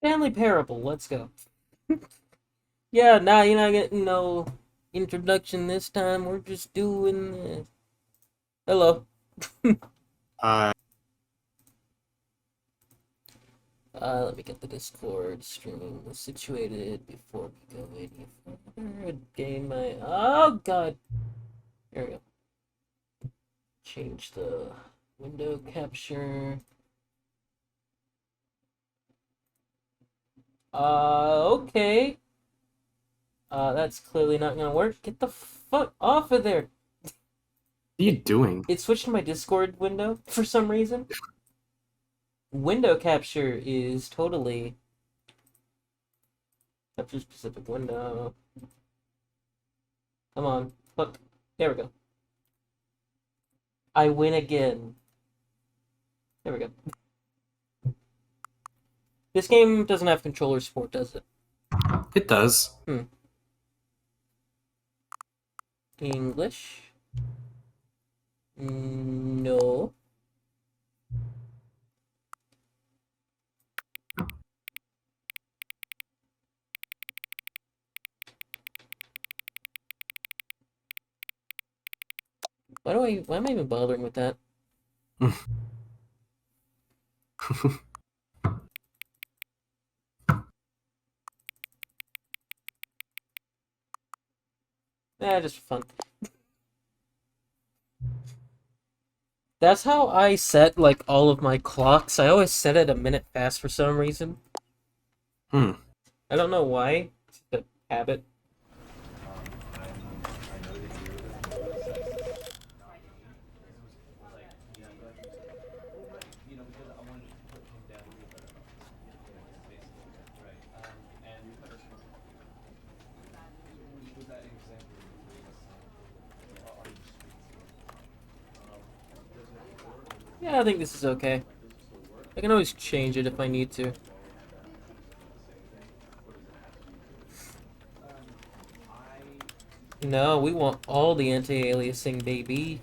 Stanley Parable, let's go. Yeah, nah, you're not getting no introduction this time. We're just doing this. Hello. Uh, Let me get the Discord stream situated before we go any further. Gain my. Oh, God. There we go. Change the window capture. Okay. That's clearly not gonna work. Get the fuck off of there. what are you doing? It switched to my Discord window for some reason. Window capture is totally capture specific window. Come on, look. There we go. I win again. There we go. This game doesn't have controller support, does it? It does. English? No. Why am I even bothering with that? Just for fun. That's how I set, like, all of my clocks. I always set it a minute fast for some reason. Hmm. I don't know why. It's a habit. Yeah, I think this is okay. I can always change it if I need to. No, we want all the anti-aliasing, baby.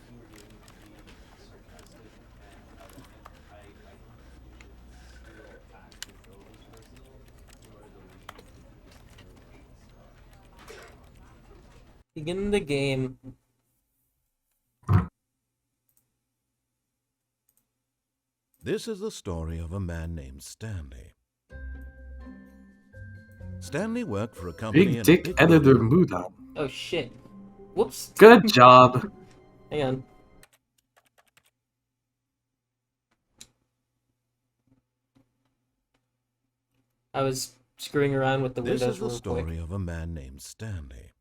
Begin the game. This is the story of a man named Stanley. Stanley worked for a company Big in a Dick big Editor building. mood on. Oh shit. Whoops. Good job. Hang on. I was screwing around with the This windows is the real story quick. of a man named Stanley.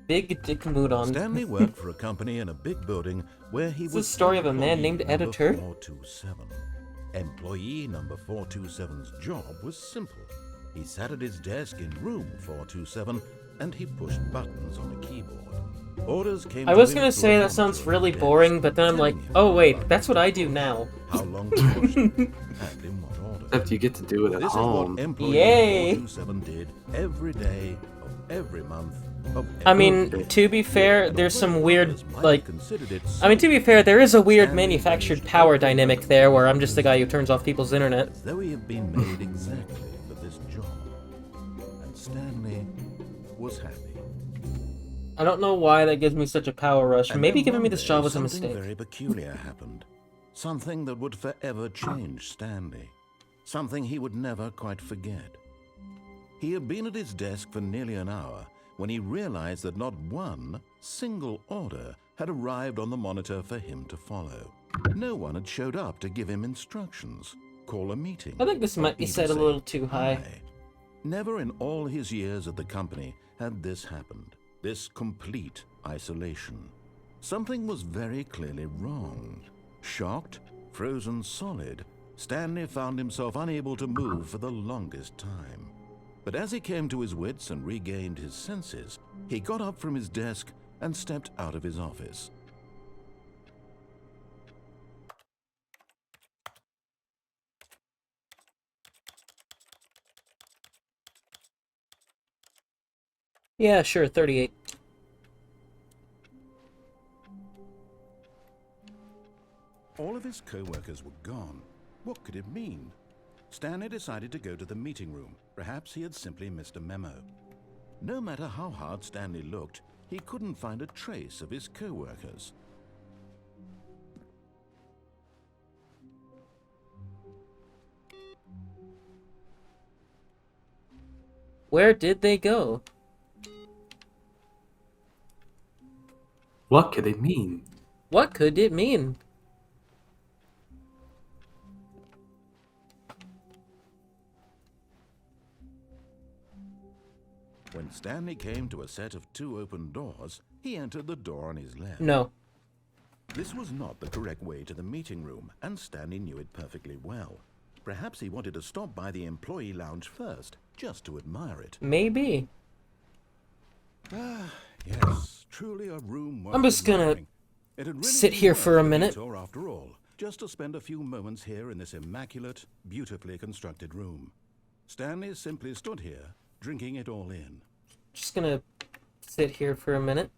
Big Dick Mood on. Stanley worked for a company in a big building where he It's was the story of a man employee named number Editor. 427. Employee number 427's job was simple. He sat at his desk in room 427 and he pushed buttons on a keyboard. Orders came I to was him gonna through say a that sounds monitor on really the boring, desk, but then I'm like, telling him oh how wait, long that's to what I do push, now. how long to push, and in what order. Except you get to do it at This is home. what employee Yay! 427 did every day of every month of I every mean, year. to be fair, And there's although some weird, others might like... have considered it I mean, to be silly, fair, there is a weird Stanley manufactured managed power every dynamic minute there of where the I'm just the guy who day turns off people's internet. as though he had been made exactly for this job. And Stanley was happy. I don't know why that gives me such a power rush. And Maybe then giving one me this day, job was a something mistake. very peculiar happened. Something that would forever change Stanley. Something he would never quite forget. He had been at his desk for nearly an hour when he realized that not one single order had arrived on the monitor for him to follow. No one had showed up to give him instructions, call a meeting. I think this or might be even set a say little too high. hi. Never in all his years at the company had this happened. This complete isolation. Something was very clearly wrong. Shocked, frozen solid, Stanley found himself unable to move for the longest time. But as he came to his wits and regained his senses, he got up from his desk and stepped out of his office. Yeah, sure, 38. All of his co-workers were gone. What could it mean? Stanley decided to go to the meeting room. Perhaps he had simply missed a memo. No matter how hard Stanley looked, he couldn't find a trace of his co-workers. Where did they go? What could it mean? What could it mean? When Stanley came to a set of 2 open doors, he entered the door on his left. No. This was not the correct way to the meeting room, and Stanley knew it perfectly well. Perhaps he wanted to stop by the employee lounge first, just to admire it. Maybe. Ah, yes, truly a room worth I'm just gonna admiring. It had really sit been here worth for a the minute. detour after all, just to spend a few moments here in this immaculate, beautifully constructed room. Stanley simply stood here, drinking it all in. Just gonna sit here for a minute.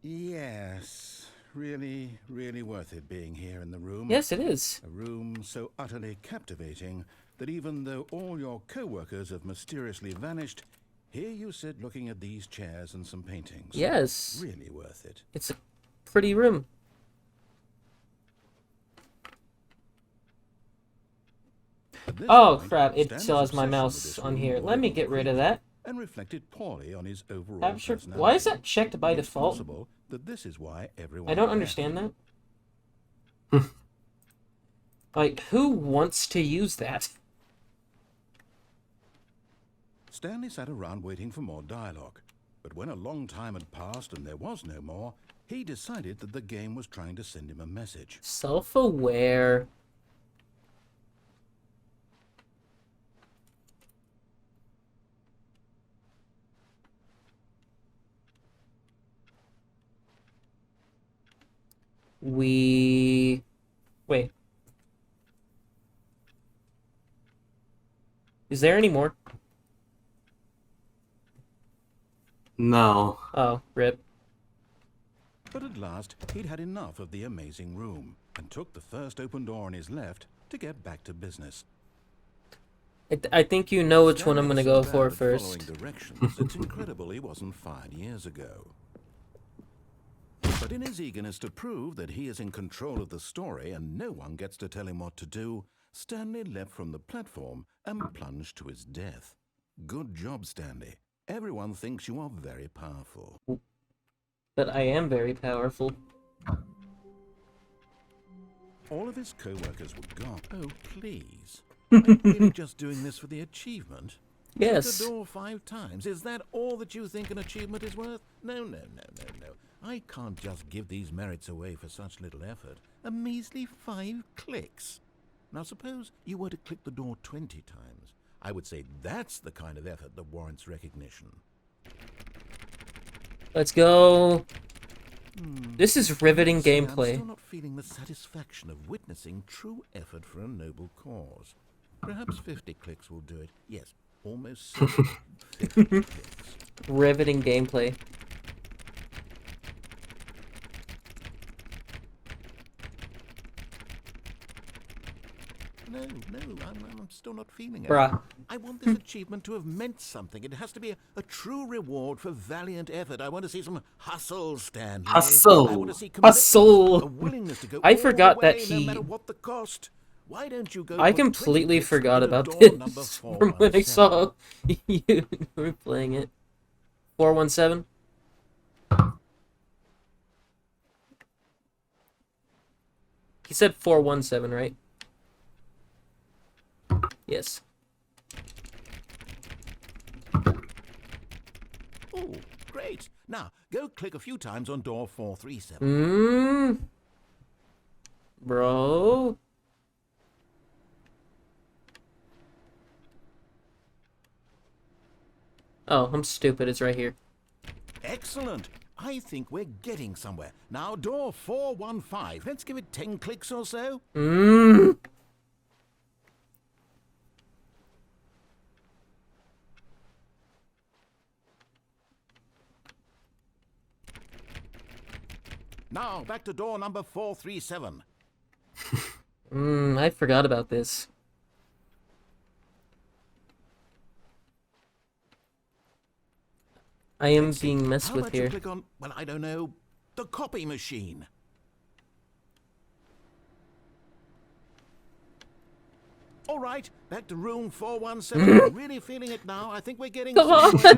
Yes, really, really worth it being here in the room. Yes, it is. A room so utterly captivating that even though all your co-workers have mysteriously vanished, here you sit looking at these chairs and some paintings. Yes. Really worth it. It's a pretty room. At this Oh point, crap, it Stanley's still has my obsession with mouse this on room here. grew Let me on get rid of quickly that. and reflected poorly on his overall Capture. personality. Why is that checked by It's default? possible that this is why everyone I don't left. understand that. Like, who wants to use that? Stanley sat around waiting for more dialogue. But when a long time had passed and there was no more, he decided that the game was trying to send him a message. Self-aware. Wait. Is there any more? No. Oh, rip. But at last, he'd had enough of the amazing room and took the first open door on his left to get back to business. I think you know which one I'm Stanley gonna was go so for bad at first. following directions, it's incredible he wasn't fired years ago. But in his eagerness to prove that he is in control of the story and no one gets to tell him what to do, Stanley leapt from the platform and plunged to his death. Good job, Stanley. Everyone thinks you are very powerful. But I am very powerful. All of his co-workers were gone. Oh, please. Are you really just doing this for the achievement? Yes. Hit the door 5 times. Is that all that you think an achievement is worth? No. I can't just give these merits away for such little effort. A measly 5 clicks. Now suppose you were to click the door 20 times. I would say that's the kind of effort that warrants recognition. Let's go. This is riveting See, I'm gameplay. still not feeling the satisfaction of witnessing true effort for a noble cause. Perhaps 50 clicks will do it. Yes, almost certainly 50 clicks. Riveting gameplay. No, I'm still not feeling it. Bruh. I want this achievement to have meant something. It has to be a true reward for valiant effort. I want to see some hustle, Stanley. Hustle. I want to see commitment, Hustle. a willingness to go I all forgot the that way, he- no matter what the cost. Why don't you go? I put 20 completely clicks forgot into about door number this from when I 417? saw you were playing it. 417? He said 417, right? Yes. Oh, great. Now, go click a few times on door 437. Bro. Oh, I'm stupid. It's right here. Excellent. I think we're getting somewhere. Now, door 415. Let's give it 10 clicks or so. Now, back to door number 437. I forgot about this. I am Let's see. being messed How with about you here. click on, well, I don't know, the copy machine. All right, back to room 417. I'm really feeling it now. I think we're getting Come on! somewhere.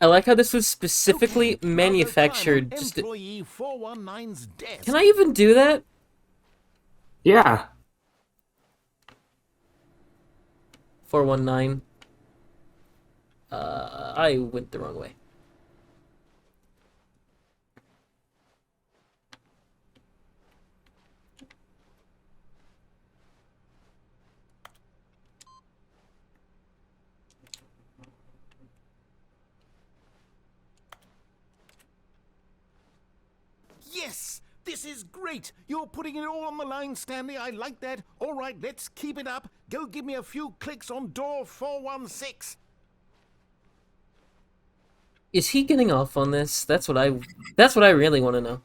I like how this was specifically Okay, now go manufactured climb on just to... employee 419's desk. Can I even do that? Yeah. 419. I went the wrong way. Yes! This is great! You're putting it all on the line, Stanley. I like that. All right, let's keep it up. Go give me a few clicks on door 416. Is he getting off on this? That's what I really want to know.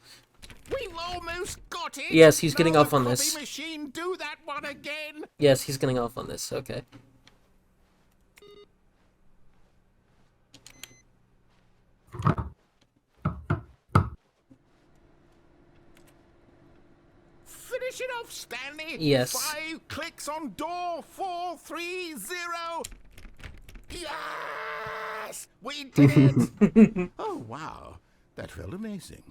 We've almost got it! Yes, he's getting Now off the on copy this. machine, do that one again! Yes, he's getting off on this. Okay. Finish it off, Stanley! Yes. 5 clicks on door 430! Yes! We did it! Oh, wow. That felt amazing.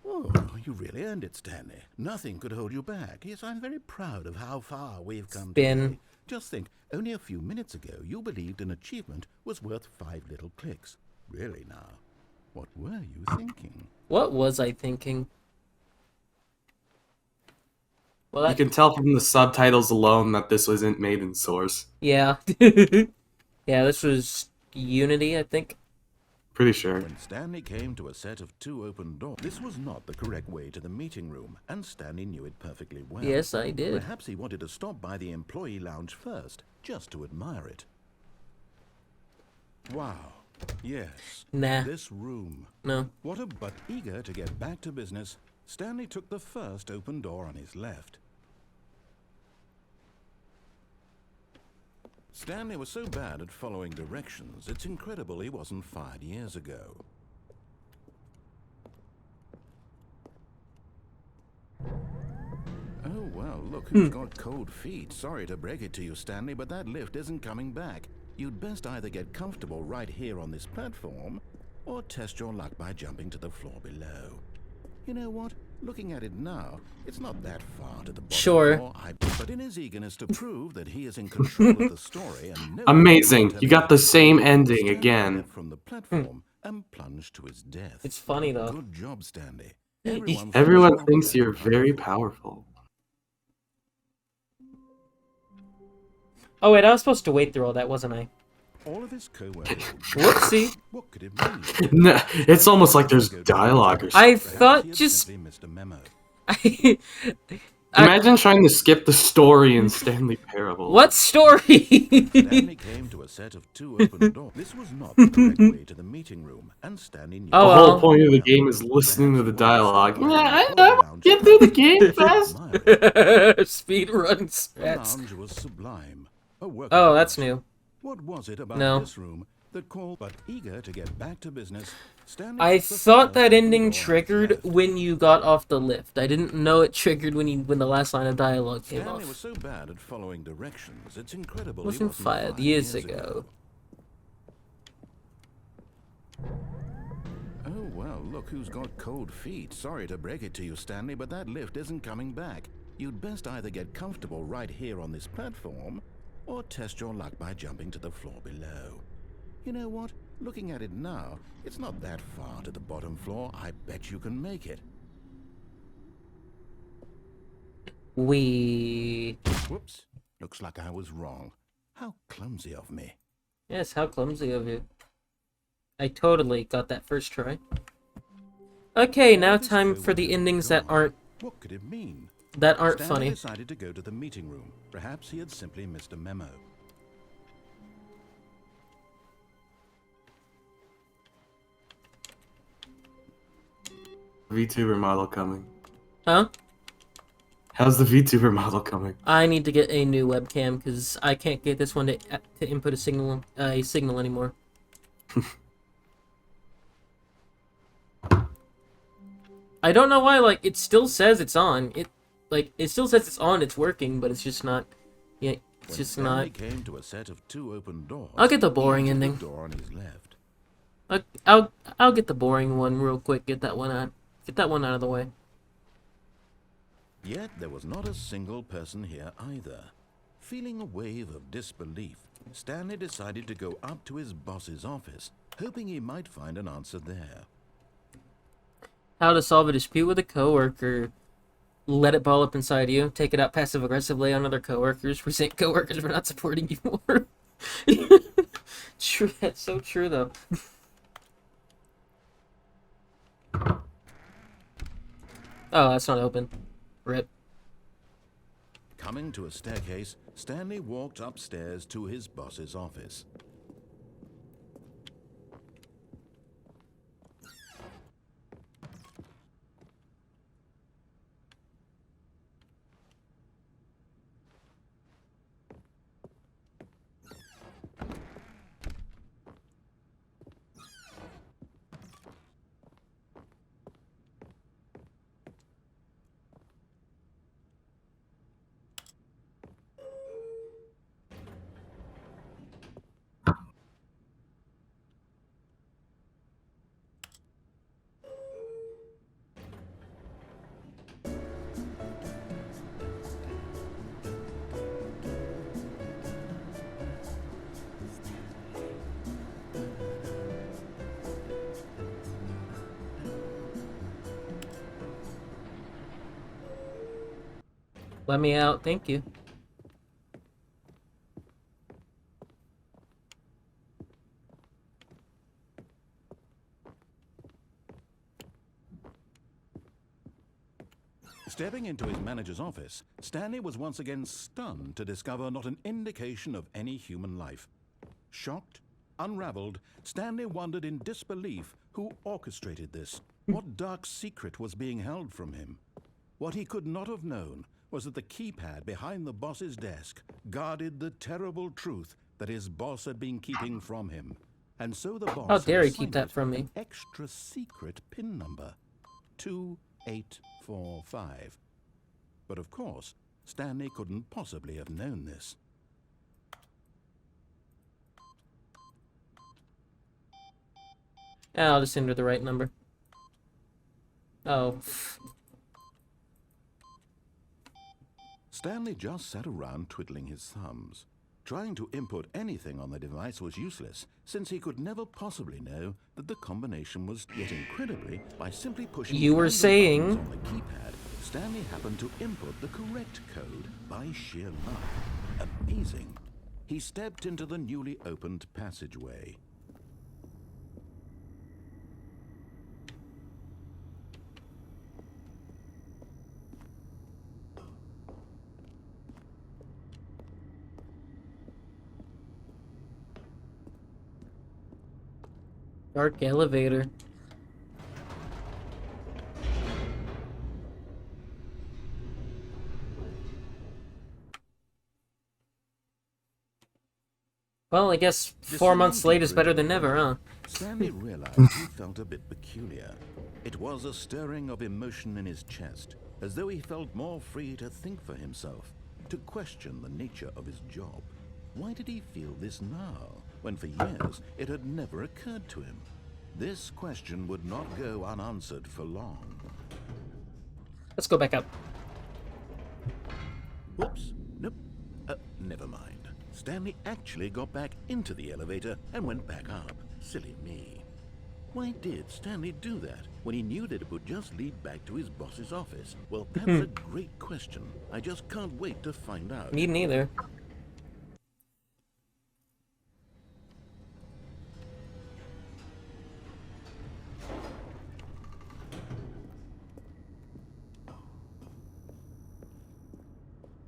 Oh, you really earned it, Stanley. Nothing could hold you back. Yes, I'm very proud of how far we've come Spin. today. Just think, only a few minutes ago, you believed an achievement was worth 5 little clicks. Really now, what were you thinking? What was I thinking? Well, You can tell from the subtitles alone that this wasn't made in Source. yeah. Yeah, this was Unity, I think. Pretty sure. When Stanley came to a set of 2 open doors, this was not the correct way to the meeting room, and Stanley knew it perfectly well. Yes, I did. Perhaps he wanted to stop by the employee lounge first, just to admire it. Wow. Yes. Nah. This room. No. But eager to get back to business, Stanley took the first open door on his left. Stanley was so bad at following directions, it's incredible he wasn't fired years ago. Oh, well, look who's got cold feet. Sorry to break it to you, Stanley, but that lift isn't coming back. You'd best either get comfortable right here on this platform, or test your luck by jumping to the floor below. You know what? Looking at it now, it's not that far to the bottom Sure. floor. But in his eagerness to prove that he is in control of the story and no Amazing. one You got the same ending Stanley again. leapt from the platform and plunged to his death. It's funny, though. Good job, Stanley. Everyone thinks you're very powerful. Oh, wait, I was supposed to wait through all that, wasn't I? All of his co-workers. Whoopsie. What could it mean? No, it's almost like there's dialogue or I something. thought He had just... simply missed a memo. Imagine trying to skip the story in Stanley Parable. What story? Stanley came to a set of 2 open doors. This was not the correct way to the meeting room, and Stanley knew. Oh, The well. whole point of the game is listening to the dialogue. Yeah, I know. Get through the game fast. Speed runs. The lounge was sublime. A work Oh, of that's art. new. What was it about No. this room that called? But eager to get back to business, Stanley I took the thought first that open ending door on his triggered left. when you got off the lift. I didn't know it triggered when the last line of dialogue came Stanley was off. so bad at following directions, it's incredible Wasn't he wasn't 5 years ago. Oh, well, look who's got cold feet. Sorry to break it to you, Stanley, but that lift isn't coming back. You'd best either get comfortable right here on this platform, or test your luck by jumping to the floor below. You know what? Looking at it now, it's not that far to the bottom floor. I bet you can make it. Whoops. Looks like I was wrong. How clumsy of me. Yes, how clumsy of you. I totally got that first try. Okay, now time for the endings that aren't What could it mean? funny. Stanley decided to go to the meeting room. Perhaps he had simply missed a memo. VTuber model coming? Huh? How's the VTuber model coming? I need to get a new webcam because I can't get this one to input a signal anymore. I don't know why. Like, it still says it's on. It still says it's on. It's working, but it's just not. Yeah, it's just not. Came to a set of 2 open doors. I'll get the boring ending. Door on his left. I'll get the boring one real quick. Get that one out. Get that one out of the way. Yet there was not a single person here either. Feeling a wave of disbelief, Stanley decided to go up to his boss's office, hoping he might find an answer there. How to solve a dispute with a coworker. Let it ball up inside you. Take it out passive-aggressively on other coworkers. Resent coworkers for not supporting you more. True, that's so true, though. Oh, that's not open. Rip. Coming to a staircase, Stanley walked upstairs to his boss's office. Let me out. Thank you. Stepping into his manager's office, Stanley was once again stunned to discover not an indication of any human life. Shocked, unraveled, Stanley wondered in disbelief who orchestrated this. What dark secret was being held from him? What he could not have known was that the keypad behind the boss's desk guarded the terrible truth that his boss had been keeping from him. And so the boss How dare he had keep that assigned from it me? an extra secret PIN number. 2845. But of course, Stanley couldn't possibly have known this. I'll just enter the right number. Oh. Stanley just sat around twiddling his thumbs. Trying to input anything on the device was useless, since he could never possibly know that the combination was, yet incredibly, by simply pushing You were random saying buttons on the keypad, Stanley happened to input the correct code by sheer luck. Amazing. He stepped into the newly opened passageway. Dark elevator. Well, I guess 4 months late is better than never, huh? Stanley realized he felt a bit peculiar. It was a stirring of emotion in his chest, as though he felt more free to think for himself, to question the nature of his job. Why did he feel this now, when for years it had never occurred to him? This question would not go unanswered for long. Let's go back up. Whoops, nope, never mind. Stanley actually got back into the elevator and went back up. Silly me. Why did Stanley do that when he knew that it would just lead back to his boss's office? Well, that's a great question. I just can't wait to find out. Me neither.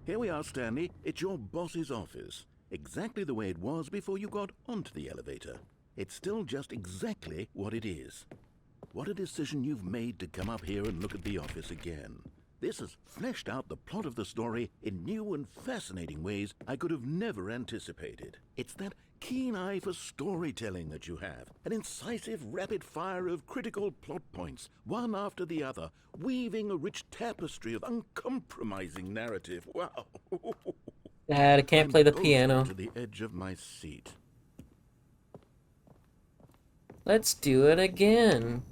Here we are, Stanley. It's your boss's office. Exactly the way it was before you got onto the elevator. It's still just exactly what it is. what a decision you've made to come up here and look at the office again. This has fleshed out the plot of the story in new and fascinating ways I could have never anticipated. It's that keen eye for storytelling that you have, an incisive rapid fire of critical plot points, one after the other, weaving a rich tapestry of uncompromising narrative. Wow. Dad, I can't play the piano. To the edge of my seat. Let's do it again.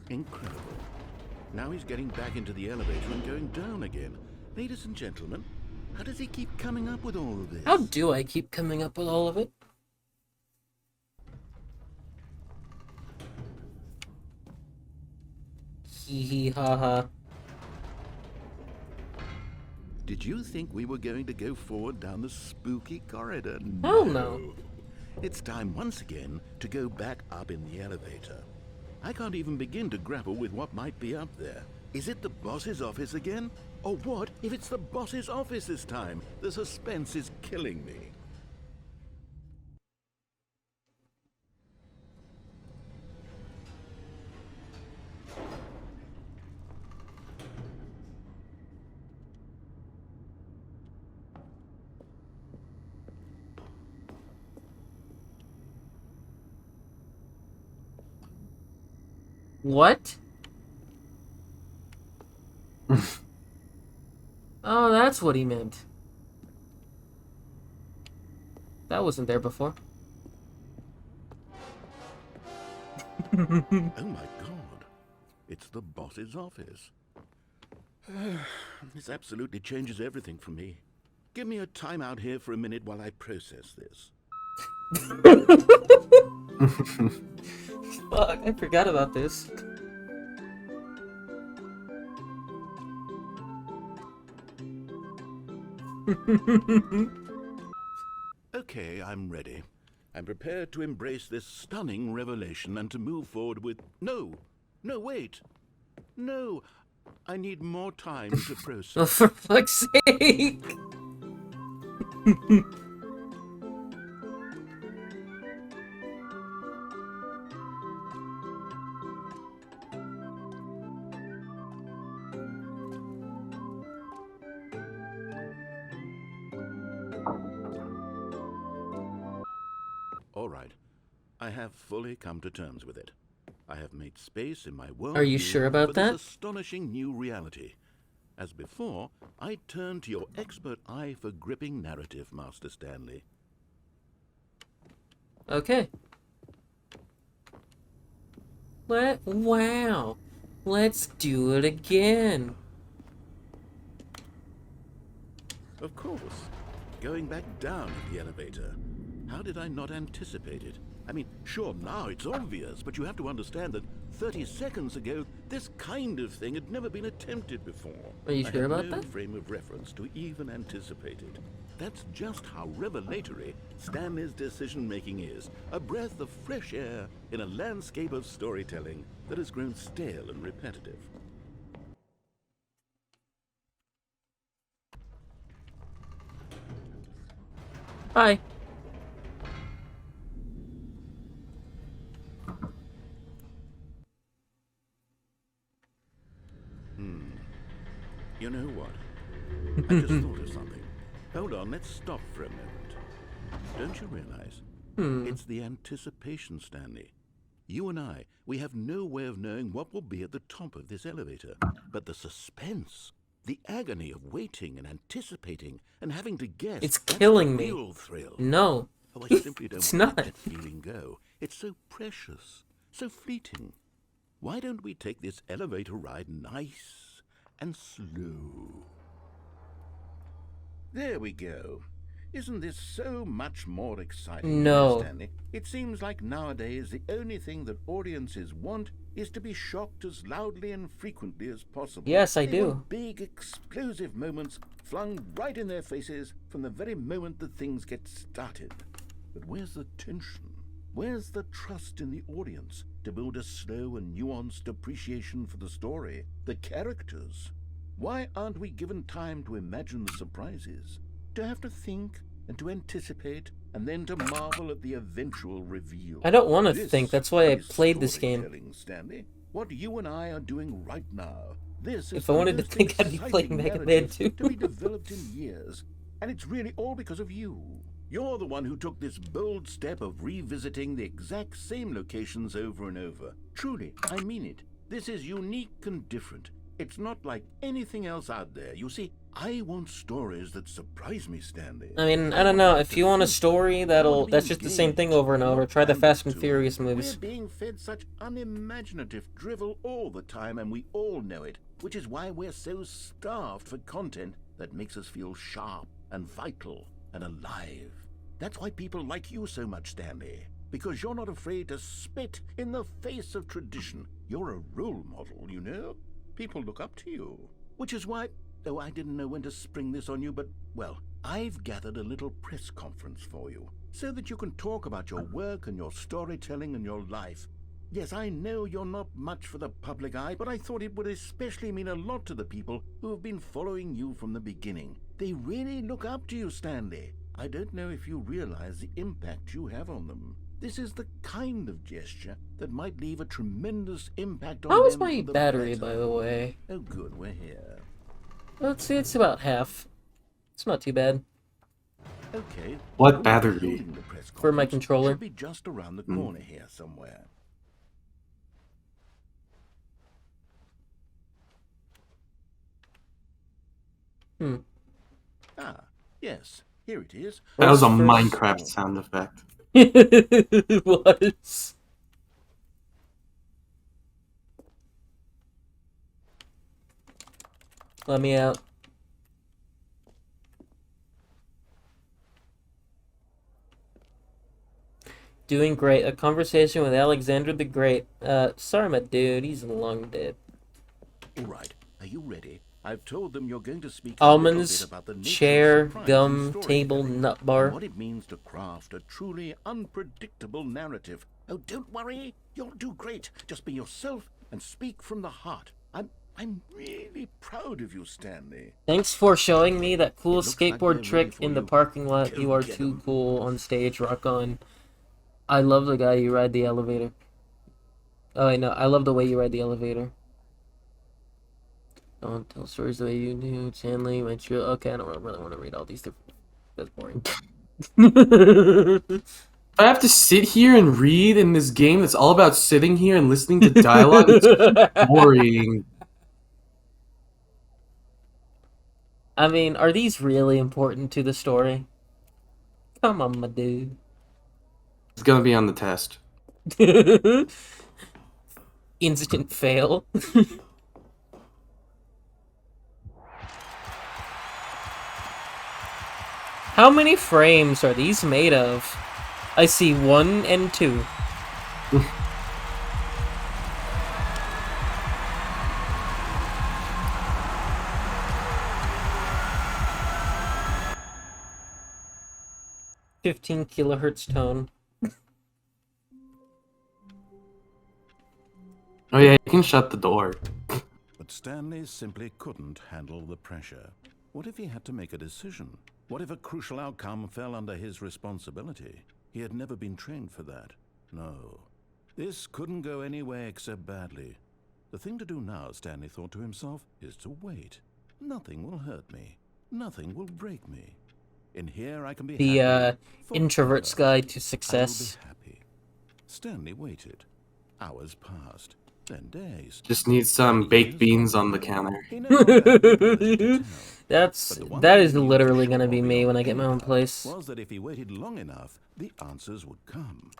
Incredible. Now he's getting back into the elevator and going down again. Ladies and gentlemen, how does he keep coming up with all of this? How do I keep coming up with all of it? Hee hee ha ha. Did you think we were going to go forward down the spooky corridor? Hell no. It's time once again to go back up in the elevator. I can't even begin to grapple with what might be up there. Is it the boss's office again? Or what if it's the boss's office this time? The suspense is killing me. What? Oh, that's what he meant. That wasn't there before. Oh my god. It's the boss's office. This absolutely changes everything for me. Give me a time out here for a minute while I process this. Fuck, I forgot about this. Okay, I'm ready. I'm prepared to embrace this stunning revelation and to move forward with... No, wait. No, I need more time to process. Oh, for fuck's sake! All right, I have fully come to terms with it. I have made space in my world. Are you sure about for that? this astonishing new reality. As before, I turn to your expert eye for gripping narrative, Master Stanley. Okay. Wow. Let's do it again. Of course. Going back down in the elevator. How did I not anticipate it? I mean, sure, now it's obvious, but you have to understand that 30 seconds ago, this kind of thing had never been attempted before. Are you sure about I had no that? frame of reference to even anticipate it. That's just how revelatory Stanley's decision-making is. A breath of fresh air in a landscape of storytelling that has grown stale and repetitive. Bye. You know what? I just thought of something. Hold on, let's stop for a moment. Don't you realize? It's the anticipation, Stanley. You and I, we have no way of knowing what will be at the top of this elevator. But the suspense, the agony of waiting and anticipating and having to guess. It's that's killing the me. real thrill. No. Oh, I simply don't It's want not. that feeling go. It's so precious, so fleeting. Why don't we take this elevator ride nice and slow? There we go. Isn't this so much more exciting? No. Stanley? It seems like nowadays the only thing that audiences want is to be shocked as loudly and frequently as possible. Yes, I They do. want big, explosive moments flung right in their faces from the very moment that things get started. But where's the tension? Where's the trust in the audience to build a slow and nuanced appreciation for the story, the characters? Why aren't we given time to imagine the surprises? To have to think and to anticipate and then to marvel at the eventual reveal. I don't want to This think. That's why I is played this game. storytelling, Stanley. What you and I are doing right now. This is If I the wanted to most think, I'd be playing exciting Mega Man narrative 2. to be developed in years. And it's really all because of you. You're the one who took this bold step of revisiting the exact same locations over and over. Truly, I mean it. This is unique and different. It's not like anything else out there. You see, I want stories that surprise me, Stanley. I mean, I don't know. If you want a story that's just the same thing over and over, try the Fast and Furious movies. We're being fed such unimaginative drivel all the time, and we all know it, which is why we're so starved for content that makes us feel sharp and vital and alive. That's why people like you so much, Stanley. Because you're not afraid to spit in the face of tradition. You're a role model, you know? People look up to you. Which is why, though I didn't know when to spring this on you, but, well, I've gathered a little press conference for you, so that you can talk about your work and your storytelling and your life. Yes, I know you're not much for the public eye, but I thought it would especially mean a lot to the people who have been following you from the beginning. They really look up to you, Stanley. I don't know if you realize the impact you have on them. This is the kind of gesture that might leave a tremendous impact on them. How is my for the battery, better. by the way? Oh, good, we're here. Let's see, it's about half. It's not too bad. Okay. What who's battery? holding the press For my conference controller. Should be just around the corner here somewhere. Ah, yes, here it is. That was a First- Minecraft sound effect. It was. Let me out. Doing great. A conversation with Alexander the Great. Sorry, my dude. He's long dead. All right, are you ready? I've told them you're going to speak a little Almonds, bit about the nature chair, of surprise gum, in table, storytelling, nut and bar. what it means to craft a truly unpredictable narrative. Oh, don't worry, you'll do great. Just be yourself and speak from the heart. I'm really proud of you, Stanley. Thanks for showing me that cool looks like they're skateboard ready trick for in the you. parking lot. Go You are get too 'em. cool on stage. Rock on. I love the guy you ride the elevator. Oh, I know. I love the way you ride the elevator. Don't tell stories the way you do, Stanley. Went through. Okay, I don't really want to read all these different. That's boring. I have to sit here and read in this game that's all about sitting here and listening to dialogue. It's boring. I mean, are these really important to the story? Come on, my dude. It's gonna be on the test. Instant fail. How many frames are these made of? I see 1 and 2. $15 kHz tone. Oh yeah, you can shut the door. But Stanley simply couldn't handle the pressure. What if he had to make a decision? What if a crucial outcome fell under his responsibility? He had never been trained for that. No. This couldn't go anywhere except badly. The thing to do now, Stanley thought to himself, is to wait. Nothing will hurt me. Nothing will break me. In here I can be The happy introvert's forever. guide to I success. will be happy. Stanley waited. Hours passed. Then days. Just need some baked beans on the counter. He no longer had the ability to tell. That is literally gonna be me when I get my own place. Was that if he waited long enough, the answers would come.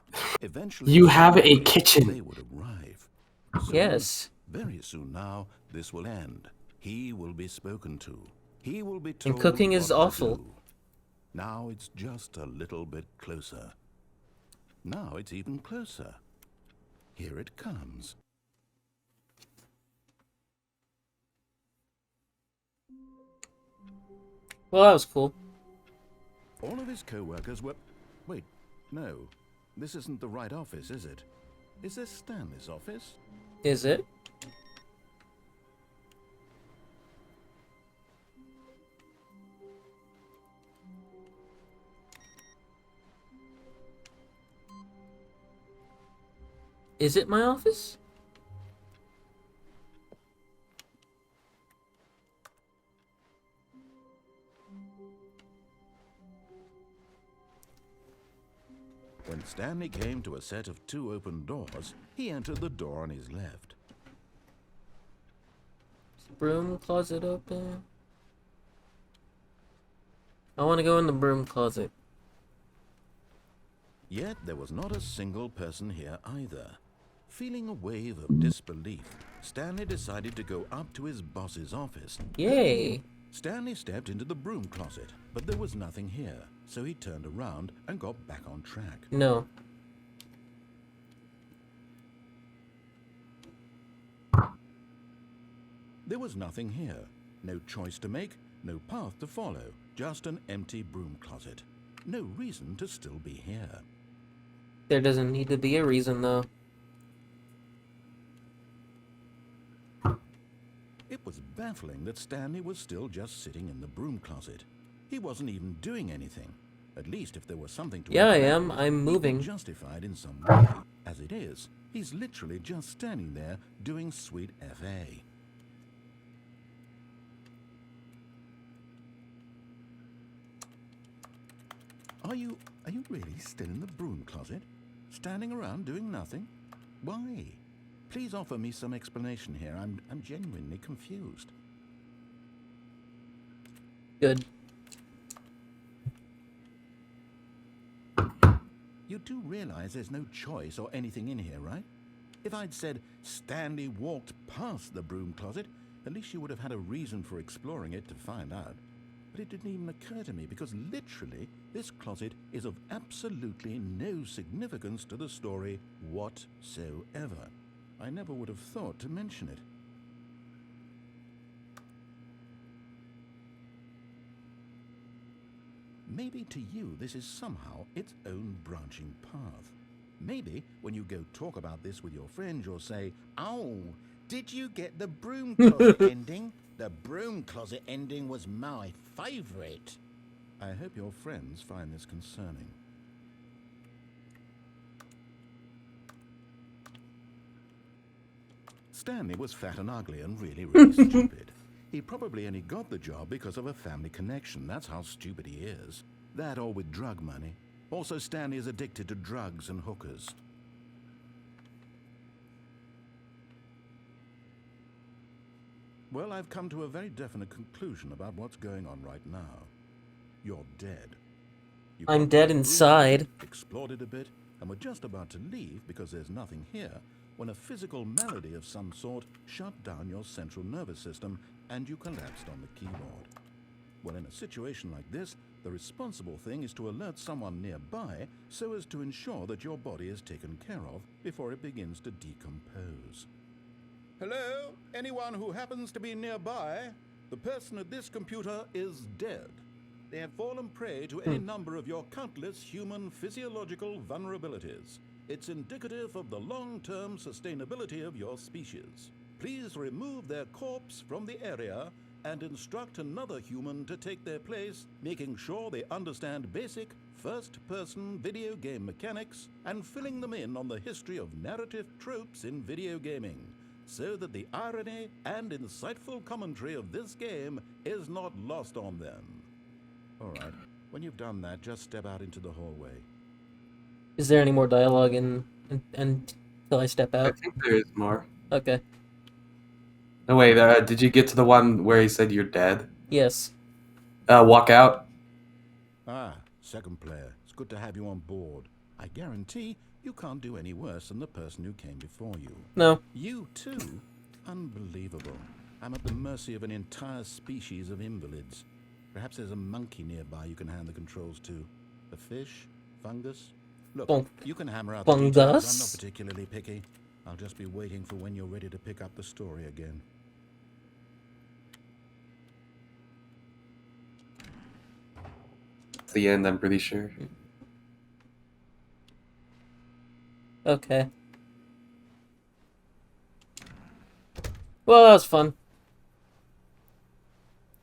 Eventually, You have a kitchen. They would arrive. Soon, Yes. very soon now, this will end. He will be spoken to. He will be told And cooking is what to awful. do. Now it's just a little bit closer. Now it's even closer. Here it comes. Well, that was cool. All of his co-workers were... Wait, no. This isn't the right office, is it? Is this Stanley's office? Is it? Is it my office? When Stanley came to a set of 2 open doors, he entered the door on his left. Broom closet open. I want to go in the broom closet. Yet there was not a single person here either. Feeling a wave of disbelief, Stanley decided to go up to his boss's office. Yay! Stanley stepped into the broom closet, but there was nothing here, so he turned around and got back on track. No. There was nothing here. No choice to make, no path to follow, just an empty broom closet. No reason to still be here. There doesn't need to be a reason, though. It was baffling that Stanley was still just sitting in the broom closet. He wasn't even doing anything. At least if there was something to Yeah, I interact am. with, I'm he'd be moving. justified in some way. As it is, he's literally just standing there doing sweet FA. Are you really still in the broom closet? Standing around doing nothing? Why? Please offer me some explanation here. I'm genuinely confused. Good. You do realize there's no choice or anything in here, right? If I'd said Stanley walked past the broom closet, at least you would have had a reason for exploring it to find out. But it didn't even occur to me because literally this closet is of absolutely no significance to the story whatsoever. I never would have thought to mention it. Maybe to you this is somehow its own branching path. Maybe when you go talk about this with your friends, you'll say, "Oh, did you get the broom closet ending? The broom closet ending was my favorite." I hope your friends find this concerning. Stanley was fat and ugly and really stupid. He probably only got the job because of a family connection. That's how stupid he is. That or with drug money. Also, Stanley is addicted to drugs and hookers. Well, I've come to a very definite conclusion about what's going on right now. You're dead. You I'm got dead to the broom inside. closet, explored it a bit, and were just about to leave because there's nothing here when a physical malady of some sort shut down your central nervous system and you collapsed on the keyboard. Well, in a situation like this, the responsible thing is to alert someone nearby so as to ensure that your body is taken care of before it begins to decompose. Hello? Anyone who happens to be nearby? The person at this computer is dead. They have fallen prey to any number of your countless human physiological vulnerabilities. It's indicative of the long-term sustainability of your species. Please remove their corpse from the area and instruct another human to take their place, making sure they understand basic first-person video game mechanics and filling them in on the history of narrative tropes in video gaming, so that the irony and insightful commentary of this game is not lost on them. All right, when you've done that, just step out into the hallway. Is there any more dialogue until I step I out? think there is more. Okay. No, wait, did you get to the one where he said you're dead? Yes. Walk out. Ah, second player. It's good to have you on board. I guarantee you can't do any worse than the person who came before you. No. You too? Unbelievable. I'm at the mercy of an entire species of invalids. Perhaps there's a monkey nearby you can hand the controls to. A fish? Fungus? Look, you can hammer out the details. I'm not Fungus? particularly picky. I'll just be waiting for when you're ready to pick up the story again. It's the end, I'm pretty sure. Okay. Well, that was fun.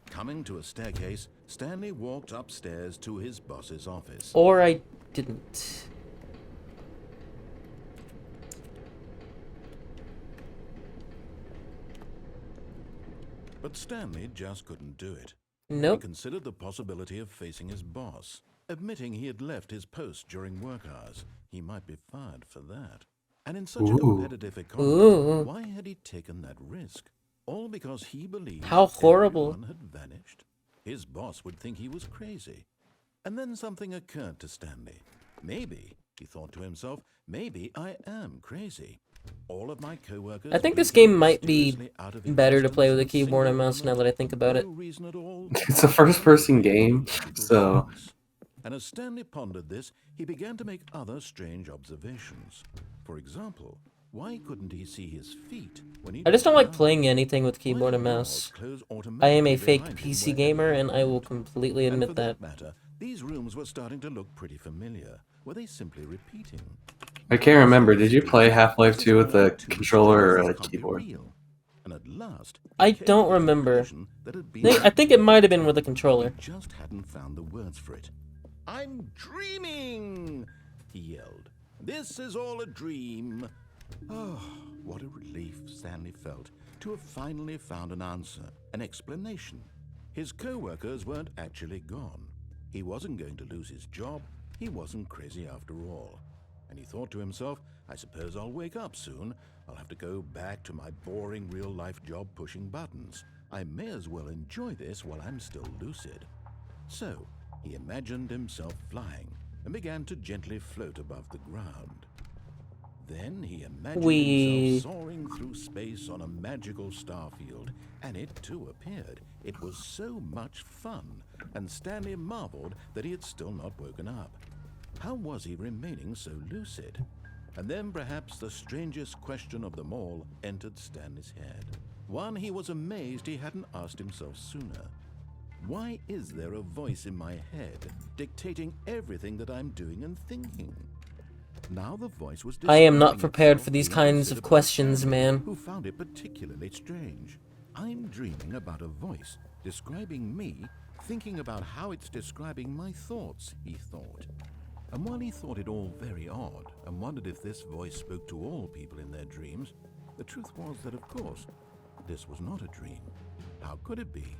Coming to a staircase, Stanley walked upstairs to his boss's office. Or I didn't. But Stanley just couldn't do it. He Nope. considered the possibility of facing his boss, admitting he had left his post during work hours. He might be fired for that. And in such a competitive economy, Ooh. why had he taken that risk? All because he believed How horrible. everyone had vanished. His boss would think he was crazy. And then something occurred to Stanley. Maybe, he thought to himself, maybe I am crazy. All of my coworkers. I think this game might be better to play with a keyboard and mouse now that I think about it. No reason at all. It's a first-person game, so And as Stanley pondered this, he began to make other strange observations. For example, why couldn't he see his feet when he? I just don't like playing anything with keyboard and mouse. I am a fake PC gamer, and I will completely And admit for that. matter, these rooms were starting to look pretty familiar. Were they simply repeating? I can't remember. Did you play Half-Life 2 with a controller or a keyboard? And at last, I don't remember. I think it might have been with a controller. Just hadn't found the words for it. I'm dreaming, he yelled. This is all a dream. Oh, what a relief Stanley felt to have finally found an answer, an explanation. His co-workers weren't actually gone. He wasn't going to lose his job. He wasn't crazy after all. And he thought to himself, I suppose I'll wake up soon. I'll have to go back to my boring real-life job pushing buttons. I may as well enjoy this while I'm still lucid. So, he imagined himself flying and began to gently float above the ground. Then he imagined himself soaring through space on a magical starfield, and it too appeared. It was so much fun, and Stanley marveled that he had still not woken up. How was he remaining so lucid? And then perhaps the strangest question of them all entered Stanley's head. One he was amazed he hadn't asked himself sooner. Why is there a voice in my head dictating everything that I'm doing and thinking? Now the voice was I am not describing prepared itself for these in kinds answer of to questions, Stanley, man. Who found it particularly strange. I'm dreaming about a voice describing me, thinking about how it's describing my thoughts, he thought. And while he thought it all very odd and wondered if this voice spoke to all people in their dreams, the truth was that, of course, this was not a dream. How could it be?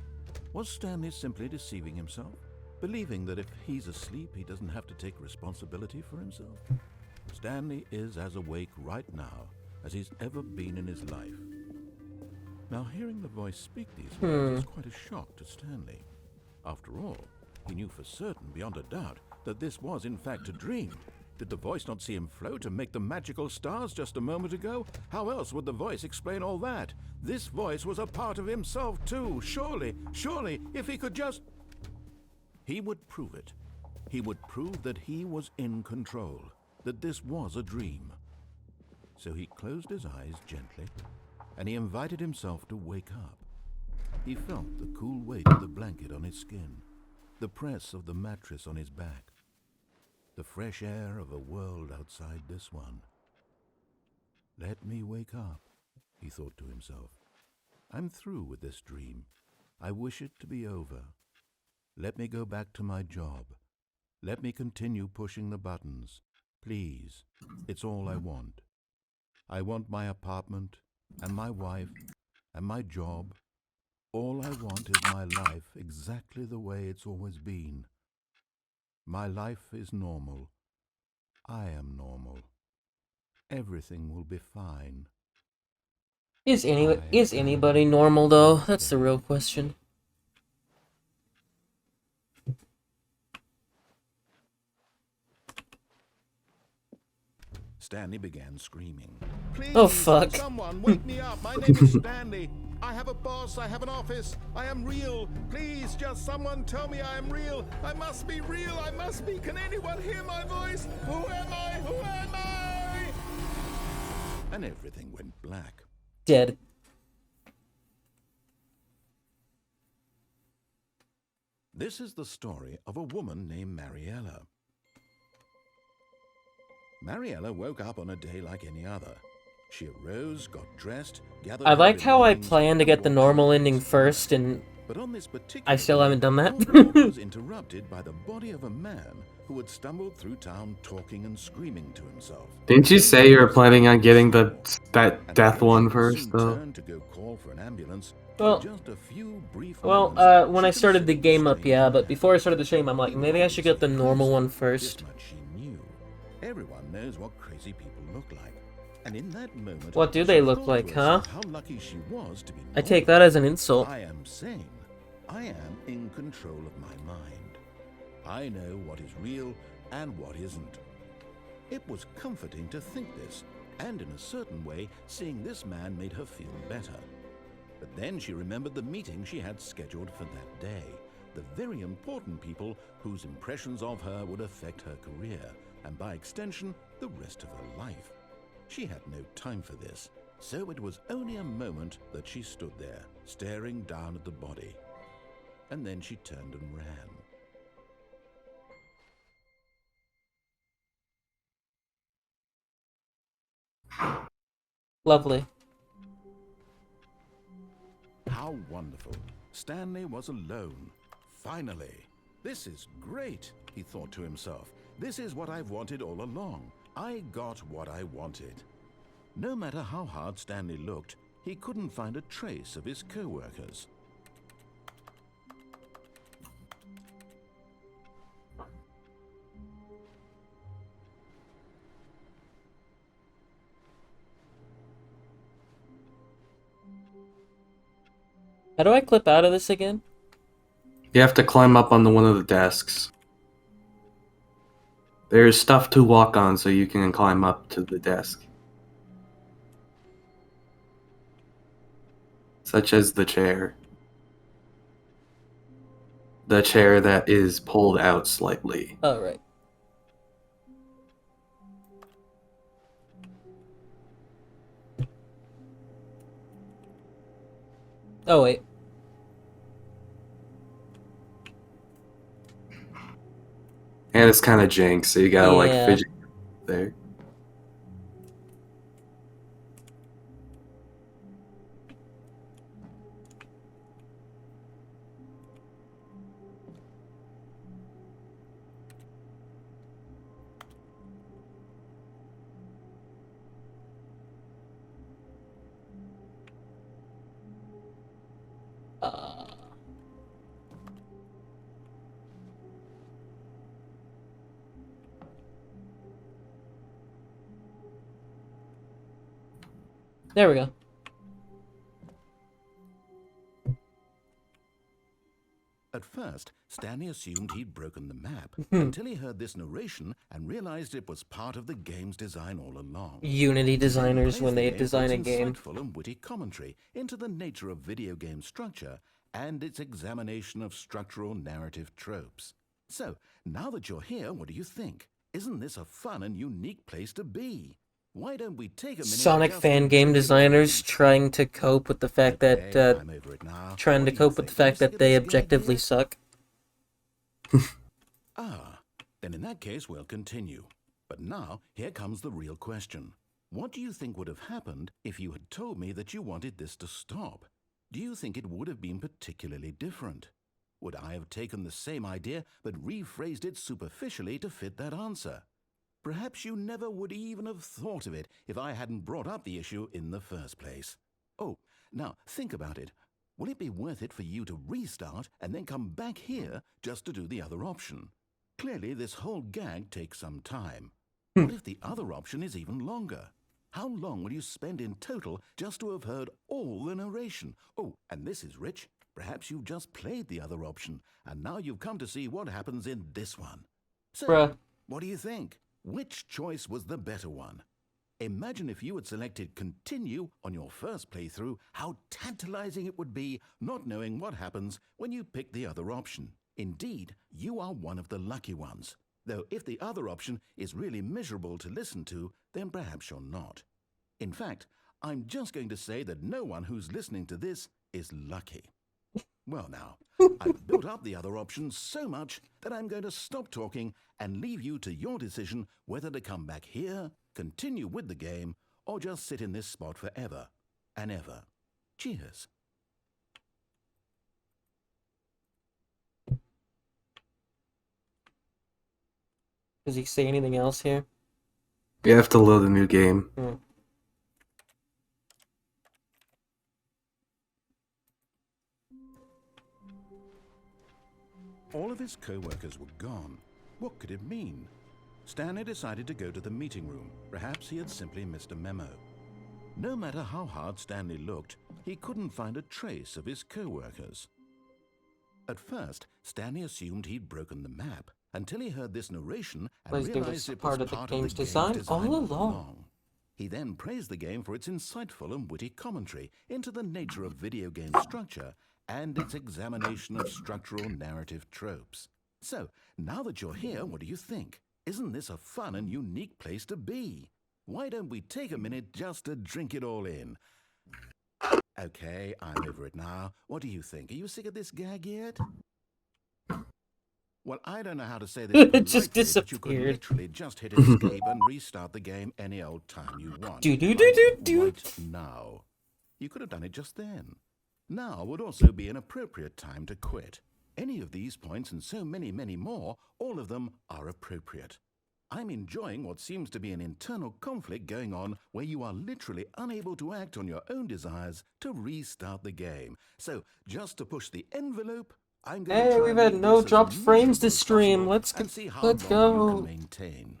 Was Stanley simply deceiving himself, believing that if he's asleep, he doesn't have to take responsibility for himself? Stanley is as awake right now as he's ever been in his life. Now, hearing the voice speak these words was quite a shock to Stanley. After all, he knew for certain, beyond a doubt, that this was in fact a dream. Did the voice not see him float and make the magical stars just a moment ago? How else would the voice explain all that? This voice was a part of himself too. Surely, if he could just... He would prove it. He would prove that he was in control, that this was a dream. So he closed his eyes gently, and he invited himself to wake up. He felt the cool weight of the blanket on his skin, the press of the mattress on his back, the fresh air of a world outside this one. Let me wake up, he thought to himself. I'm through with this dream. I wish it to be over. Let me go back to my job. Let me continue pushing the buttons. Please, it's all I want. I want my apartment, and my wife, and my job. All I want is my life exactly the way it's always been. My life is normal. I am normal. Everything will be fine. Is anybody normal though? That's the real question. Stanley began screaming. Please, Oh fuck. someone wake me up. My name is Stanley. I have a boss. I have an office. I am real. Please, just someone tell me I am real. I must be real. I must be. Can anyone hear my voice? Who am I? Who am I? And everything went black. Dead. This is the story of a woman named Mariella. Mariella woke up on a day like any other. She arose, got dressed, gathered... I her like how I belongings, plan to get the and normal walked ending first and But on this particular I still haven't done that. day, was interrupted by the body of a man who had stumbled through town talking and screaming to himself. Didn't you say you were planning on getting that And death although one she first, soon though? turned to go call for an ambulance, Well- for just a few brief Well, moments, when she I started the considered game up, strange yeah, but man. before I started the stream, I'm like, maybe I should get the normal one This first. much she knew. Everyone knows what crazy people look like. And in that moment, What do she they look thought like, to herself huh? How lucky she was to be I take normal. that as an insult. I am sane. I am in control of my mind. I know what is real and what isn't. It was comforting to think this, and in a certain way, seeing this man made her feel better. But then she remembered the meeting she had scheduled for that day, the very important people whose impressions of her would affect her career, and by extension, the rest of her life. She had no time for this, so it was only a moment that she stood there, staring down at the body. And then she turned and ran. Lovely. How wonderful. Stanley was alone. Finally. This is great, he thought to himself. This is what I've wanted all along. I got what I wanted. No matter how hard Stanley looked, he couldn't find a trace of his co-workers. How do I clip out of this again? You have to climb up on one of the desks. There's stuff to walk on so you can climb up to the desk. Such as the chair. The chair that is pulled out slightly. Oh, right. Oh, wait. And it's kind of jank, so you gotta like Yeah. fidget there. There we go. At first, Stanley assumed he'd broken the map until he heard this narration and realized it was part of the game's design all along. Unity designers, Plays when the they game design a puts game. insightful and witty commentary into the nature of video game structure and its examination of structural narrative tropes. So, now that you're here, what do you think? Isn't this a fun and unique place to be? Why don't we take a minute? Sonic just fan to game take a designers look? trying to cope with the fact that Okay, I'm over it now. trying What to do you cope with the think? fact You that see they this gag objectively here? suck. Ah, then in that case we'll continue. But now, here comes the real question. What do you think would have happened if you had told me that you wanted this to stop? Do you think it would have been particularly different? Would I have taken the same idea but rephrased it superficially to fit that answer? Perhaps you never would even have thought of it if I hadn't brought up the issue in the first place. Oh, now think about it. Will it be worth it for you to restart and then come back here just to do the other option? Clearly, this whole gag takes some time. What if the other option is even longer? How long will you spend in total just to have heard all the narration? Oh, and this is rich. Perhaps you've just played the other option, and now you've come to see what happens in this one. So, Bruh. what do you think? Which choice was the better one? Imagine if you had selected continue on your first playthrough, how tantalizing it would be not knowing what happens when you pick the other option. Indeed, you are one of the lucky ones. Though if the other option is really miserable to listen to, then perhaps you're not. In fact, I'm just going to say that no one who's listening to this is lucky. Well now, I've built up the other option so much that I'm going to stop talking and leave you to your decision whether to come back here, continue with the game, or just sit in this spot forever and ever. Cheers. Does he say anything else here? You have to load a new game. Hmm. All of his co-workers were gone. What could it mean? Stanley decided to go to the meeting room. Perhaps he had simply missed a memo. No matter how hard Stanley looked, he couldn't find a trace of his co-workers. At first, Stanley assumed he'd broken the map until he heard this narration and Like it realized was it part was of the part game's design all along. He then praised the game for its insightful and witty commentary into the nature of video game structure and its examination of structural narrative tropes. So, now that you're here, what do you think? Isn't this a fun and unique place to be? Why don't we take a minute just to drink it all in? Okay, I'm over it now. What do you think? Are you sick of this gag yet? Well, I don't know how to say this politely, It just but you could disappeared. literally just hit escape and restart the game any old time you want. Do do do do do. Right now. You could have done it just then. Now would also be an appropriate time to quit. Any of these points and so many, many more, all of them are appropriate. I'm enjoying what seems to be an internal conflict going on where you are literally unable to act on your own desires to restart the game. So, just to push the envelope, I'm going to Hey, try we've and had make no this as dropped frames miserable this as stream. possible Let's and see how let's long you go. can maintain.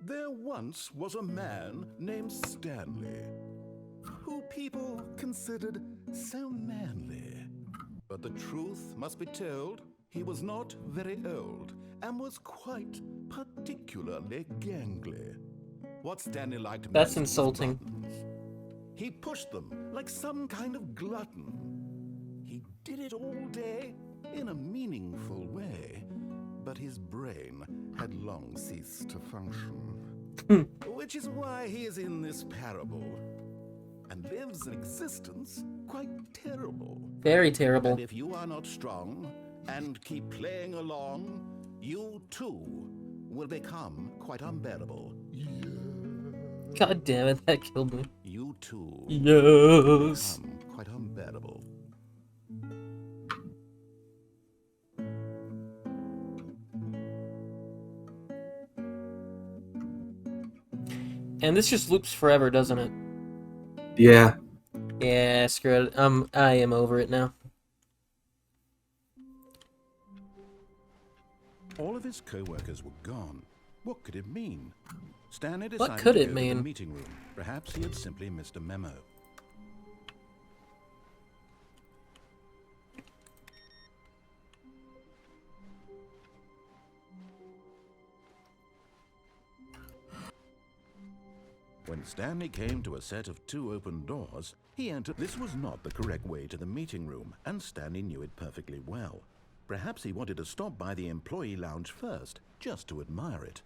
There once was a man named Stanley, who people considered so manly. But the truth must be told, he was not very old and was quite particularly gangly. What Stanley liked That's most was insulting. buttons. He pushed them like some kind of glutton. He did it all day in a meaningful way, but his brain had long ceased to function. Which is why he is in this parable and lives an existence quite terrible. Very terrible. And if you are not strong and keep playing along, you too will become quite unbearable. God damn it, that killed me. You too Yes. become quite unbearable. And this just loops forever, doesn't it? Yeah. Yeah, screw it. I am over it now. All of his co-workers were gone. What could it mean? Stanley What decided could to it go to mean? the meeting room. Perhaps he had simply missed a memo. When Stanley came to a set of 2 open doors, he entered. This was not the correct way to the meeting room, and Stanley knew it perfectly well. Perhaps he wanted to stop by the employee lounge first, just to admire it.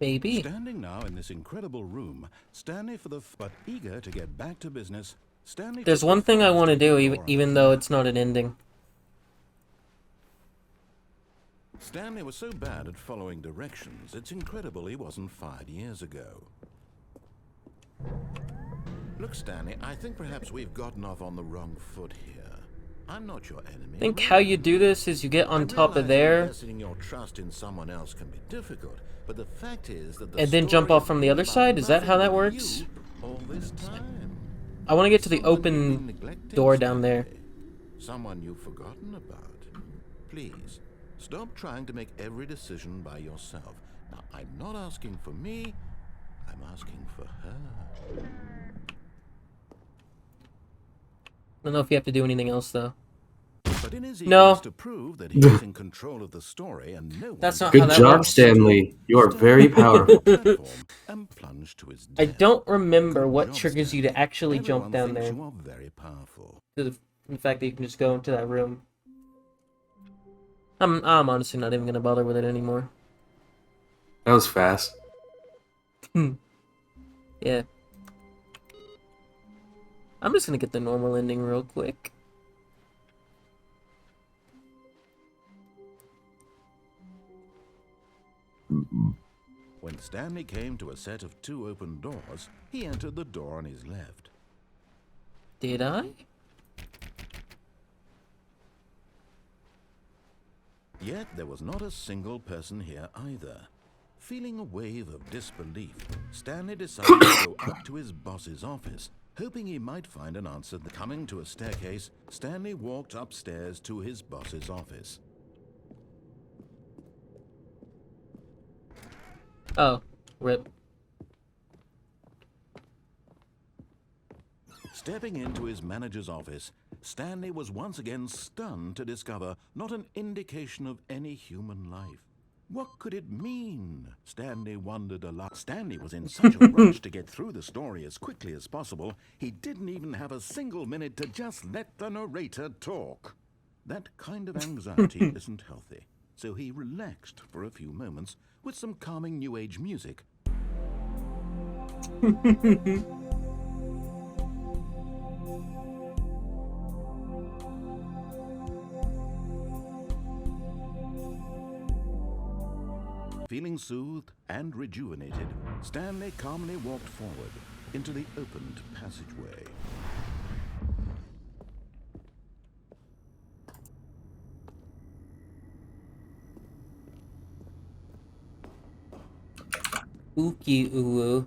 Baby. Standing now in this incredible room, Stanley but eager to get back to business, Stanley. There's took one the thing I first want to do, door on even his though left. it's not an ending. Stanley was so bad at following directions, it's incredible he wasn't fired years ago. Look, Stanley, I think perhaps we've gotten off on the wrong foot here. I'm not your enemy. I think how you do this is you get on top of realize there, investing your trust in someone else can be difficult, but the fact is that the and then jump story off from the has other been side? Is that about how that nothing but works? you all this time. I want to get to the Someone you've been open neglecting, door down there. Stanley. Someone you've forgotten about. Please, stop trying to make every decision by yourself. Now, I'm not asking for me, I'm asking for her. I don't know if you have to do anything else, though. But in his No. eagerness to prove that he is in control of the story and no That's one not how Good that job, works. Stanley. You are very powerful. platform and plunged to his I death. don't remember Good what job, triggers you to Stanley. actually jump Everyone down thinks there. You are very powerful. The fact that you can just go into that room. I'm honestly not even gonna bother with it anymore. That was fast. Yeah. I'm just gonna get the normal ending real quick. When Stanley came to a set of 2 open doors, he entered the door on his left. Did I? Yet there was not a single person here either. Feeling a wave of disbelief, Stanley decided to go up to his boss's office, hoping he might find an answer. Coming to a staircase, Stanley walked upstairs to his boss's office. Oh, rip. Stepping into his manager's office, Stanley was once again stunned to discover not an indication of any human life. What could it mean? Stanley wondered aloud. Stanley was in such a rush to get through the story as quickly as possible, he didn't even have a single minute to just let the narrator talk. That kind of anxiety isn't healthy, so he relaxed for a few moments with some calming New Age music. Feeling soothed and rejuvenated, Stanley calmly walked forward into the opened passageway. Ookie oo.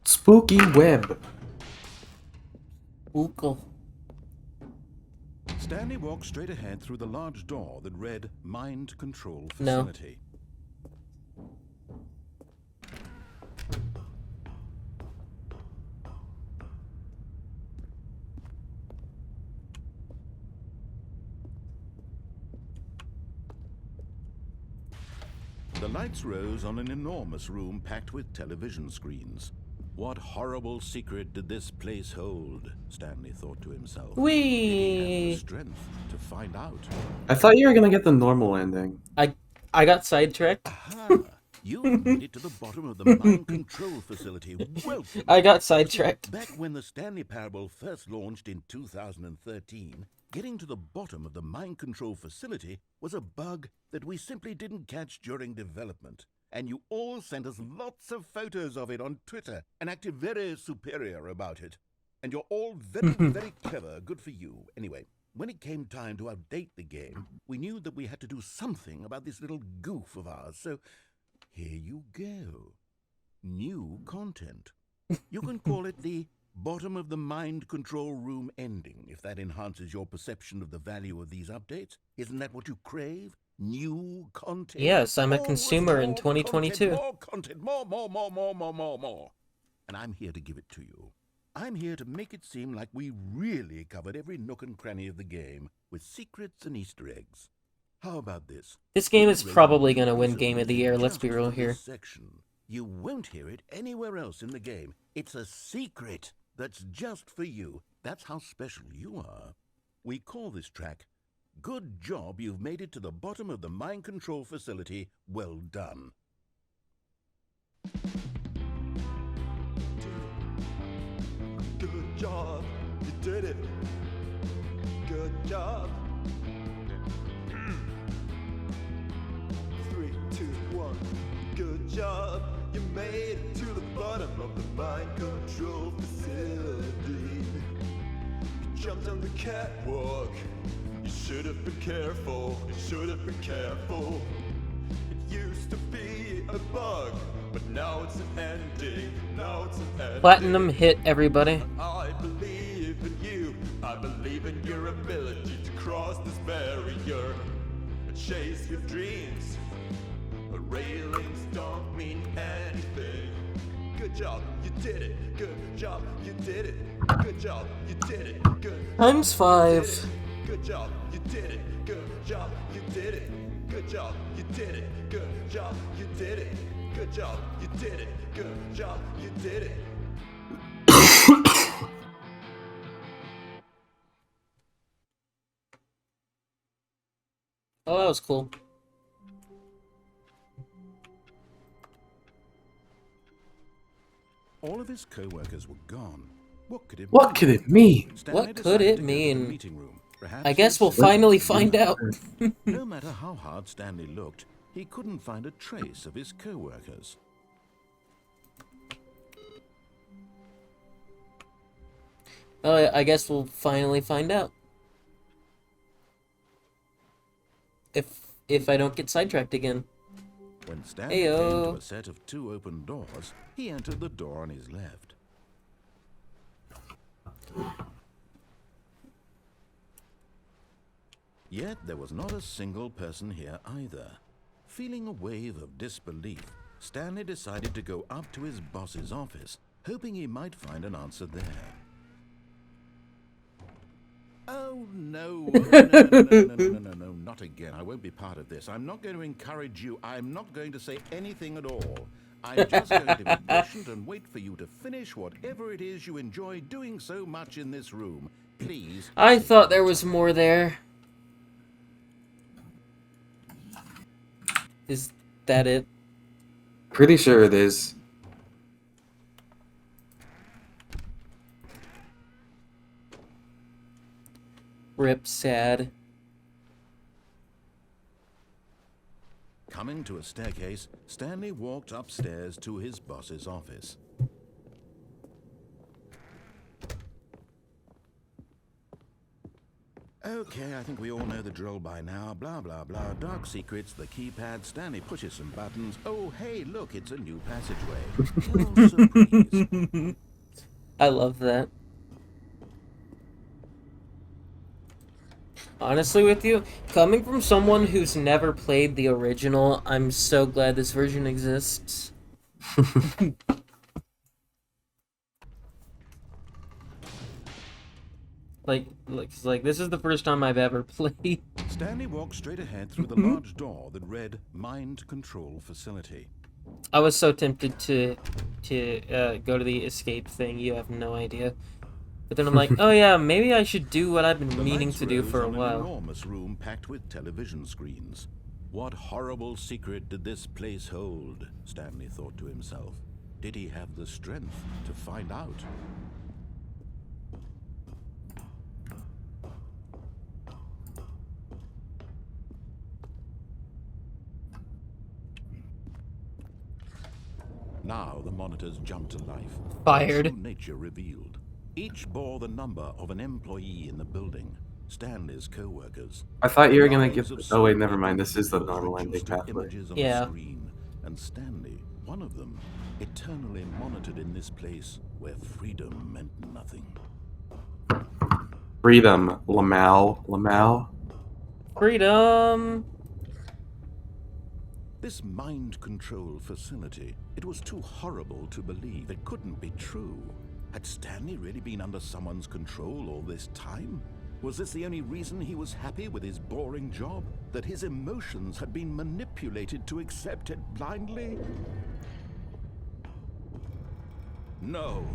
Spooky web. Ookle. Stanley walked straight ahead through the large door that read Mind Control No. Facility. The lights rose on an enormous room packed with television screens. What horrible secret did this place hold? Stanley thought to himself. Did he have the strength to find out? I thought you were gonna get the normal ending. I got sidetracked. Aha! You made it to the bottom of the mind control facility. Welcome. I got sidetracked. Back when the Stanley Parable first launched in 2013, getting to the bottom of the mind control facility was a bug that we simply didn't catch during development. And you all sent us lots of photos of it on Twitter and acted very superior about it. And you're all very, very clever. Good for you. Anyway, when it came time to update the game, we knew that we had to do something about this little goof of ours. So here you go. New content. You can call it the bottom of the mind control room ending, if that enhances your perception of the value of these updates. Isn't that what you crave? New content. Yes, I'm a Always consumer in more 2022. More content, more. And I'm here to give it to you. I'm here to make it seem like we really covered every nook and cranny of the game with secrets and Easter eggs. How about this? This game is probably gonna win Game of the Year, let's be real here. Section. You won't hear it anywhere else in the game. It's a secret that's just for you. That's how special you are. We call this track, Good Job You've Made It to the Bottom of the Mind Control Facility. Well done. Good job, you did it. Good job. 3, 2, 1. Good job, you made it to the bottom of the mind control facility. You jumped on the catwalk. You should have been careful. You should have been careful. It used to be a bug, but now it's an ending. Now it's an ending. Platinum hit, everybody. I believe in you. I believe in your ability to cross this barrier and chase your dreams. But railings don't mean anything. Good job, you did it. Good job, you did it. Good job, you did it. Good Times 5. Good job, you did it. Good job, you did it. Good job, you did it. Good job, you did it. Good job, you did it. Good job, you did it. Oh, that was cool. All of his co-workers were gone. What could it What could it mean? Stanley What could decided it to go to the mean? meeting room. Perhaps I guess he we'll said- finally find out. No matter how hard Stanley looked, he couldn't find a trace of his co-workers. Oh, I guess we'll finally find out. If I don't get sidetracked again. When Stanley came to Heyo. a set of 2 open doors, he entered the door on his left. Yet there was not a single person here either. Feeling a wave of disbelief, Stanley decided to go up to his boss's office, hoping he might find an answer there. Oh, no. No, not again. I won't be part of this. I'm not going to encourage you. I'm not going to say anything at all. I'm just going to be patient and wait for you to finish whatever it is you enjoy doing so much in this room. Please. I thought there was more there. Is that it? Pretty sure it is. Rip sad. Coming to a staircase, Stanley walked upstairs to his boss's office. Okay, I think we all know the drill by now. Blah, blah, blah. Dark secrets, the keypad. Stanley pushes some buttons. Oh, hey, look, it's a new passageway. Oh, surprise. I love that. Honestly with you, coming from someone who's never played the original, I'm so glad this version exists. Like this is the first time I've ever played. Stanley walked straight ahead through the large door that read Mind Control Facility. I was so tempted to go to the escape thing, you have no idea. But then I'm like, oh yeah, maybe I should do what I've been The meaning lights to do rose for a on an while. enormous room packed with television screens. What horrible secret did this place hold? Stanley thought to himself. Did he have the strength to find out? Now the monitors jumped to life. Fired. Their true nature revealed. Each bore the number of an employee in the building. Stanley's co-workers. I thought you were gonna get. Lives of Oh wait, so never many mind. This is the people normal reduced ending to pathway. images on Yeah. the screen, and Stanley, one of them, eternally monitored in this place where freedom meant nothing. Freedom, Lamal. Freedom! This mind control facility, it was too horrible to believe. It couldn't be true. Had Stanley really been under someone's control all this time? Was this the only reason he was happy with his boring job? That his emotions had been manipulated to accept it blindly? No.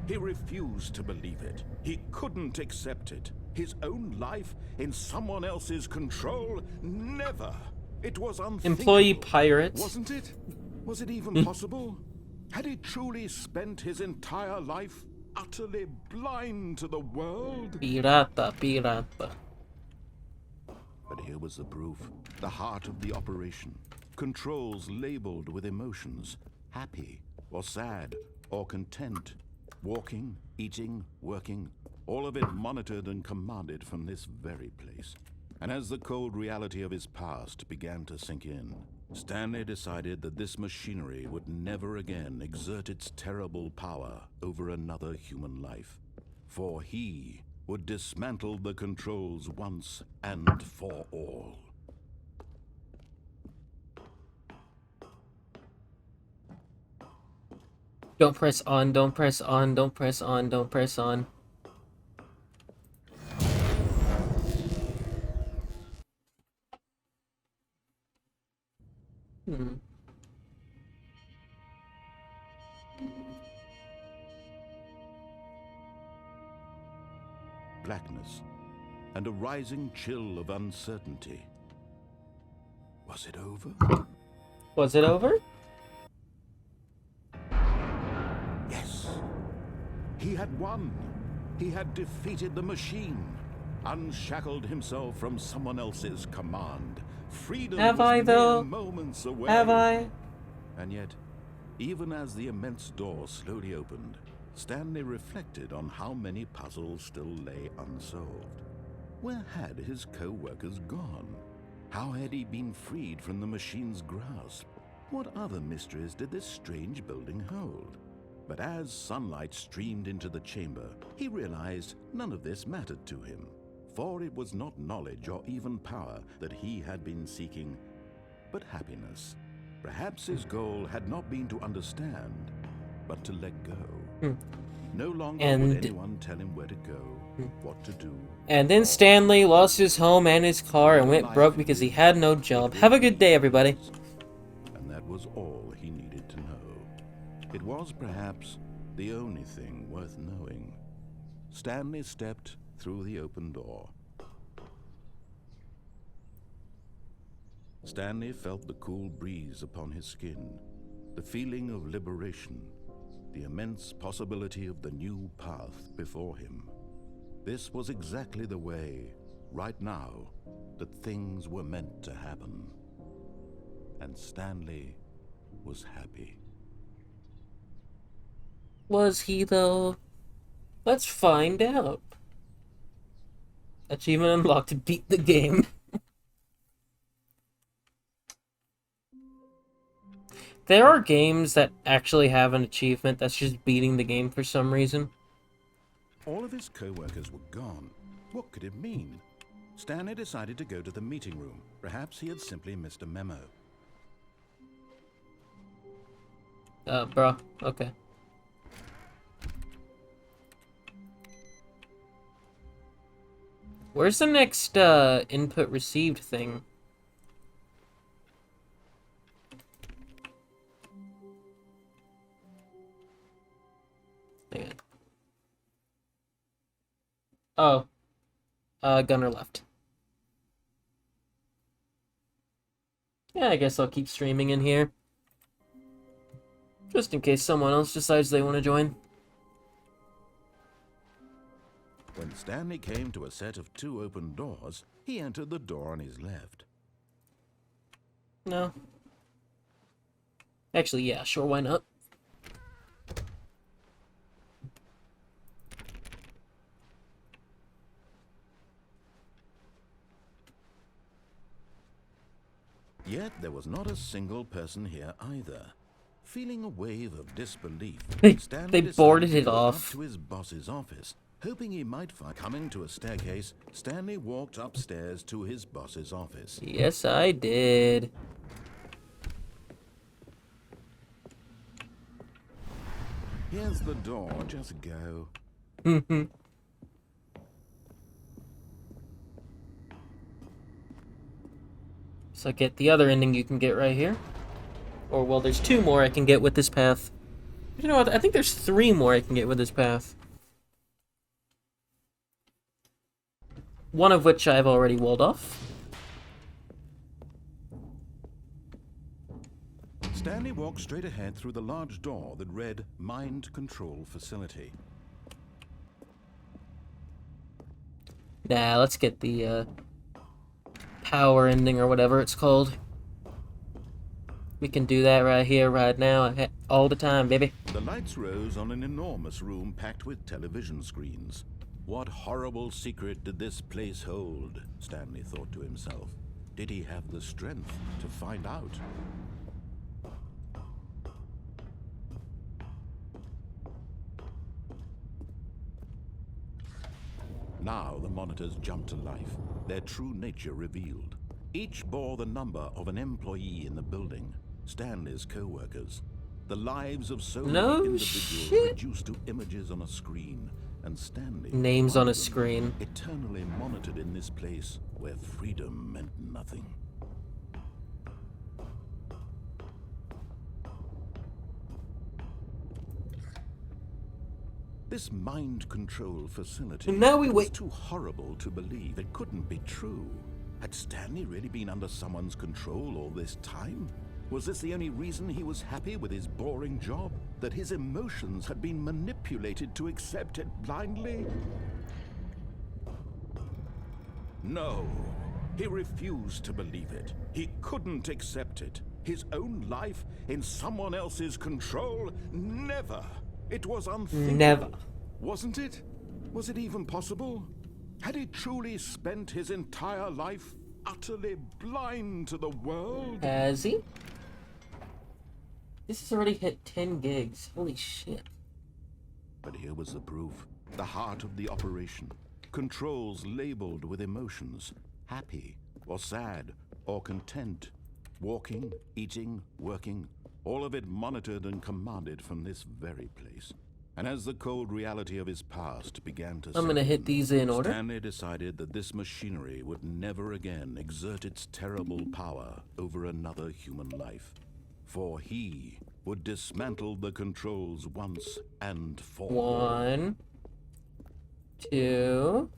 He refused to believe it. He couldn't accept it. His own life in someone else's control? Never. It was unthinkable. Employee pirate. Wasn't it? Was it even possible? Had he truly spent his entire life utterly blind to the world? Pirata, pirata. But here was the proof. The heart of the operation. Controls labeled with emotions. Happy, or sad, or content. Walking, eating, working. All of it monitored and commanded from this very place. And as the cold reality of his past began to sink in, Stanley decided that this machinery would never again exert its terrible power over another human life. For he would dismantle the controls once and for all. Don't press on, don't press on, don't press on, don't press on. Blackness and a rising chill of uncertainty. Was it over? Was it over? Yes. He had won. He had defeated the machine, unshackled himself from someone else's command. Freedom Have was I, mere though? moments away. Have I? And yet, even as the immense door slowly opened, Stanley reflected on how many puzzles still lay unsolved. Where had his co-workers gone? How had he been freed from the machine's grasp? What other mysteries did this strange building hold? But as sunlight streamed into the chamber, he realized none of this mattered to him, for it was not knowledge or even power that he had been seeking, but happiness. Perhaps his goal had not been to understand, but to let go. No longer would anyone tell him where to go, what to do. And then Stanley lost his home and his car and went broke because he had no job. Have a good day, everybody. And that was all he needed to know. It was perhaps the only thing worth knowing. Stanley stepped through the open door. Stanley felt the cool breeze upon his skin, the feeling of liberation, the immense possibility of the new path before him. This was exactly the way, right now, that things were meant to happen. And Stanley was happy. Was he, though? Let's find out. Achievement unlocked. Beat the game. There are games that actually have an achievement that's just beating the game for some reason. All of his co-workers were gone. What could it mean? Stanley decided to go to the meeting room. Perhaps he had simply missed a memo. Bro. Okay. Where's the next, input received thing? Hang on. Oh. Gunner left. Yeah, I guess I'll keep streaming in here. Just in case someone else decides they want to join. When Stanley came to a set of 2 open doors, he entered the door on his left. No. Actually, yeah, sure, why not? Yet there was not a single person here either. Feeling a wave of disbelief, Stanley They decided boarded to it go off. up to his boss's office, hoping he might find. Coming to a staircase, Stanley walked upstairs to his boss's office. Yes, I did. Here's the door, just go. So get the other ending you can get right here. Or, well, there's 2 more I can get with this path. You know what? I think there's 3 more I can get with this path. One of which I've already walled off. Stanley walked straight ahead through the large door that read Mind Control Facility. Nah, let's get the, power ending or whatever it's called. We can do that right here, right now, all the time, baby. The lights rose on an enormous room packed with television screens. What horrible secret did this place hold? Stanley thought to himself. Did he have the strength to find out? Now the monitors jumped to life, their true nature revealed. Each bore the number of an employee in the building, Stanley's co-workers. The lives of so No many individuals shit. reduced to images on a screen, and Stanley, Names one on a of them, screen. eternally monitored in this place where freedom meant nothing. This mind control facility Now we was wait. too horrible to believe. It couldn't be true. Had Stanley really been under someone's control all this time? Was this the only reason he was happy with his boring job? That his emotions had been manipulated to accept it blindly? No. He refused to believe it. He couldn't accept it. His own life in someone else's control? Never! It was unthinkable. Never. Wasn't it? Was it even possible? Had he truly spent his entire life utterly blind to the world? Has he? This has already hit 10 gigs. Holy shit. But here was the proof. The heart of the operation. Controls labeled with emotions. Happy, or sad, or content. Walking, eating, working. All of it monitored and commanded from this very place. And as the cold reality of his past began to I'm gonna hit these in order. Stanley decided that this machinery would never again exert its terrible power over another human life. For he would dismantle the controls once and for all. 1, 2.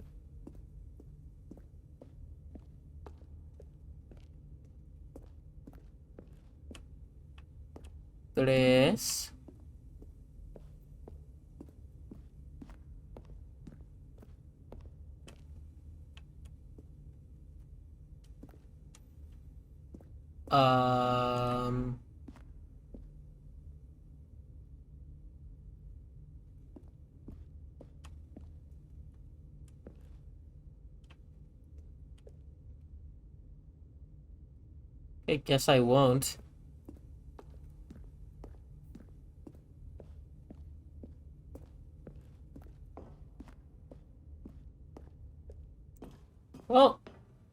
3. Um. I guess I won't. Well,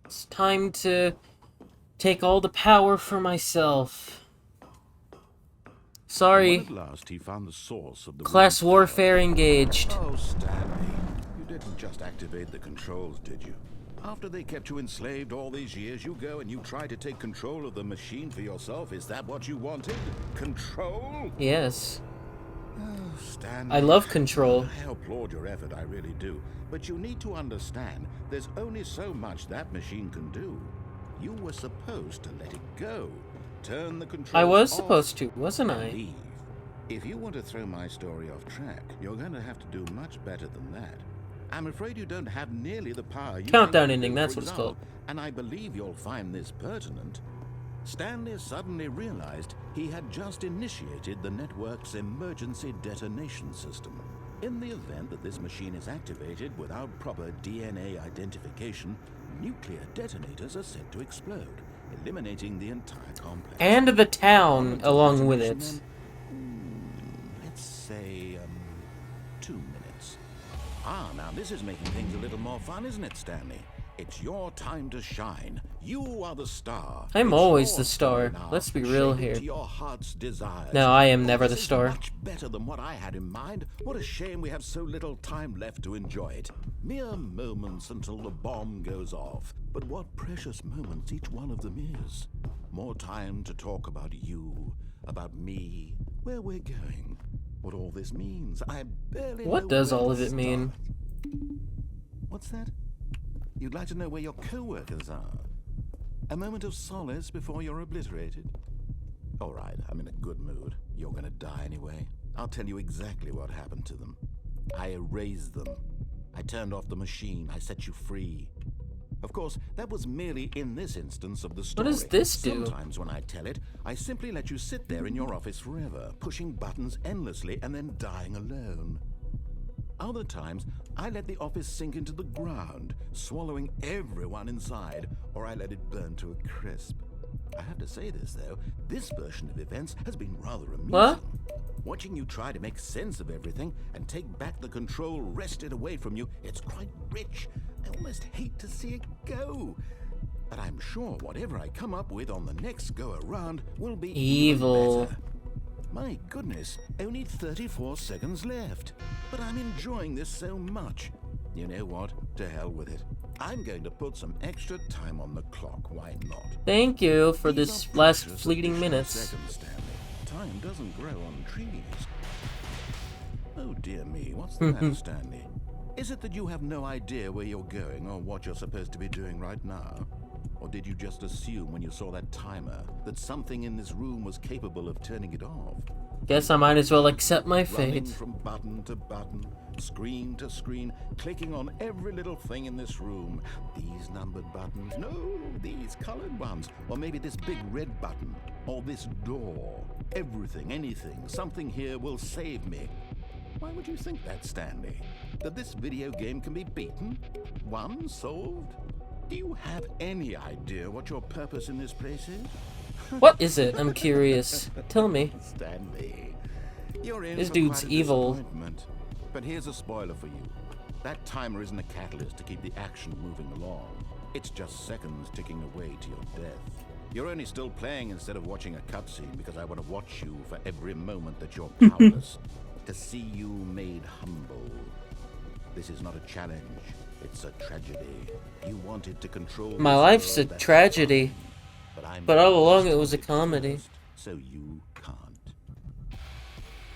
it's time to take all the power for myself. Sorry. When at last he found the source of the Class real warfare engaged. power. Oh, Stanley, you didn't just activate the controls, did you? After they kept you enslaved all these years, you go and you try to take control of the machine for yourself. Is that what you wanted? Control? Yes. Oh, Stanley. I love control. I applaud your effort, I really do. But you need to understand, there's only so much that machine can do. You were supposed to let it go. Turn the controls I was off supposed to, wasn't and I? leave. If you want to throw my story off track, you're going to have to do much better than that. I'm afraid you don't have nearly the power you Countdown think you ending, do, that's for what it's example, called. And I believe you'll find this pertinent. Stanley suddenly realized he had just initiated the network's emergency detonation system. In the event that this machine is activated without proper DNA identification, nuclear detonators are set to explode, eliminating the entire complex. And the town What along with detonation it. then? Let's say, 2 minutes. Ah, now this is making things a little more fun, isn't it, Stanley? It's your time to shine. You are the star. I'm It's always your the star. now. Let's be real Shape it here. to your heart's desires. No, I am Oh, never this the is star. Much better than what I had in mind. What a shame we have so little time left to enjoy it. Mere moments until the bomb goes off. But what precious moments each one of them is. More time to talk about you, about me, where we're going, what all this means. I barely know What does where all to of it mean? start. What's that? You'd like to know where your co-workers are? A moment of solace before you're obliterated? All right, I'm in a good mood. You're gonna die anyway. I'll tell you exactly what happened to them. I erased them. I turned off the machine. I set you free. Of course, that was merely in this instance of the story. does this do? Sometimes when I tell it, I simply let you sit there in your office forever, pushing buttons endlessly and then dying alone. Other times, I let the office sink into the ground, swallowing everyone inside, or I let it burn to a crisp. I have to say this, though, this version of events has been rather amusing. What? Watching you try to make sense of everything and take back the control wrested away from you, it's quite rich. I almost hate to see it go. But I'm sure whatever I come up with on the next go-around will be Evil. even better. My goodness, only 34 seconds left. But I'm enjoying this so much. You know what? To hell with it. I'm going to put some extra time on the clock. Why not? Thank you for These this are last precious fleeting additional minutes. Seconds, Stanley. Time doesn't grow on trees. Oh dear me, what's the matter, Stanley? Is it that you have no idea where you're going or what you're supposed to be doing right now? Or did you just assume when you saw that timer that something in this room was capable of turning it off? Guess I might as well accept my Running fate. from button to button, screen to screen, clicking on every little thing in this room. These numbered buttons, no, these colored ones. Or maybe this big red button, or this door. Everything, anything, something here will save me. Why would you think that, Stanley? That this video game can be beaten? Won? Solved? Do you have any idea what your purpose in this place is? What is it? I'm curious. Tell me. Stanley, you're in This for dude's quite a evil. disappointment. But here's a spoiler for you. That timer isn't a catalyst to keep the action moving along. It's just seconds ticking away to your death. You're only still playing instead of watching a cutscene because I want to watch you for every moment that you're powerless. To see you made humble. This is not a challenge. It's a tragedy. You wanted to control My this life's a world, that's tragedy. fine. I'm But all the along host it was a of this comedy. podcast, so you can't.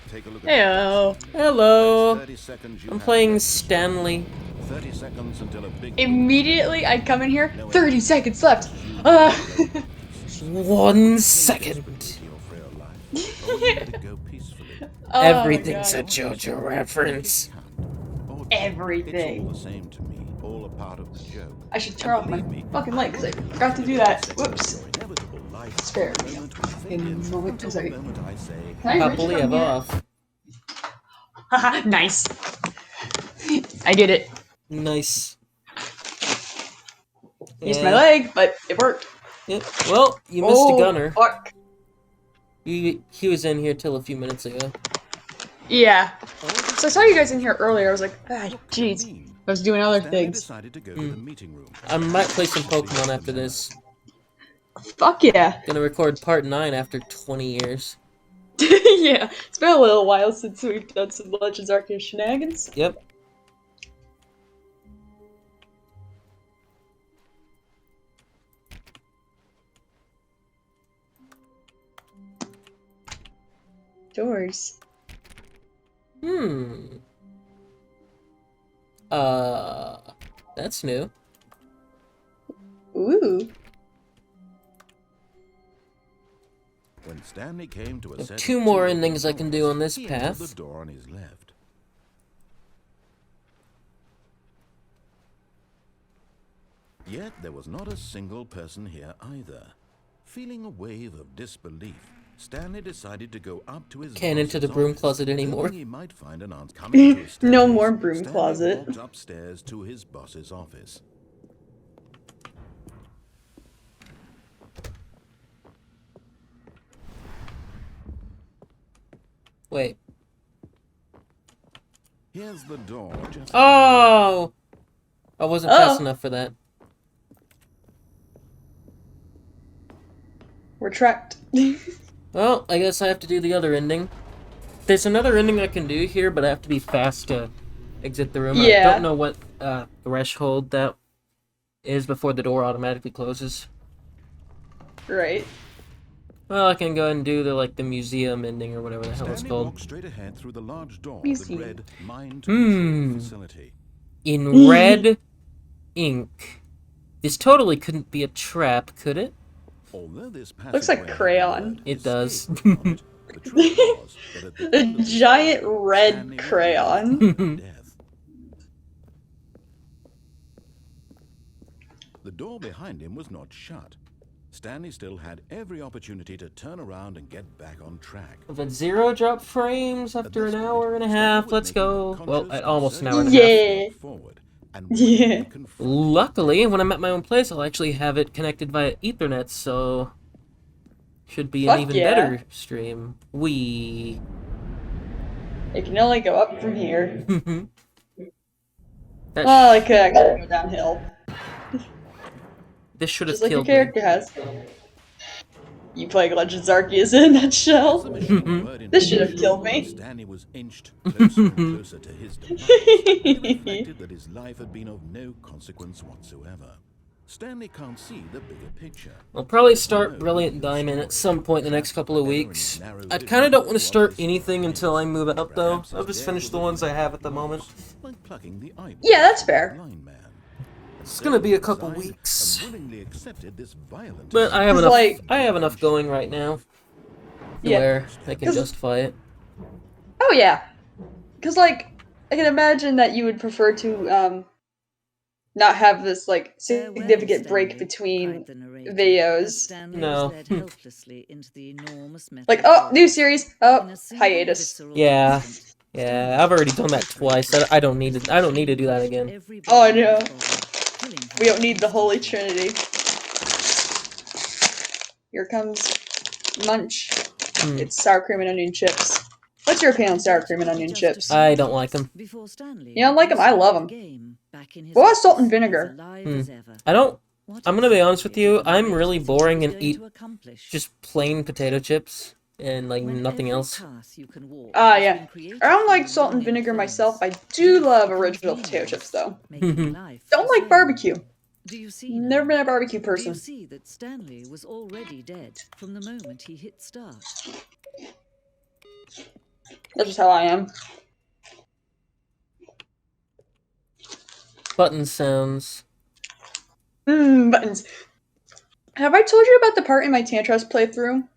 Take a look Heyo. at that. Hello. That's 30 seconds you I'm have playing left. Stanley. 30 seconds until a big Immediately, I come in here. 30 seconds left. 1 second. to your frail life. Or will you let it go peacefully? Oh my Everything's a God. JoJo reference. Or Everything. It's all the same to me. All a part of the joke. I should turn off my fucking light because I forgot to do that. Whoops. Your inevitable life. Spare me. The moment we think In is a moment, until a second. the moment I say, Can I reach Happily from ever here? off. Haha, nice. I did it. Nice. Used my leg, but it worked. Yeah. Well, you missed a gunner. Fuck. He was in here till a few minutes ago. Yeah. So I saw you guys in here earlier. I was like, ah, what could it jeez. mean? I was doing other Stanley things. decided to go to the meeting room. I might play some Pokemon after this. Fuck yeah. Gonna record part 9 after 20 years. Yeah. It's been a little while since we've done some Legends Arceus shenanigans. Yep. Doors. That's new. Ooh. When Stanley came to a Have set 2 of more two endings I can do on this he entered path. the door on his left. Yet there was not a single person here either. Feeling a wave of disbelief, Stanley decided to go up to his Can't enter the boss's broom office, closet anymore. hoping he might find an answer coming to his No staircase. more broom Stanley closet. walked upstairs to his boss's office. Wait. Here's the door. Just Oh! I wasn't fast enough for that. We're trapped. Well, I guess I have to do the other ending. There's another ending I can do here, but I have to be fast to exit the room. I Yeah. don't know what threshold that is before the door automatically closes. Right. Well, I can go and do the museum ending or whatever the hell it's Stanley called. walked straight ahead through the large door of Museum. the red mind control facility. In red ink. This totally couldn't be a trap, could it? Although this Looks like passageway had crayon. word It does. escape on it, the truth was that at the A end of the giant story, red Stanley would crayon. be death. The door behind him was not shut. Stanley still had every opportunity to turn around and get back on track. But 0 drop frames after an hour and a half. Let's go. Well, at almost an hour and a half. Yeah. Forward and Yeah. Luckily, when I'm at my own place, I'll actually have it connected via Ethernet, so should be an Fuck even yeah. better stream. Wee. It can only go up from here. That Well, it could actually go downhill. this should have Just like your killed me. character has. You playing Legends Arceus in a nutshell? This should have killed me. Stanley was inched closer and closer to his demise. He reflected that his life had been of no consequence whatsoever. Stanley can't see the bigger picture. I'll probably start Brilliant Diamond at some point in the next couple of weeks. I kind of don't want to start anything until I move out, though. I'll just finish the ones I have at the moment. Like plucking the eyeball Yeah, that's fair. blind man. It's gonna be a couple Resigned weeks, and willingly accepted this violent but I have It's enough. like- I have enough going right now, Yeah. where I can 'Cause- justify it. Oh yeah. Cause like, I can imagine that you would prefer to, not have this, like, significant break between videos. No. Like, oh, new series! Oh, hiatus. Yeah. Yeah, I've already done that twice. I don't need to. I don't need to do that again. Oh, I know. We don't need the Holy Trinity. Here comes Munch. It's sour cream and onion chips. What's your opinion on sour cream and onion chips? I don't like them. You don't like them? I love them. What about salt and vinegar? I don't. I'm gonna be honest with you. I'm really boring and eat just plain potato chips and like nothing else. Yeah. I don't like salt and vinegar myself. I do love original potato chips, though. Don't like barbecue. Never been a barbecue person. Do you see that Stanley was already dead from the moment he hit start? That's just how I am. Button sounds. Buttons. Have I told you about the part in my Tantros playthrough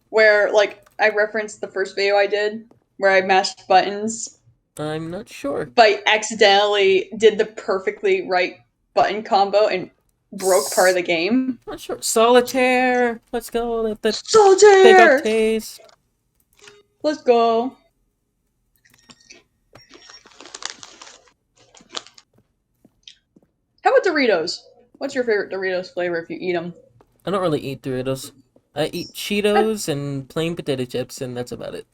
where, like, I referenced the first video I did where I mashed buttons, I'm not sure. but I accidentally did the perfectly right button combo and broke part of the game? Not sure. Solitaire. Let's go. Let the Solitaire! big taste. Let's go. How about Doritos? What's your favorite Doritos flavor if you eat them? I don't really eat Doritos. I eat Cheetos and plain potato chips, and that's about it.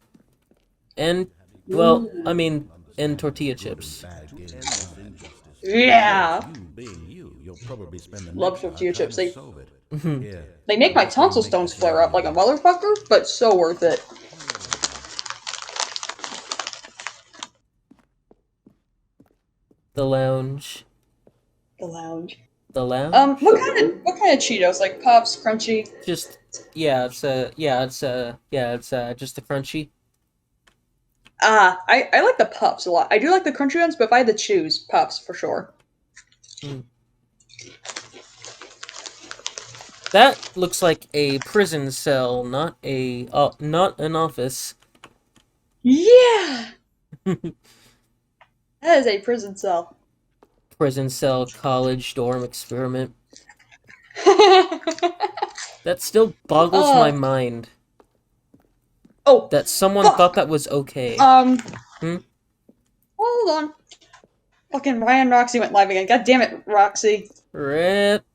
And, well, I mean, and tortilla chips. Yeah! Being you, you'll probably spend the Love next tortilla lifetime chips. to solve it. Here, They make my tonsil stones flare up like a motherfucker, but so worth it. The lounge. The lounge. The lounge? What kind of Cheetos? Like Puffs, Crunchy? Just, it's just the crunchy. I like the Puffs a lot. I do like the crunchy ones, but if I had to choose, Puffs for sure. That looks like a prison cell, not an office. Yeah! That is a prison cell. Prison cell, college, dorm experiment. That still boggles my mind. Oh, that someone fuck. thought that was okay. Hold on. Fucking Ryan Roxy went live again. God damn it, Roxy. Rip.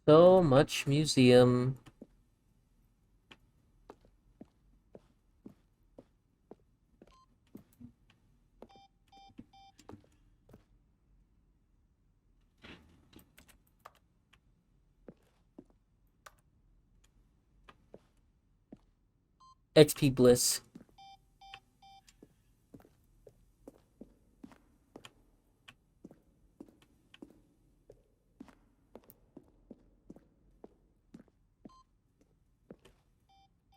So much museum. XP Bliss.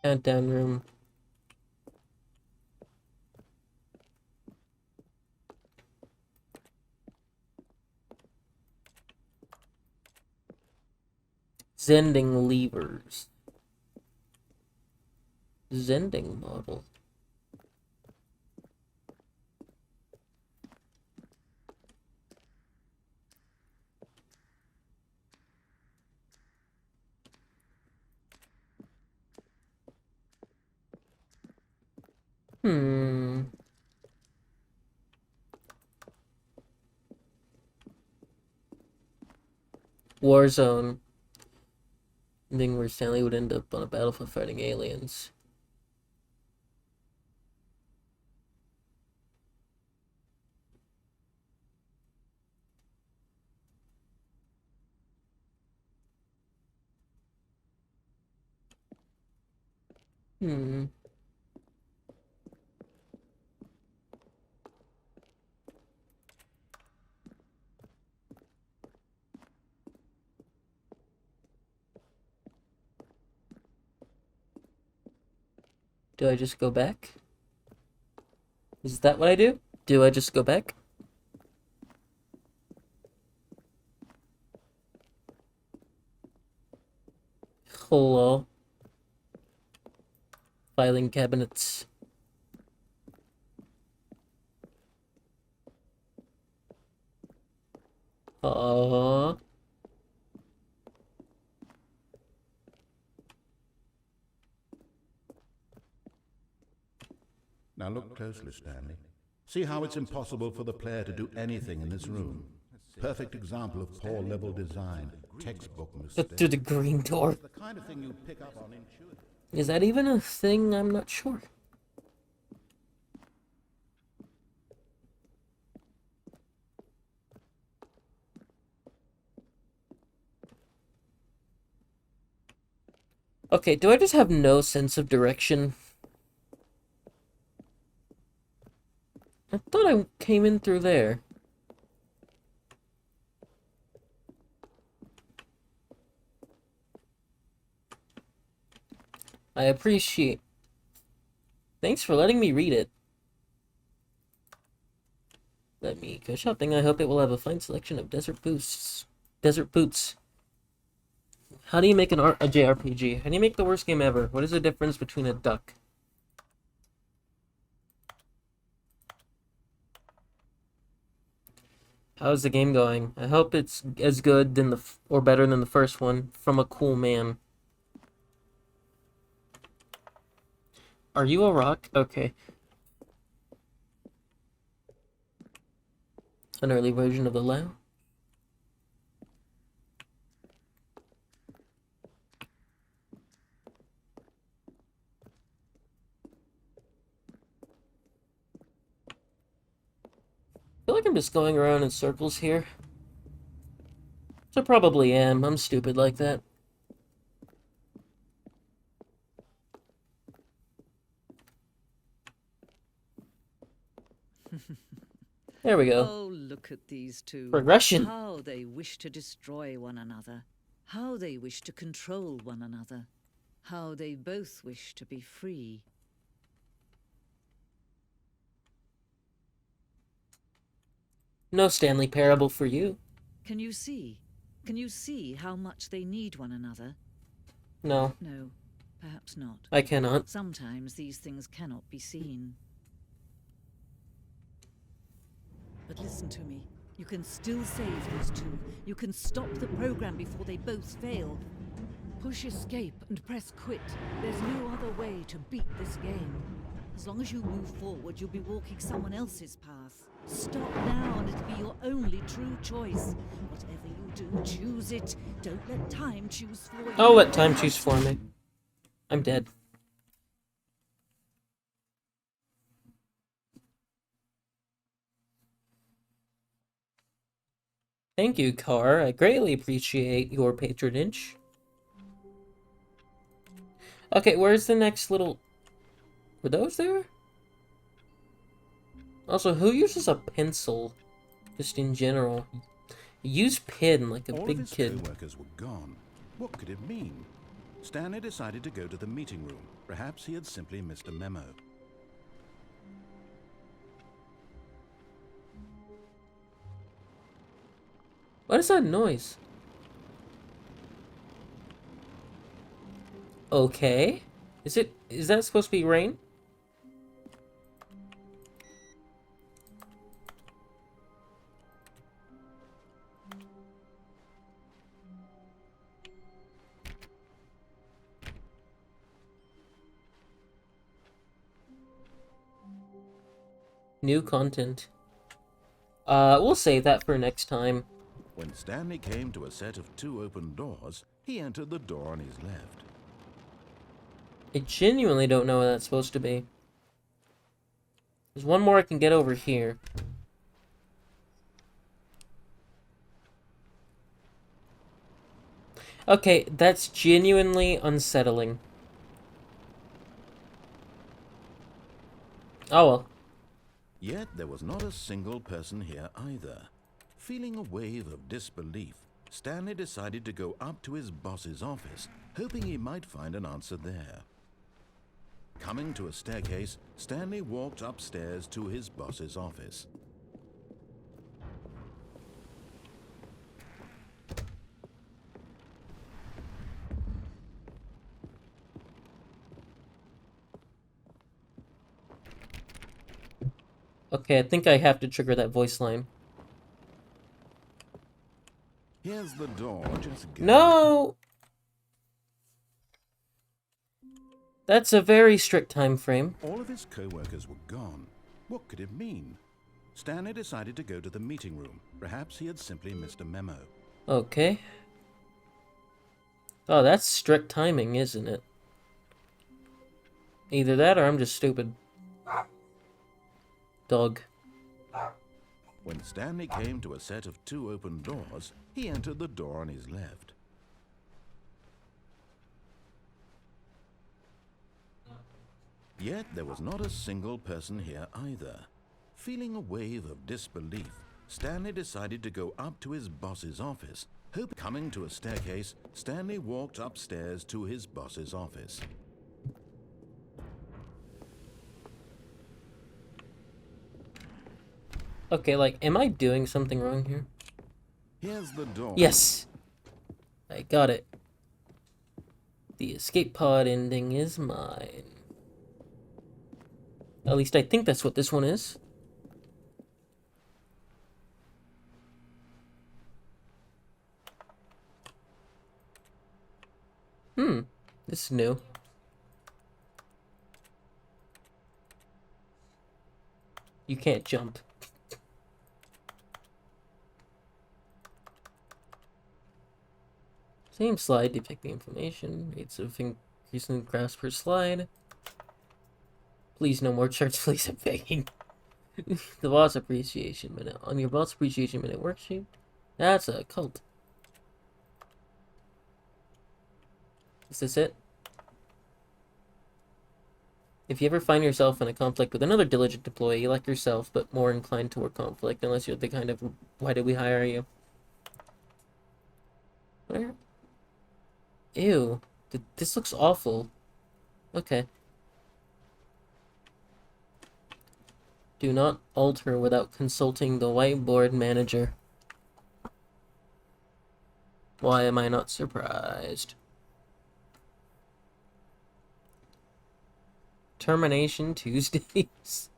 Countdown room. Zending levers. Zending model. Warzone. Thing where Stanley would end up on a battlefield fighting aliens. Do I just go back? Is that what I do? Do I just go back? Hello. Filing cabinets. Now look closely, Stanley. See how it's impossible for the player to do anything in this room. Perfect example of poor level design. Textbook mistake. Through the green door. The kind of thing you pick up on intuitive. Is that even a thing? I'm not sure. Okay, do I just have no sense of direction? I thought I came in through there. I appreciate. Thanks for letting me read it. Let me go shopping. I hope it will have a fine selection of desert boots. Desert boots. How do you make a JRPG? How do you make the worst game ever? What is the difference between a duck? How's the game going? I hope it's as good than or better than the first one. From a cool man. Are you a rock? Okay. An early version of the Lao. I feel like I'm just going around in circles here. Which I probably am. I'm stupid like that. There we go. Oh, look at these two. Progression. How they wish to destroy one another. How they wish to control one another. How they both wish to be free. No Stanley Parable for you. Can you see? Can you see how much they need one another? No, No, perhaps not. I cannot. Sometimes these things cannot be seen. But listen to me. You can still save these two. You can stop the program before they both fail. Push escape and press quit. There's no other way to beat this game. As long as you move forward, you'll be walking someone else's path. Stop now and it'll be your only true choice. Whatever you do, choose it. Don't let time choose for you. I'll let time choose for me. I'm dead. Thank you, Car. I greatly appreciate your patronage. Okay, where's the next little... Were those there? Also, who uses a pencil? Just in general. Use pen like a All of big his kid. co-workers were gone. What could it mean? Stanley decided to go to the meeting room. Perhaps he had simply missed a memo. What is that noise? Okay. Is that supposed to be rain? New content. We'll save that for next time. When Stanley came to a set of 2 open doors, he entered the door on his left. I genuinely don't know what that's supposed to be. There's one more I can get over here. Okay, that's genuinely unsettling. Oh well. Yet there was not a single person here either. Feeling a wave of disbelief, Stanley decided to go up to his boss's office, hoping he might find an answer there. Coming to a staircase, Stanley walked upstairs to his boss's office. Okay, I think I have to trigger that voice line. Here's the door. Just go. No! That's a very strict time frame. All of his co-workers were gone. What could it mean? Stanley decided to go to the meeting room. Perhaps he had simply missed a memo. Okay. Oh, that's strict timing, isn't it? Either that or I'm just stupid. Dog. When Stanley came to a set of 2 open doors, he entered the door on his left. Yet there was not a single person here either. Feeling a wave of disbelief, Stanley decided to go up to his boss's office. Coming to a staircase, Stanley walked upstairs to his boss's office. Okay, like, am I doing something wrong here? Here's the door. Yes! I got it. The escape pod ending is mine. At least I think that's what this one is. This is new. You can't jump. Same slide, depict the information. Rates of increase in graphs per slide. Please, no more charts, please, I'm begging. The boss appreciation minute. On your boss appreciation minute worksheet. That's a cult. Is this it? If you ever find yourself in a conflict with another diligent employee like yourself, but more inclined toward conflict, unless you're the kind of, why did we hire you? Where? Ew. This looks awful. Okay. Do not alter without consulting the whiteboard manager. Why am I not surprised? Termination Tuesdays.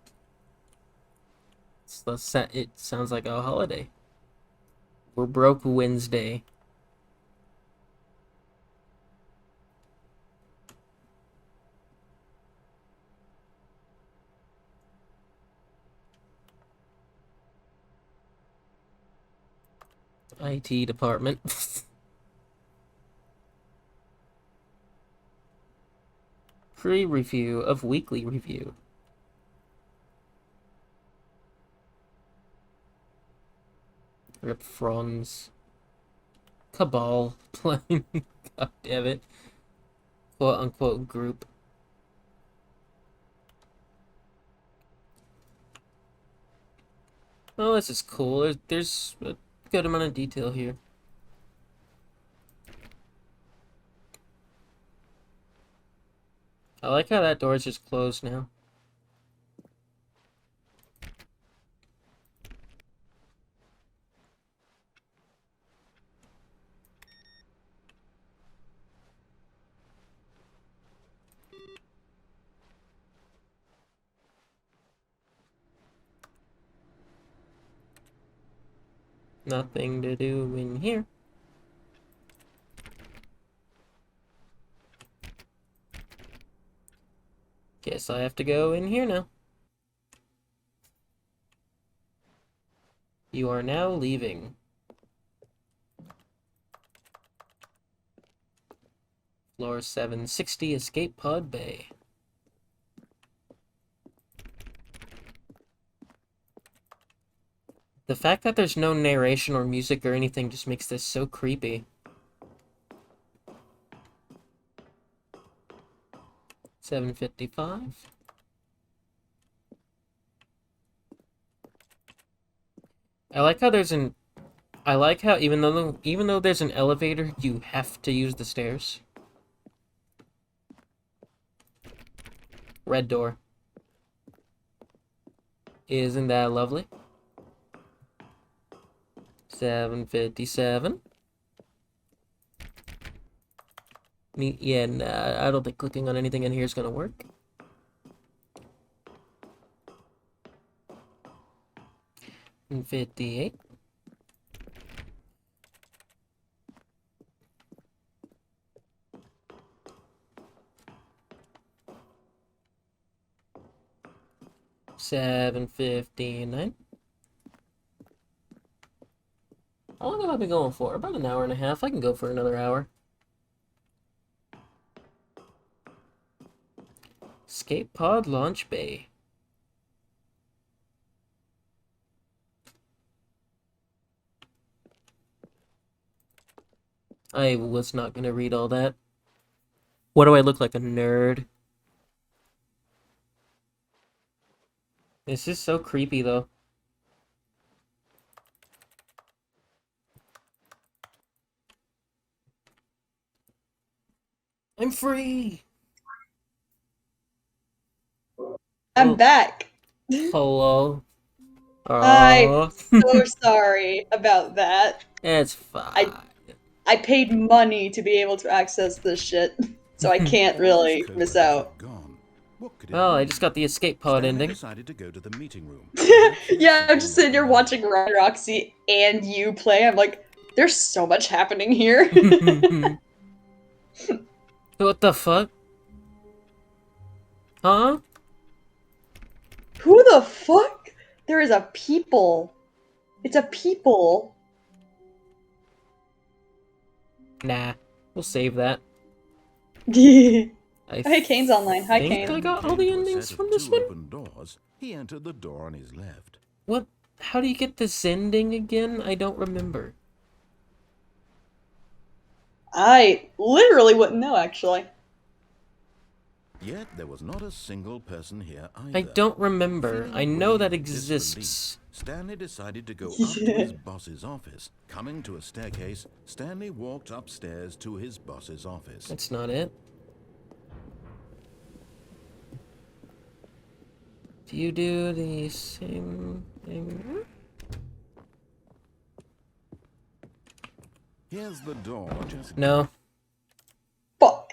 It sounds like a holiday. We're broke Wednesday. IT department. Pre-review of weekly review. Rip Franz. Cabal playing. God damn it. Quote unquote group. Oh, this is cool. There's a good amount of detail here. I like how that door is just closed now. Nothing to do in here. Guess I have to go in here now. You are now leaving. Floor 760, Escape Pod Bay. The fact that there's no narration or music or anything just makes this so creepy. 755. I like how even though there's an elevator, you have to use the stairs. Red door. Isn't that lovely? 757. Yeah, nah, I don't think clicking on anything in here is gonna work. 58. $7.59. How long have I been going for? About an hour and a half. I can go for another hour. Escape pod launch bay. I was not gonna read all that. What do I look like, a nerd? This is so creepy, though. I'm free! I'm Oh. back. Hello. I'm so sorry about that. It's fine. I paid money to be able to access this shit, so I can't really miss out. Well, I just got the escape pod ending. Decided to go to the meeting room. Yeah, I'm just sitting here watching Roxy and you play. I'm like, there's so much happening here. What the fuck? Huh? Who the fuck? There is a people. It's a people. Nah, we'll save that. Hey, I Kane's online. Hi, think Kane. I got all the endings from this one. Open doors, he entered the door on his left. What? How do you get this ending again? I don't remember. I literally wouldn't know, actually. Yet there was not a single person here either. I don't remember. Feeling I know that relieved, exists. disbelief, Stanley decided to go up to his boss's office. Coming to a staircase, Stanley walked upstairs to his boss's office. That's not it. Do you do the same thing? Here's the door, Jessica. No. Fuck.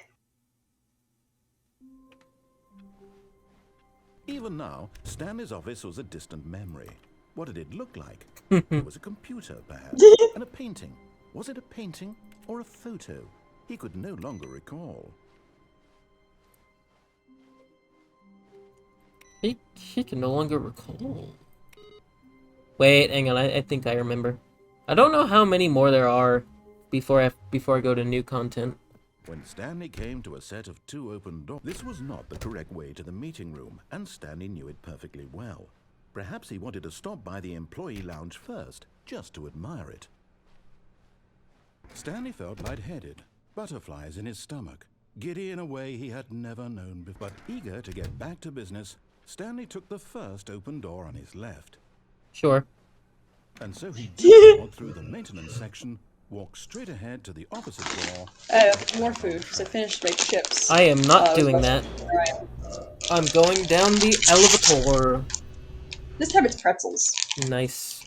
Even now, Stanley's office was a distant memory. What did it look like? It was a computer, perhaps, and a painting. Was it a painting or a photo? He could no longer recall. He can no longer recall. Wait, hang on. I think I remember. I don't know how many more there are before I go to new content. When Stanley came to a set of 2 open doors, this was not the correct way to the meeting room, and Stanley knew it perfectly well. Perhaps he wanted to stop by the employee lounge first, just to admire it. Stanley felt lightheaded, butterflies in his stomach, giddy in a way he had never known before. But eager to get back to business, Stanley took the first open door on his left. Sure. And so he walked through the maintenance section, walked straight ahead to the opposite door. More food, because I finished my chips. I am not I was doing about that. to- Alright. I'm going down the elevator. This time it's pretzels. Nice.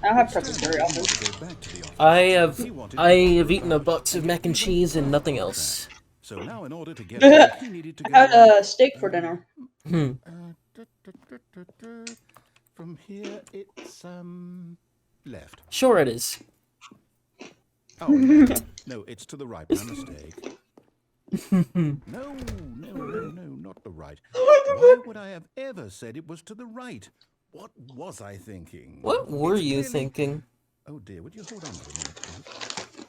I don't have pretzels very often. To go back to the office. I have eaten a box of mac and cheese and nothing else. So now, in order to get away, he needed to go. I had steak for dinner. From here, it's left. Sure it is. Oh no, it's to the right. My mistake. No, not the right. Why would I have ever said it was to the right? What was I thinking? What were It's you clearly- thinking? Oh dear, would you hold on for a minute, please?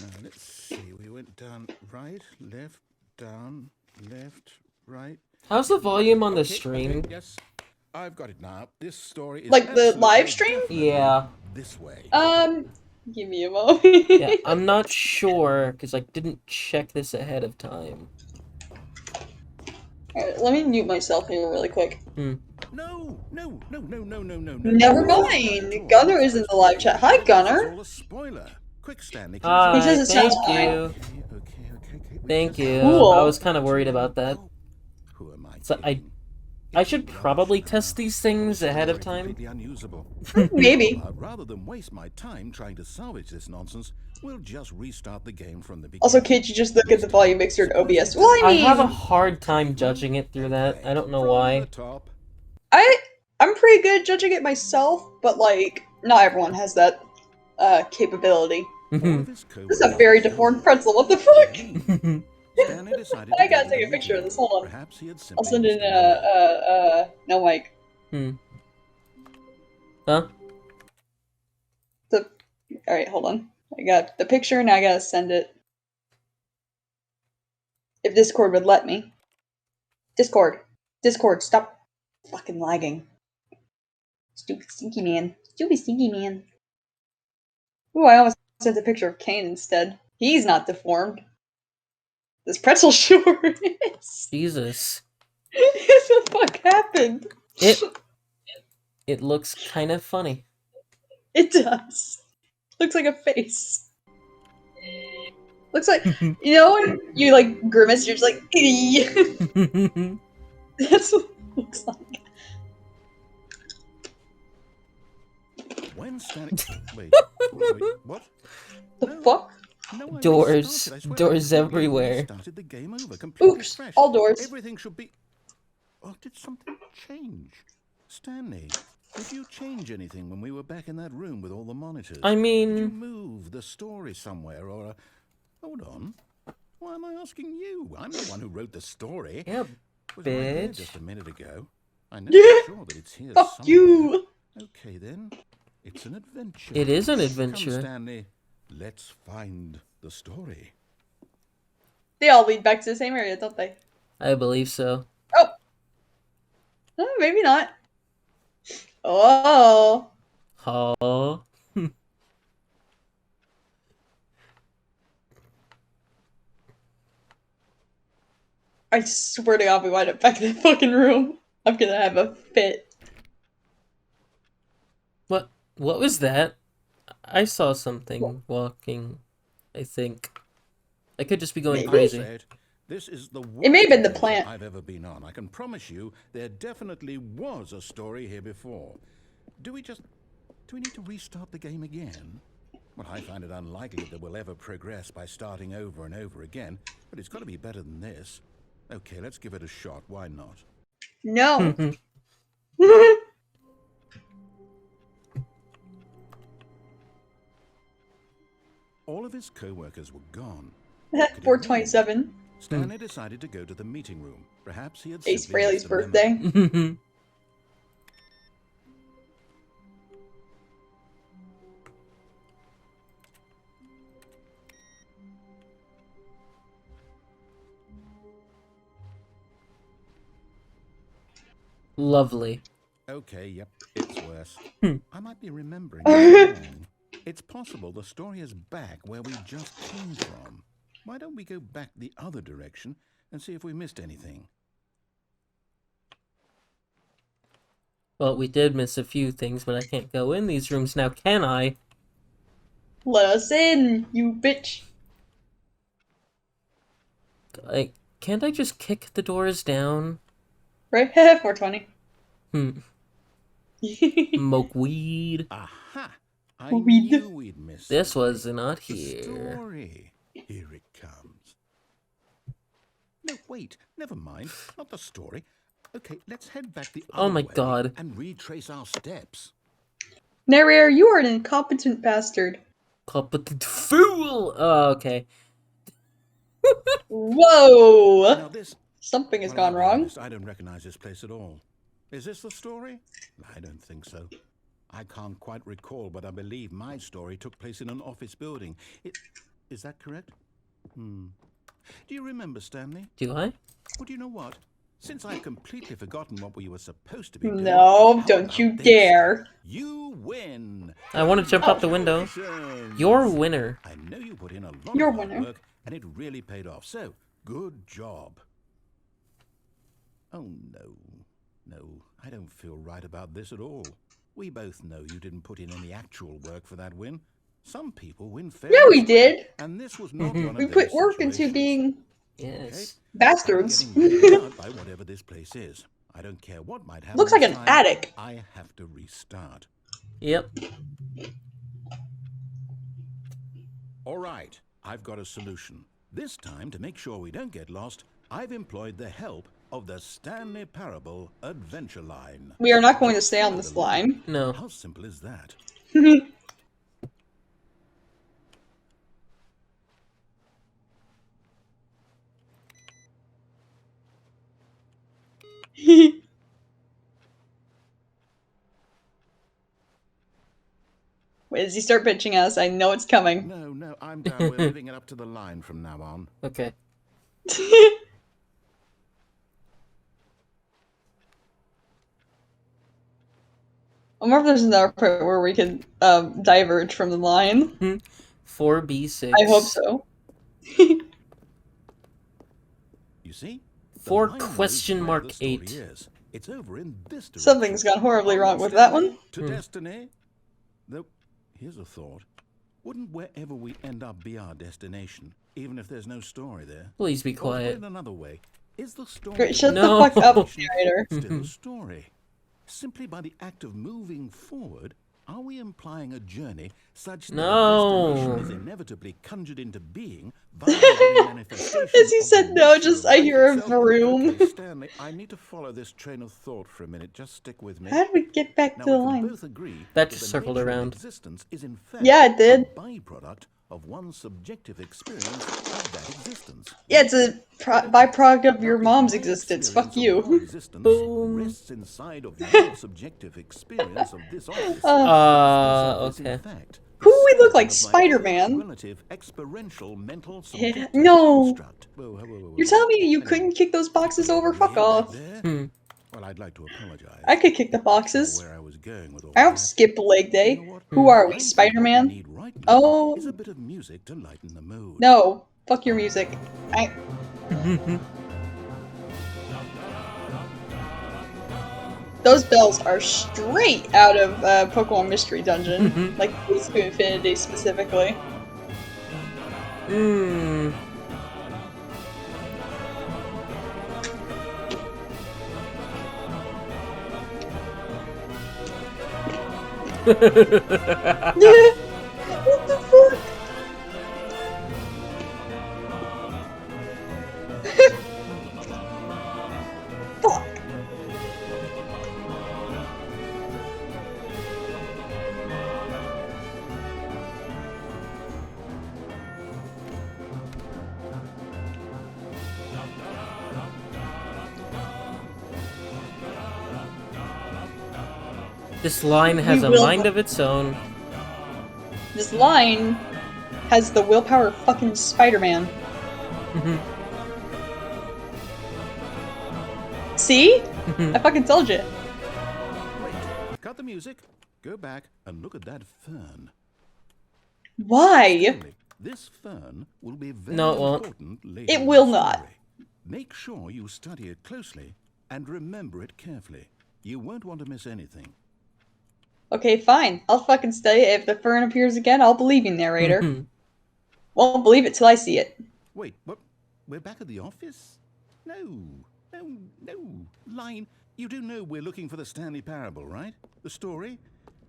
Now, let's see. We went down, right, left, down, left, right. How's the volume on the Okay, stream? yes, I've got it now. This story is Like the absolutely live stream? definitely Yeah. this way. Give me a moment. Yeah, I'm not sure because I didn't check this ahead of time. Alright, let me mute myself here really quick. No. Never mind. Gunner is in the live chat. Hi, Gunner. It's all a spoiler. Quick, Stanley. Hi, He says it thank sounds fine. you. Okay. Thank you. Cool. I was kind of worried about that. Who am I? So I should probably test these things ahead of time. Completely unusable. Maybe. Rather than waste my time trying to salvage this nonsense, we'll just restart the game from the beginning. Also, can't you just look at the volume mixer in OBS? Well, I I mean, have a hard time judging it through that. I don't know From why. the top. I'm pretty good at judging it myself, but like not everyone has that capability. All of his This is a co-workers very were deformed gone. pretzel. What the Where fuck? did he? Stanley decided to I go gotta to the take a picture of meeting this. room. Hold on. Perhaps he had I'll simply send in missed a meeting. no mic. Huh? All right, hold on. I got the picture and I gotta send it. If Discord would let me. Discord, stop fucking lagging. Stupid stinky man. Stupid stinky man. Ooh, I almost sent a picture of Kane instead. He's not deformed. This pretzel sure is. Jesus. What the fuck happened? It looks kind of funny. It does. Looks like a face. Looks like, you know when you like grimace, you're just like, that's what it looks like. When Stanley... Wait, what? The No. fuck? No, I Doors. restarted. I swear Doors I completely everywhere. restarted the game over, completely Oops, fresh. all doors. Everything should be... Oh, did something change? Stanley, did you change anything when we were back in that room with all the monitors? I Did you mean, move the story somewhere or... Hold on. Why am I asking you? I'm the one who wrote the story. yeah, It was right there bitch. just a minute ago. I know Yeah. for sure that it's here Fuck somewhere. you! Okay then, it's an adventure. It is an Come, adventure. Stanley, let's find the story. They all lead back to the same area, don't they? I believe so. Maybe not. Oh. Oh. I swear to God, we wind up back in the fucking room. I'm gonna have a fit. What was that? I saw something walking, I think. I could just be going Maybe. crazy. Said, this is the It may have been the worst plant. adventure I've ever been on. I can promise you, there definitely was a story here before. Do we need to restart the game again? Well, I find it unlikely that we'll ever progress by starting over and over again, but it's got to be better than this. Okay, let's give it a shot. Why not? No. All of his co-workers were gone. What could it mean? 427. Stanley decided to go to the meeting room. Perhaps he had Ace simply Frehley's missed a memo. birthday. Lovely. Okay, yep, it's worse. I might be remembering Hmm. this wrong. It's possible the story is back where we just came from. Why don't we go back the other direction and see if we missed anything? Well, we did miss a few things, but I can't go in these rooms now, can I? Let us in, you bitch. Like, can't I just kick the doors down? Right? 420. Smoke weed. Aha! I Weed. knew we'd miss This something. was not The here. story. Here it comes. No, wait. Never mind. Not the story. Okay, let's head back the Oh other my way God. and retrace our steps. Narrator, you are an incompetent bastard. Competent fool! Oh, okay. Whoa! Now this... Something has well, gone I'll be wrong. honest, I don't recognize this place at all. Is this the story? I don't think so. I can't quite recall, but I believe my story took place in an office building. Is that correct? Do you remember, Stanley? Do I? Well, do you know what? Since I've completely forgotten what we were supposed to be doing... No, how don't about you this? dare. You win! I want to jump out the window. Congratulations! You're a winner. I know you put in a lot You're of a hard winner. work, and it really paid off. So, good job. Oh, no. No, I don't feel right about this at all. We both know you didn't put in any actual work for that win. Some people win fair Yeah, and we square, did. and this was not one We of put those work into situations. being Yes. bastards. I'm getting weirded out by whatever this place is. I don't care what might happen. Looks like this an time. attic. I have to restart. Yep. All right, I've got a solution. This time, to make sure we don't get lost, I've employed the help of the Stanley Parable Adventure Line. We are not going to stay on this line. No. How simple is that? Wait, does he start pitching us? I know it's coming. No, I'm down. We're leaving it up to the line from now on. Okay. I wonder if there's another part where we can diverge from the line. 4B6. I hope so. You see? The 4 line knows question where mark the story 8. is. It's over in this direction. Something's gone horribly wrong with that one. To destiny. Though, here's a thought. Wouldn't wherever we end up be our destination, even if there's no story there? Please be Or to put quiet. it another way, is the story Great, shut No. the fuck up, narrator. still a story? Simply by the act of moving forward, are we implying a journey such that No. a destination is inevitably conjured into being by the very manifestation As he of said the no, nature just of I life hear a itself? vroom. Okay, Stanley, I need to follow this train of thought for a minute. Just stick with me. How did we get back Now, to the we can line? both agree That the just circled nature of around. Existence is in fact Yeah, it did. a byproduct of one's subjective experience of that existence. Yeah, it's a byproduct of your mom's existence. Fuck you. Existence Boom. rests inside of your subjective experience of this office. Okay. Who do we look like? Spider-Man? Relative experiential mental Yeah, subjective no. construct. You're telling me you couldn't kick those boxes over? Fuck off. Well, I'd like to apologize. I could kick the boxes. Where I was going with all I don't that. skip leg You day. know what? Who are I we, think what Spider-Man? we need right now Oh. is a bit of music to lighten the mood. No. Fuck your music. Those bells are straight out of Pokemon Mystery Dungeon. Like, Blue Infinity specifically. What the fuck? Fuck. This line has We a will- mind of its own. This line has the willpower of fucking Spider-Man. See? I fucking told you. Wait, cut the music, go back and look at that fern. Why? Stanley, this fern will be very No, it won't. important later It in will the not. story. Make sure you study it closely and remember it carefully. You won't want to miss anything. Okay, fine. I'll fucking study it. If the fern appears again, I'll believe you, narrator. Won't believe it till I see it. Wait, what? We're back at the office? No. Line, you do know we're looking for the Stanley Parable, right? The story?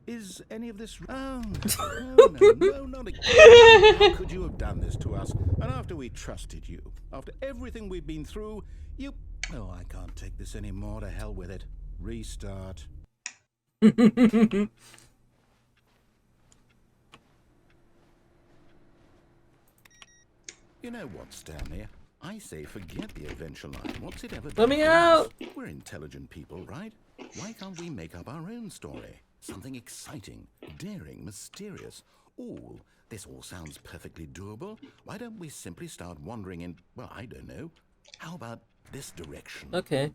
Is any of this... Oh, no, not again. How could you have done this to us? And after we trusted you, after everything we've been through, you... Oh, I can't take this anymore. To hell with it. Restart. You know what, Stanley? I say forget the adventure line. What's it ever done Let me for out! us? We're intelligent people, right? Why can't we make up our own story? Something exciting, daring, mysterious. Ooh, this all sounds perfectly doable. Why don't we simply start wandering in, well, I don't know. How about this direction? Okay.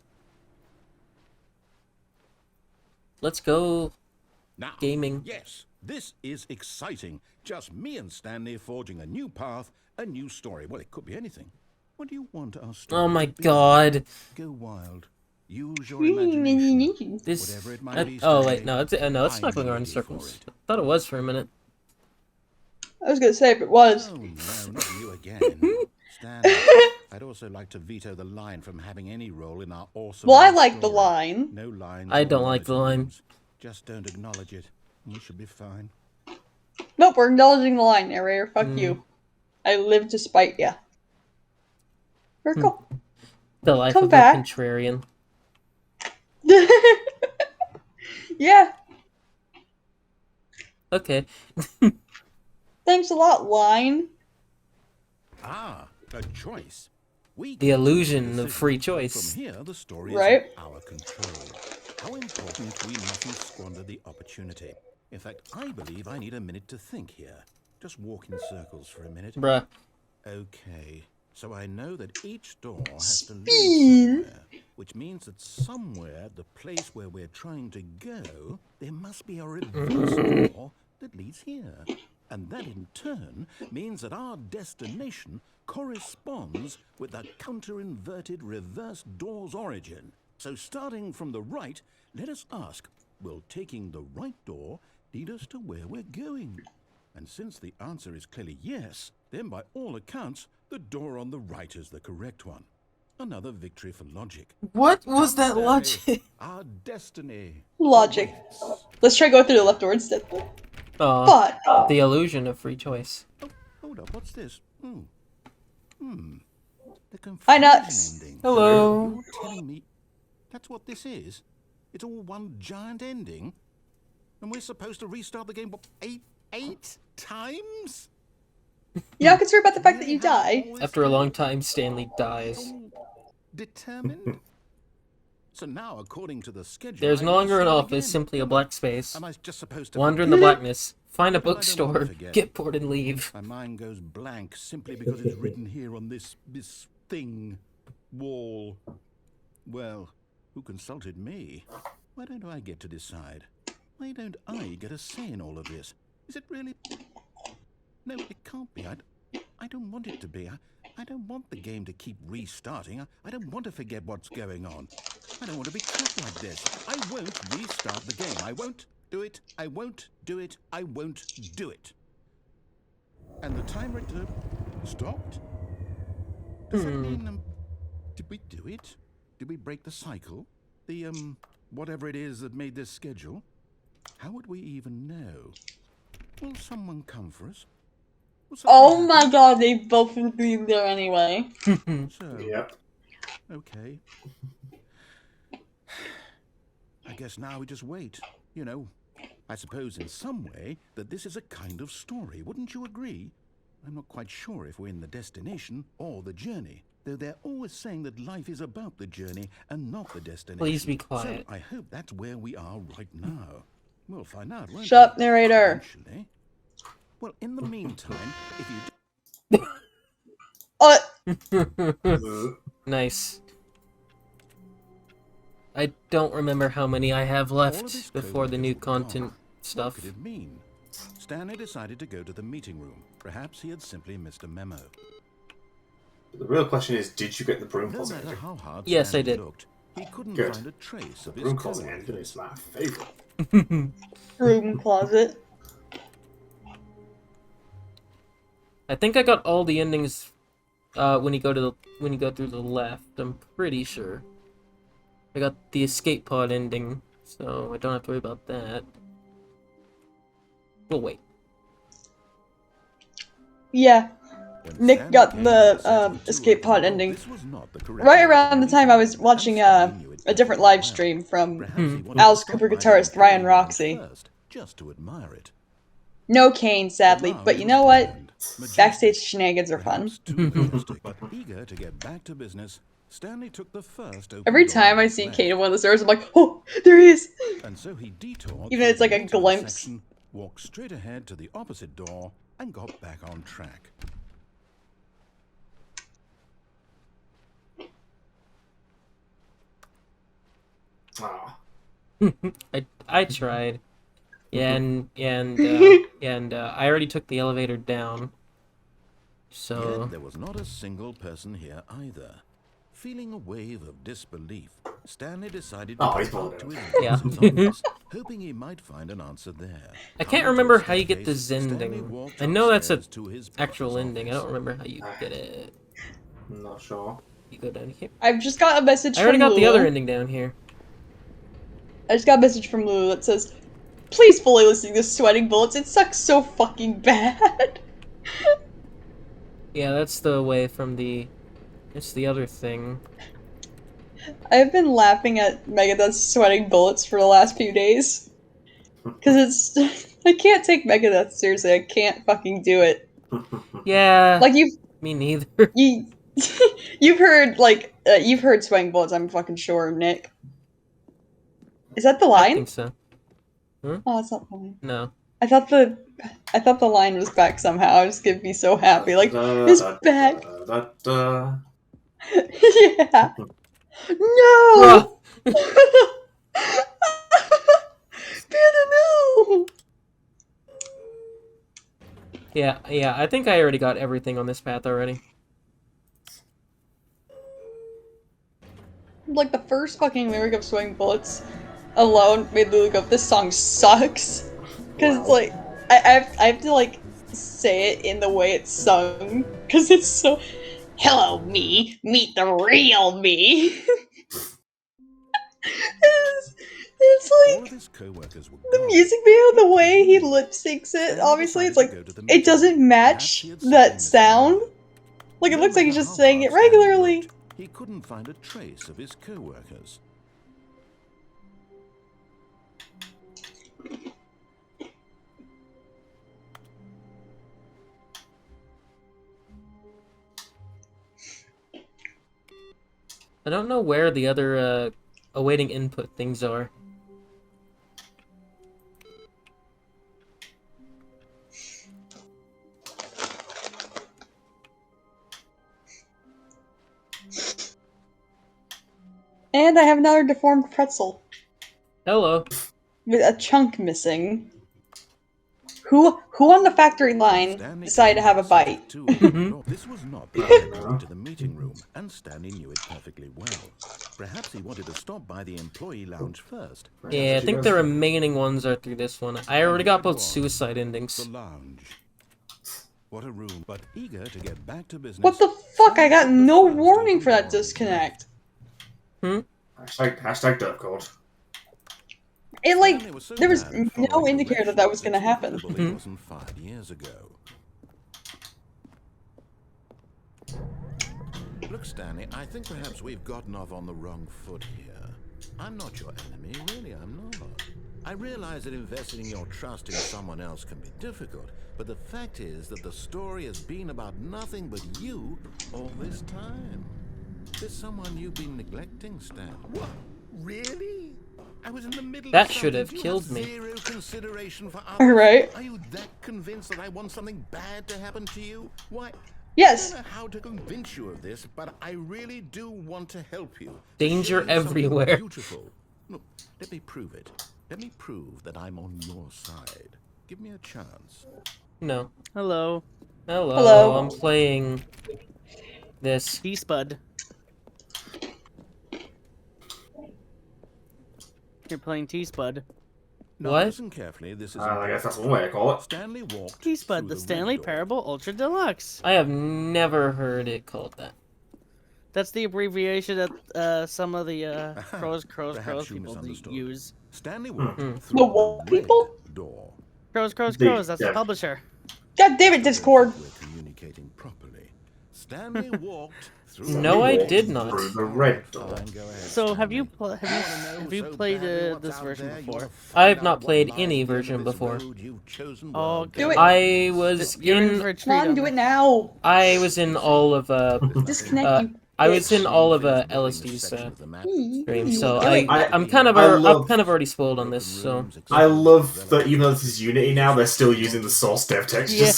Let's go. Now, Gaming. yes, this is exciting. Just me and Stanley forging a new path, a new story. Well, it could be anything. What do you want our story Oh my to be? god. Go wild. Use your imagination. This. Whatever it might be, Oh Stanley, wait, no, it's no, it's not I'm going around in ready for circles. it. I thought it was for a minute. I was gonna say if it was. Oh no, not you again. Stanley, I'd also like to veto the line from having any role in our awesome Well, I new like the story. line. No lines. I or don't like the line. monotons. Just don't acknowledge it. We should be fine. Nope, we're acknowledging the line, narrator. Fuck you. I live to spite ya. Very cool. The life Come of back. a contrarian. Yeah. Okay. Thanks a lot, Line. Ah, a choice. We The get to make a illusion of decision. free choice. From here, the story Right. is in our control. How important we mustn't squander the opportunity. In fact, I believe I need a minute to think here. Just walk in circles for a minute. Bruh. Okay, so I know that each door has to lead Spin. somewhere, which means that somewhere at the place where we're trying to go, there must be a reverse door that leads here. And that in turn means that our destination corresponds with the counter-inverted reverse door's origin. So starting from the right, let us ask, will taking the right door lead us to where we're going? And since the answer is clearly yes, then by all accounts, the door on the right is the correct one. Another victory for logic. What was that Stanley, logic? Our destiny. Logic. awaits. Let's try going through the left door instead. Aw. But The illusion of free choice. Oh, hold up, what's this? The confusion Hi, Nux. ending. Hello. You're telling me that's what this is? It's all one giant ending? And we're supposed to restart the game, what, eight times? you're not concerned about the fact that you die. After a long time, Stanley dies. Determined? So now, according to the schedule, There's I no longer an restart office, again. simply a black space. Am I just supposed to Wander in the forget? blackness, find a But I don't want to bookstore, forget. get bored and leave. My mind goes blank simply because it's written here on this thing, wall. Well, who consulted me? Why don't I get to decide? Why don't I get a say in all of this? Is it really? No, it can't be. I don't want it to be. I don't want the game to keep restarting. I don't want to forget what's going on. I don't want to be trapped like this. I won't restart the game. I won't do it. I won't do it. I won't do it. And the timer stopped? Does that mean, did we do it? Did we break the cycle? The, whatever it is that made this schedule? How would we even know? Will someone come for us? Will Oh something my happen? god, they've both been there anyway. So, Yep. okay. I guess now we just wait. You know, I suppose in some way that this is a kind of story. Wouldn't you agree? I'm not quite sure if we're in the destination or the journey, though they're always saying that life is about the journey and not the destination. Please be quiet. So I hope that's where we are right now. We'll find out, won't Shut up, we? narrator. Eventually. Well, in the meantime, if you Nice. I don't remember how many I have All of this left code before the is new gone. content What stuff. could it mean? Stanley decided to go to the meeting room. Perhaps he had simply missed a memo. The real question is, did you get the broom No closet matter entry? how hard Yes, I Stanley did. looked, he couldn't Good. find a trace of his Broom closet code. entry is my favourite. Room closet. I think I got all the endings when you go through the left. I'm pretty sure. I got the escape pod ending, so I don't have to worry about that. We'll wait. Yeah. When Nick Stanley got came the, to the two escape of pod them, ending. this was not the correct Right way to around the meet time him. I was watching And Stanley knew it a different perfectly live well. stream from Perhaps he wanted to Al's stop Cooper by the guitarist Ryan Imperial Roxy. first, just to admire it. No Kane, sadly, now but it you was know what? grand, majestic, Backstage shenanigans are fun. perhaps too majestic. But eager to get back to business, Stanley took the first open Every door time on I his see left. Kane in one of the stores, I'm like, oh, there he is! And so he detoured Even through it's like the a retail glimpse. section, walked straight ahead to the opposite door, and got back on track. Ah. I tried. Yeah, and I already took the elevator down. So Yet there was not a single person here either. Feeling a wave of disbelief, Stanley decided to Oh, go he's back bothered. to his Yeah. boss's office, hoping he might find an answer there. I can't Climbing remember to how you get the staircase, Stanley Zending. walked I know that's a upstairs to his actual boss's ending. I office. don't remember how you get it. I'm not sure. You go down here. I've just got a message I already from got the Lulu. other ending down here. I just got a message from Lulu that says, please fully listen to Sweating Bullets, it sucks so fucking bad. Yeah, that's the way from the... It's the other thing. I've been laughing at Megadeth sweating bullets for the last few days. Because it's... I can't take Megadeth seriously. I can't fucking do it. Yeah, Like, me neither. you've heard, like, you've heard sweating bullets, I'm fucking sure, Nick. Is that the I line? think so. Oh, it's not the line. No. I thought the line was back somehow. I was gonna be so happy. Like, it's back. Yeah. No! Panda, no! Yeah, I think I already got everything on this path already. Like, the first fucking lyric of Swing Bullets alone made me look up, this song sucks. Because it's like, I have to, like, say it in the way it's sung. Because it's so, hello me, meet the real me. It's All of like, his co-workers were the gone. music video, the way he lip syncs it, obviously, it's like, it doesn't match that sound. Like, it looks like he's just saying it regularly. He couldn't find a trace of his co-workers. I don't know where the other awaiting input things are. And I have another deformed pretzel. Hello. With a chunk missing. Who on the factory line Stanley decided to have a bite? too. This was not the entry to the meeting room, and Stanley knew it perfectly well. Perhaps he wanted to stop by the employee lounge first. Yeah, I think the remaining ones are through this one. I already got both suicide The endings. lounge. What a room, but eager to get back to business. What the fuck? I got no warning for that disconnect. Hashtag Derp Code. It, like, Stanley was so there was bad at no following indicator that that was gonna happen. directions, it wasn't 5 years ago. Look, Stanley, I think perhaps we've gotten off on the wrong foot here. I'm not your enemy, really, I'm not. I realize that investing your trust in someone else can be difficult, but the fact is that the story has been about nothing but you all this time. There's someone you've been neglecting, Stan. What? Really? I was in the middle That of should have something. You killed me. Zero consideration for others. Alright. Are you that convinced that I want something bad to happen to you? Why? Yes. I don't know how to convince you of this, but I really do want to help you. Danger To show you something everywhere. Beautiful. Look, let me prove it. Let me prove that I'm on your side. Give me a chance. No. Hello. Hello. I'm playing this. T-Spud. You're playing T-Spud. Now What? listen carefully. This is I guess that's one way to call it. Stanley walked T-Spud, through the red Stanley door. Parable Ultra Deluxe. I have never heard it called that. That's the abbreviation that some of the crows Perhaps you people misunderstood. use. Stanley walked The through what the red people? door. Crows, The- that's the yeah. publisher. God damn it, Discord. We're communicating properly. Stanley walked through No, I the did not. Through the red door. Fine, go ahead, So have you Stanley. have you played this version before? I have not played any version before. Oh, Do it. I was You're in for in. a treat Come on, on do this. it now. I was in all of Disconnect you. I was in bitch. all of LSD's stream, so Do it. I'm kind of already spoiled on this. So I love that even though this is Unity now, they're still using the source dev textures.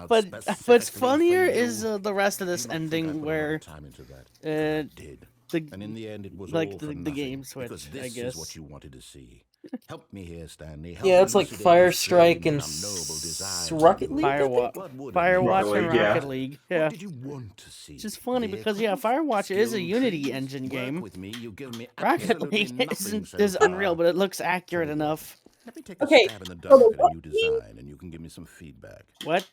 But what's funnier is the rest of this ending where and the in the end, it was like all the for game nothing, switched, because I this guess. is what you wanted to see. Help me here, Stanley. Help yeah, it's like elucidate Fire this Strike strange and noble desires Rocket of League. I yours. think? What would it Firewatch be? and yeah. Rocket League. Yeah. What did you want to see? Which is funny because Vehicles? Firewatch is a Skill Unity trees? engine Work game. with me, you give me Rocket absolutely League nothing so is far. unreal, but it looks accurate enough. Let me take a Okay, stab in the so dark the at a what new team? design, and you can give me some feedback. What?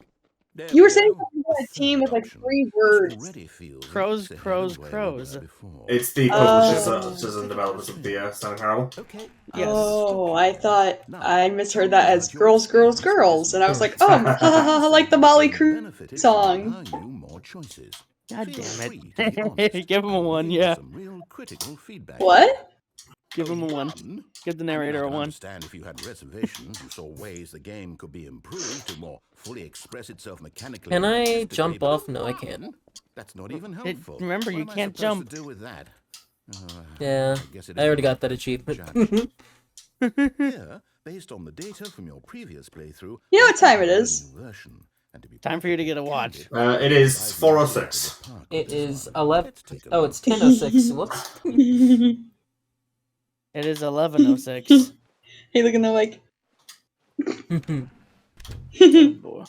There You we were saying go. something about a The team third with like option. 3 This words. already feels Crows, like it's crows, ahead of where we crows. were before. It's the publishers and developers of the Stanley Parable. Okay. Yes. Oh, I thought I misheard that as girls, girls, girls, and I was like, oh, ha ha ha, like the Molly Crew Benefited from song. allowing you more choices. God Feel damn free to be it. honest Give him a and 1, leave us yeah. some real critical feedback. What? Give him a 1. Give the narrator a I can 1. understand if you had reservations, you saw ways the game could be improved to more fully express itself mechanically. Can and I artistically, jump but off? No, I can't. That's not even helpful. Remember, What you am I can't supposed jump. to do with that? Yeah, I guess it I already isn't got that my place to achievement. judge. Here, based on the data from your previous playthrough, You know I what time it prepared a is? new version. And to be Time for you to perfectly get a watch. candid, It is I've 4:06. improved the park It this is one. 11. Let's take a Oh, look. it's 10:06. Whoops. It is 11:06. Hey, look in the mic. Boy.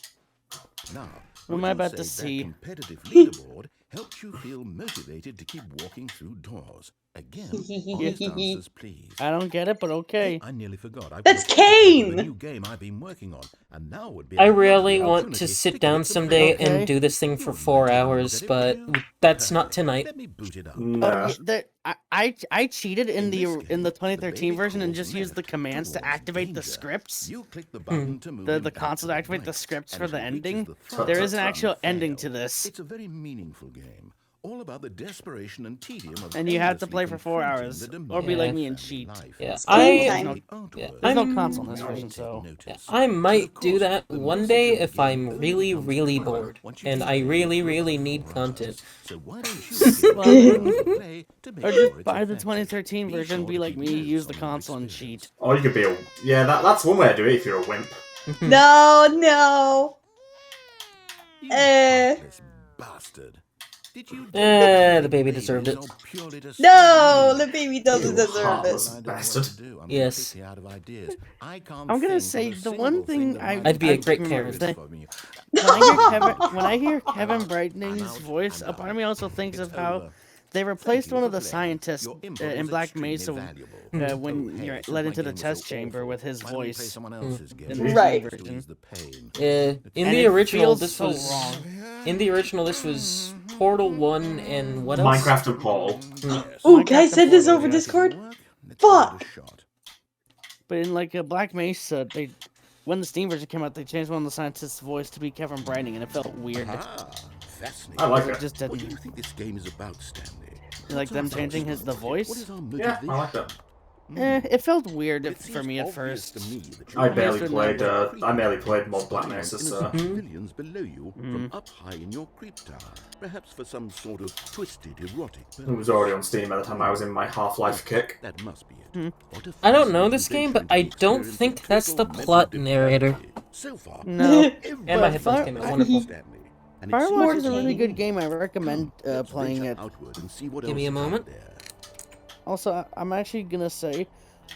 Now, What am would I you about say to that see? competitive leaderboard helped you feel motivated to keep walking through doors. Again, honest answers, please. I don't get it, but okay. I nearly forgot. I've That's got a prototype of Kane! the new game I've been working on, and now would be I a really lovely want to opportunity sit to down get the someday print. and do this thing for You'd 4 like to have a look hours, at it, but would you? that's not Perfect. tonight. Let me boot it up. Oh, No. I cheated in In the this game, 2013 baby version and crawls just used the left commands to towards activate the danger. scripts. You click the button to move The him back console to to activate the right, scripts and for if the he reaches ending. the front, There is an you actual ending fail. to this. It's a very meaningful game, all about the desperation and tedium of And you have to endlessly play for 4 confronting hours, the or be like demands me of and family cheat. life. Yeah, It's Kane I time. There's no I'm- console in this Now version, take so notice. I But might of do course, that the one message day of the if game I'm only really, becomes really clearer bored. once you And keep I playing really, for really about need 4 content. hours. So why don't you begin Well, to play to make or sure just it's buy the effective? 2013 Be version, sure be to like keep me, notes use the on your console and experience. cheat. Or you could be a... Yeah, that's one way to do it if you're a wimp. No, no. You Eh. heartless bastard. Did you The baby deserved it. No, the baby doesn't You deserve it. heartless bastard. Yes. I'm gonna say the one thing I'd be a great parent. When I hear Kevin Brightening's voice, a part of me also thinks of how they replaced one of the scientists in Black Mesa when you're led into the test chamber with his voice. In the Right. version. In And the it original, feels this so was wrong. in the original. This was Portal 1 and what else? Minecraft and Portal. Ooh, can I Minecraft send this Portal, over yeah. Discord? Fuck! But in like Black Mesa, when the Steam version came out, they changed one of the scientists' voice to be Kevin Brightening, and it felt weird. Fascinating. I like It it. just What do didn't you think this game is about, Stanley? like them changing the What voice. is our Yeah, I motivation? like that. It felt weird It for seems me at obvious first. to me that you I are barely just played, another I merely played mod creep Black spying on Mesa, innocent so... civilians below you from up high in your creep tower, perhaps for some sort of twisted erotic It was already on Steam by the time I was in my Half-Life kick. That must be it. What a I don't know this fascinating game, but venture I into the don't experience think of that's the total plot mental narrator. depravity. So far, No. And my But headphones came out I- wonderful. Stanley, and it Firewatch seems is a really like- good game. I recommend Let's playing venture it. outward and see what Give else me a is out moment. there. Also, I'm actually gonna say,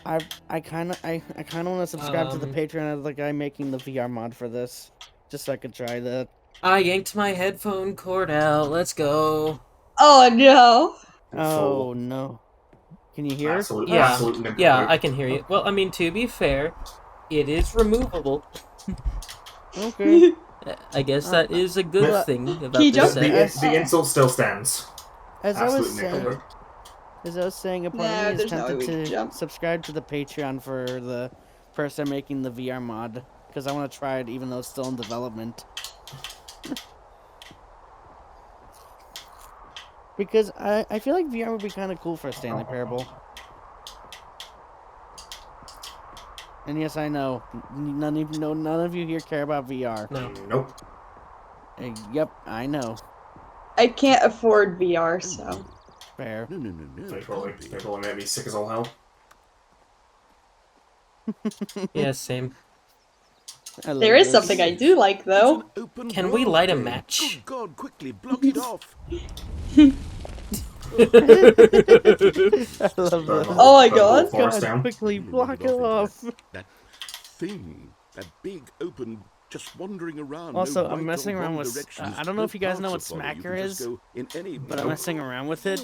I kind of want to subscribe to the Patreon of the guy making the VR mod for this, just so I could try that. I yanked my headphone cord out. Let's go. Oh no. Oh no! Can you hear? Absolute, Yeah, absolute nimble yeah, poop. I can hear you. Well, I mean, to be fair, it is removable. Okay. I guess that is a good Well, thing about Can you this jump? set. The insult still stands. As I was Absolute nimble saying, poop. a part No, of me is there's no way tempted we can to jump. subscribe to the Patreon for the person making the VR mod, because I want to try it even though it's still in development. Because I feel like VR would be kind of cool for a Stanley Parable. And yes, I know, none of you here care about VR. No. Nope. Yep, I know. I can't afford VR, so. Fair. No. They probably made me sick as all hell. Yeah, same. I love There is this. something I do like, though. It's an open Can we world light a game. match? Good God, quickly block it off. I love Burn this. the Oh my burn the God. forest God, down. quickly Block block it off. That thing, that big open, just wandering around. Also, no I'm right messing or around wrong with. directions, I don't know no if you guys know what paths to follow. You Smacker can just is, go in any but I'm messing around with it.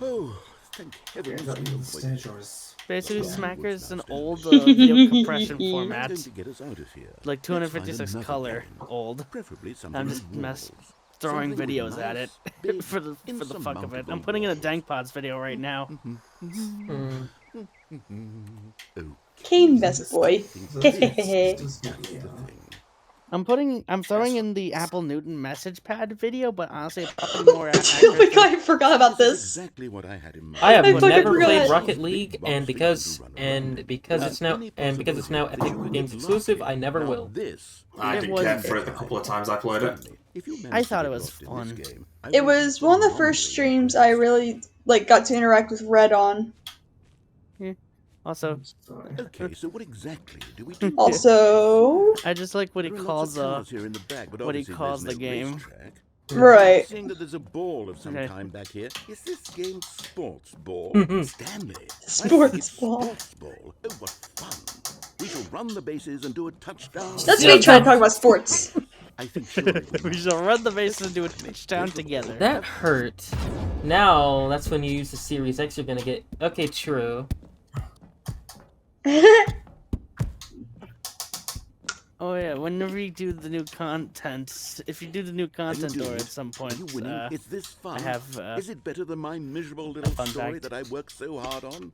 Oh, thank heavens. Is that we the avoided stage or is... Basically, Yeah. Smacker is an old video compression What's format, going to get us out of here? like Let's find 256 another color, game. old. Preferably something I'm with just walls. throwing Something with videos at it nice, big, for the fuck of it. insurmountable I'm putting in a walls. Dank Pods video right now. Mm. Oh, Kane best boy. this is the thing. I'm throwing in the Apple Newton message pad video, but honestly, it's probably more Oh my accurate. god, I forgot about This is this. exactly what I had in mind. I have I fucking never forgot. played Rocket League, and because it's now Epic Games exclusive, I never will. I didn't care for it the couple of times I played it. I thought it was fun. It was one of the first streams I really got to interact with Red on. Also, Okay, so what exactly do we do? Also, I just like what he There are calls lots of cars here in the back, but what he obviously calls there's the no game. racetrack. right. Seeing that there's a ball of some Okay. kind back here, is this game sports ball? Stanley. I Sports think it's ball. Sports ball. Oh, what fun! We shall run the bases and do a touchdown. That's me trying to talk about sports. I think surely We shall run the bases and do a touchdown together. That hurt. Now, that's when you use the Series X, you're gonna get... Okay, true. Oh yeah, whenever you do the new content, if you do the new content doing door it? at some Are point, you winning? Is this fun? I have Is it better than my miserable little fun story fact. that I worked so hard on?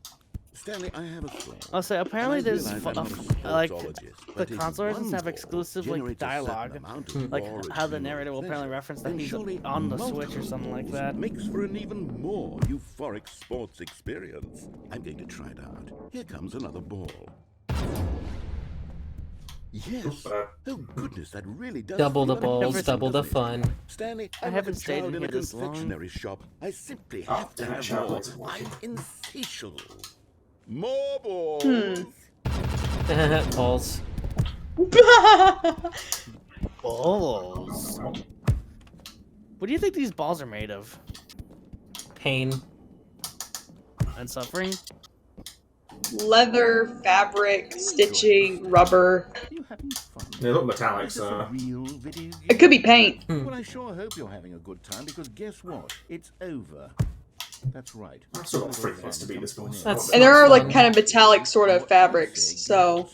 Stanley, I have a thought. Also, apparently And I there's realize I'm not a like sportsologist, the but if console versions one have ball exclusive generates a certain dialogue, amount of like raw how the adrenal narrator will apparently pleasure, reference that then he's surely on the multiple Switch or something like balls that. makes for an even more euphoric sports experience. I'm going to try it out. Here comes another ball. Yes. Oh goodness, that really does. Double the feel like balls, everything, double the doesn't it? fun. Stanley, I I'm haven't like a stayed child in in a here this long. confectionery shop. I simply Oh, have to damn, have child, more. it's working. I'm insatiable. More balls. Balls. Balls. What do you think these balls are made of? Pain. And suffering? Leather, fabric, stitching, rubber. Are you having fun? They look metallic, Is this a so... real video game? It could be paint. Well, I sure hope you're having a good time, because guess what? It's over. That's right. I've still got 3 minutes to beat this boss. That's- And there are fun. kind of metallic sort of fabrics, so.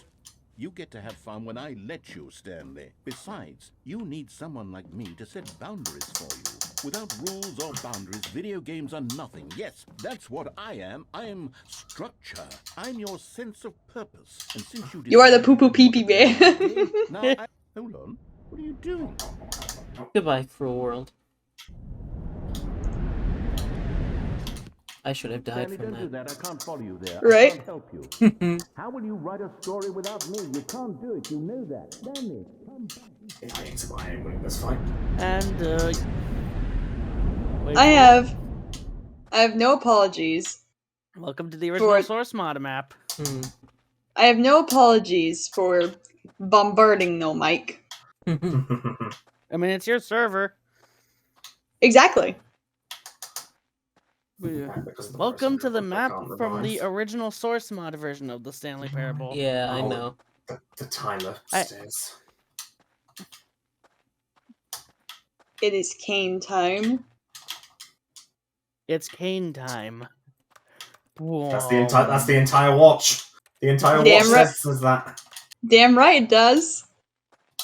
You get to have fun when I let you, Stanley. Besides, you need someone like me to set boundaries for you. Without rules or boundaries, video games are nothing. Yes, that's what I am. I am structure. I'm your sense of purpose. And since You are the decided poo-poo you pee-pee want to play man. the game, now hold on. What are you doing? Goodbye, cruel world. I should have died Stanley, from don't do that. that. I can't follow you there. Right? I can't help you. How will you write a story without me? You can't do it. You know that. Stanley, come back. If I ain't so I ain't winning this fight. And wait, I have no apologies. welcome to the original For- source mod map. Hmm. I have no apologies for bombarding no mic. I mean, it's your server. Exactly. Because the Welcome person to the I map can't from the revive. original source mod version of the Stanley Parable. Yeah, I Oh. know. The timer I- stays. It is cane time. It's cane time. That's the entire watch. The entire Damn watch right. says that. Damn right it does.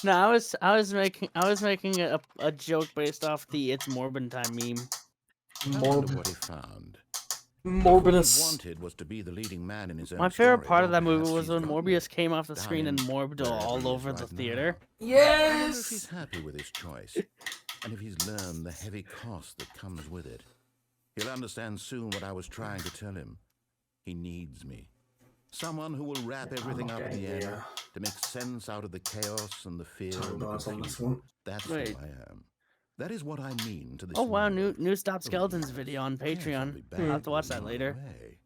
No, I was making a joke based off the "It's Morbin Time" meme. I wonder what he found. What he Morbidus. wanted was to be the leading man in his own My favorite story, part of but that movie perhaps was he's when forgotten Morbius it. came off the Down screen and in morbed wherever all he is over right the now. theater. I wonder if he's Yes! happy with his choice, and if he's learned the heavy cost that comes with it. He'll understand soon what I was trying to tell him. He needs me. Someone who will wrap everything up at the end to make sense out of the chaos and the fear Time and the bars on this confusion. one. That's Wait. who I am. That is what I mean to this Oh wow, world. new Stop Skeletons yes. video on Yes, I'll Patreon. be back I'll have to watch when that you're later. away.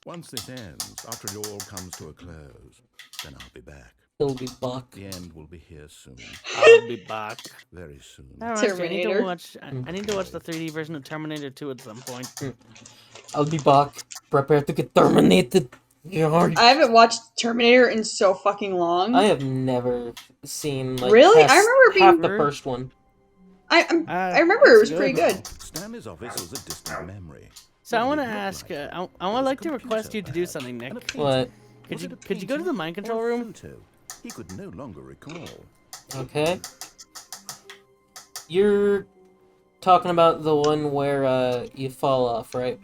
Once this ends, after it all comes to a close, then I'll be back. He'll be back. The end will be here soon. I'll be back. Very soon. Alright, I need to Terminator. watch. I need to watch the 3D version of Terminator 2 at some point. I'll be back. Prepare to get terminated. Yeah. I haven't watched Terminator in so fucking long. I have never seen like Really? I past remember being- half the first one. I remember it was That's pretty good. Stanley's office was a distant memory. So I What want did to it look ask. like? I would Was like it to a request you to do computer, something, and a Nick. painting? What? Could Was you it a could you go to the painting mind or a control room? photo? He could no longer recall. Okay. You're talking about the one where you fall off, right?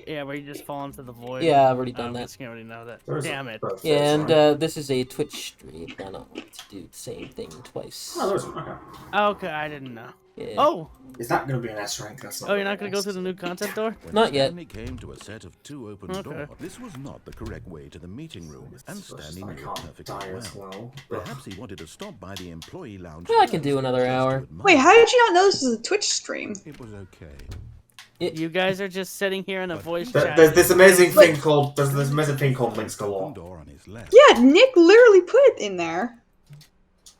Yeah, where you just fall into the void. Yeah, I've already done that. I already know that. There's Damn it. Yeah, and this is a Twitch stream. I don't want to do the same thing twice. Oh, there's one. Okay. Okay, I didn't know. Yeah. Oh! Is that going to be an S rank? That's not. Oh, you're not gonna go through the new content door? When Not yet. Stanley came to a set of 2 open Okay. doors, this was not the correct way to the meeting room, and Stanley I knew it can't perfectly die as well. well. but- Perhaps he wanted to stop by the employee lounge. Well, I can first, do another just to hour. admire Wait, how did you not know this was a Twitch stream? It was okay. You guys are just sitting here in a voice There- chat. There's this amazing thing called. There's this amazing thing called links Open galore. door on his left. Yeah, Nick literally put it in there.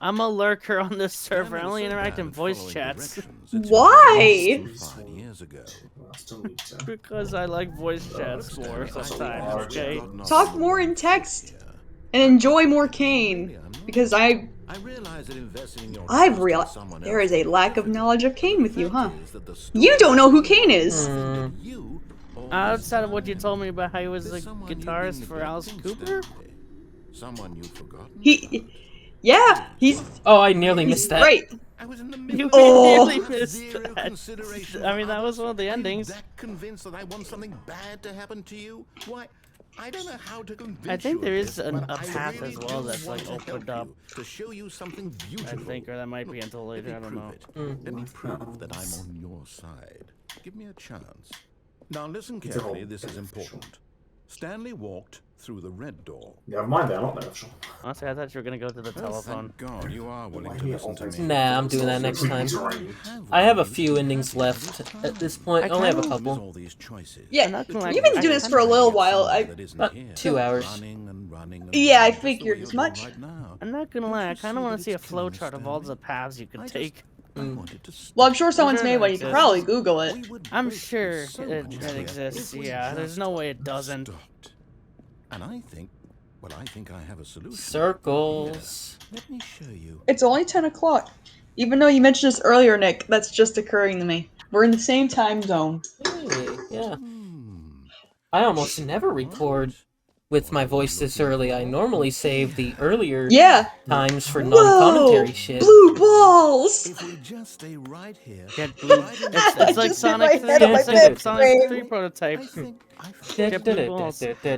I'm a lurker on this server. I Stanley only was so interact bad in at voice following chats. directions, it's Why? been 5 years ago. I still need to. Because I like voice chats more sometimes, okay? Talk more in text and enjoy more Kane. Because I realize that investing in your I've trust in realized someone there else is a lack of knowledge of Kane with you, huh? is that the You don't know who Kane is. that you always Outside of what you had. told me about how he was There's the someone you've been guitarist for Alice neglecting, Cooper? Stanley. Someone you've forgotten. Yeah, he's Oh, I nearly missed that. great. I was in the You middle Oh. nearly of missed zero that. consideration. I mean, that was one of the Are you endings. that convinced that I want something bad to happen to you? Why? I don't know how to convince I think you there of is this, a but I path really as well do that's, want like, to opened help up. you, to show you something I beautiful. think, or that might be until Let later. me I don't prove know. it. Let me prove that I'm on your side. Give me a chance. Now listen It's a carefully, whole this is beneficial. important. Stanley walked through the red door. Never mind, they're not beneficial. Honestly, I thought you were gonna go to the telephone. Thank God you are willing Why to do you listen to always- me. Nah, I'm doing that next time. Drain. I have a few endings left at this point. I only have a With couple. all these choices. Yeah, I'm not gonna lie, you've been I doing this kinda for a little That while. isn't About here. 2 hours. Running and running and Yeah, I running, just the way figured you're as doing much. right now. I'm not gonna lie, I Don't you kind of see want that to see a it's flow clear, chart of all Stanley? the paths you can I take. wanted to Well, I'm sure someone's sure made that one. You can exists. probably Google it. We would I'm both be sure so it, much it happier exists. if we Yeah, there's just no way it doesn't. stopped. And I think, well, I think I have a solution. Circles. Here, let me show you. It's only 10 o'clock. Even though you mentioned this earlier, Nick, that's just occurring to me. We're in the same time zone. Hey, yeah. Hmm. I almost never record with my voice this early. I normally save the earlier Yeah. times for Whoa! non-commentary shit. Blue balls! If we just stay right here. Get blue. right in It's, the it's like Just hit Sonic my 3. head on my It's like bed Sonic frame. 3 prototype. I think Get blue balls. I feel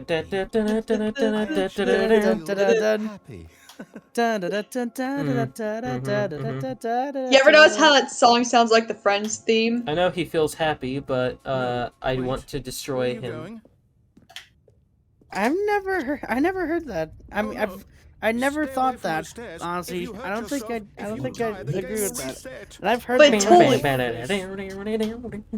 happy. You ever notice how that song sounds like the Friends theme? I know he feels happy, but I want to Where are destroy you him. going? I never heard that. I mean, I never Stay away thought from the that. stairs. Honestly, If you hurt I don't think yourself, I if don't you think die, I the agree game with will that. reset. And I've heard But the totally-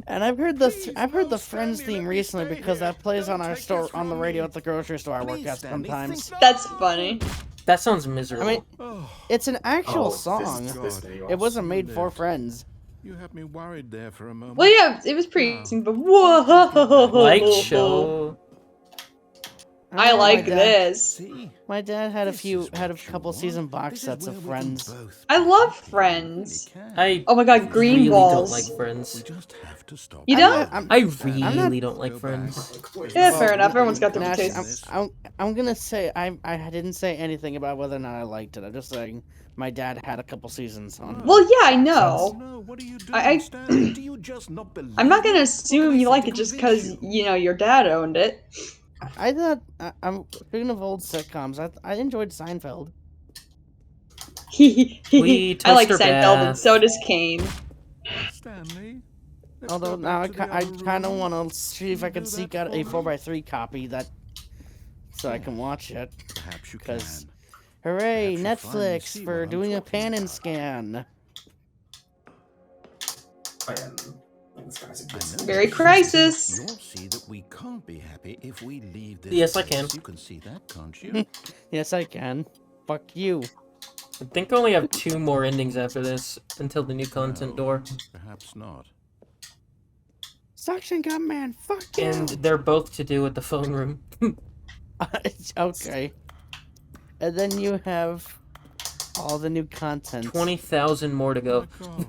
and I've heard the Please, Friends Stanley, theme let me recently stay because here. that plays on Don't our take store this on the from radio me. at the grocery store I work Please, at Stanley, sometimes. think That's no funny. That sounds miserable. I mean, Oh, it's an actual Oh, song. this video. It wasn't made for Friends. you had me worried there for a moment. Well, yeah, it was pretty Wow. interesting, but whoa! Like show. I don't know, like this. See? My dad had a This few is had a what you couple want. season box This is sets where of we can Friends. both I be. love We Friends. really can. I Oh my god, green really balls. don't like Friends. We just have to stop. You I'm don't? not- I'm- I I'm not- really don't like Go Friends. Yeah, fair enough. Everyone's got their Nash, tastes. I'm gonna say I didn't say anything about whether or not I liked it. I'm just saying my dad had a couple seasons on. Well, yeah, I Oh, know. no, what are you doing, I- Stanley? Do you just not believe I'm not gonna me? assume What can I you say like to it just convince because, you? you know, your dad owned it. I thought I'm speaking of old sitcoms. I enjoyed Seinfeld. We I like toast our Seinfeld, and bath. so does Kane. Stanley. let's Although go now back to the I other kind of room. want to see if I can do seek that out a for me? 4x3 copy that so I can watch it. Perhaps you can. 'Cause- Hooray, Perhaps you'll finally Netflix see for what I'm doing a talking pan and about. scan. Very Crisis. You'll see that we can't be happy if we leave this Yes, I place. can. You can see that, can't you? Yes, I can. Fuck you. I think I only have 2 more endings after this until the new content No, door. Perhaps not. Suction Gun Man, fuck you. And they're both to do with the phone room. Okay. And then you have all the new content. 20,000 more to go. My God.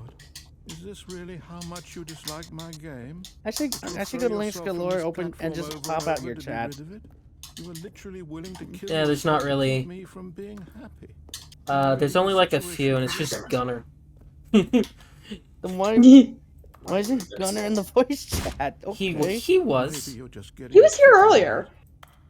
Is this really how much you dislike my game? I should go to Links Galore, open and just pop out your chat. You were literally willing to kill Yeah, there's not yourself to really- keep me from being happy. There's only like a few, and it's just Gunner. Then why Why isn't Gunner in the voice chat? He Okay. he was. Maybe you're just getting He was here earlier.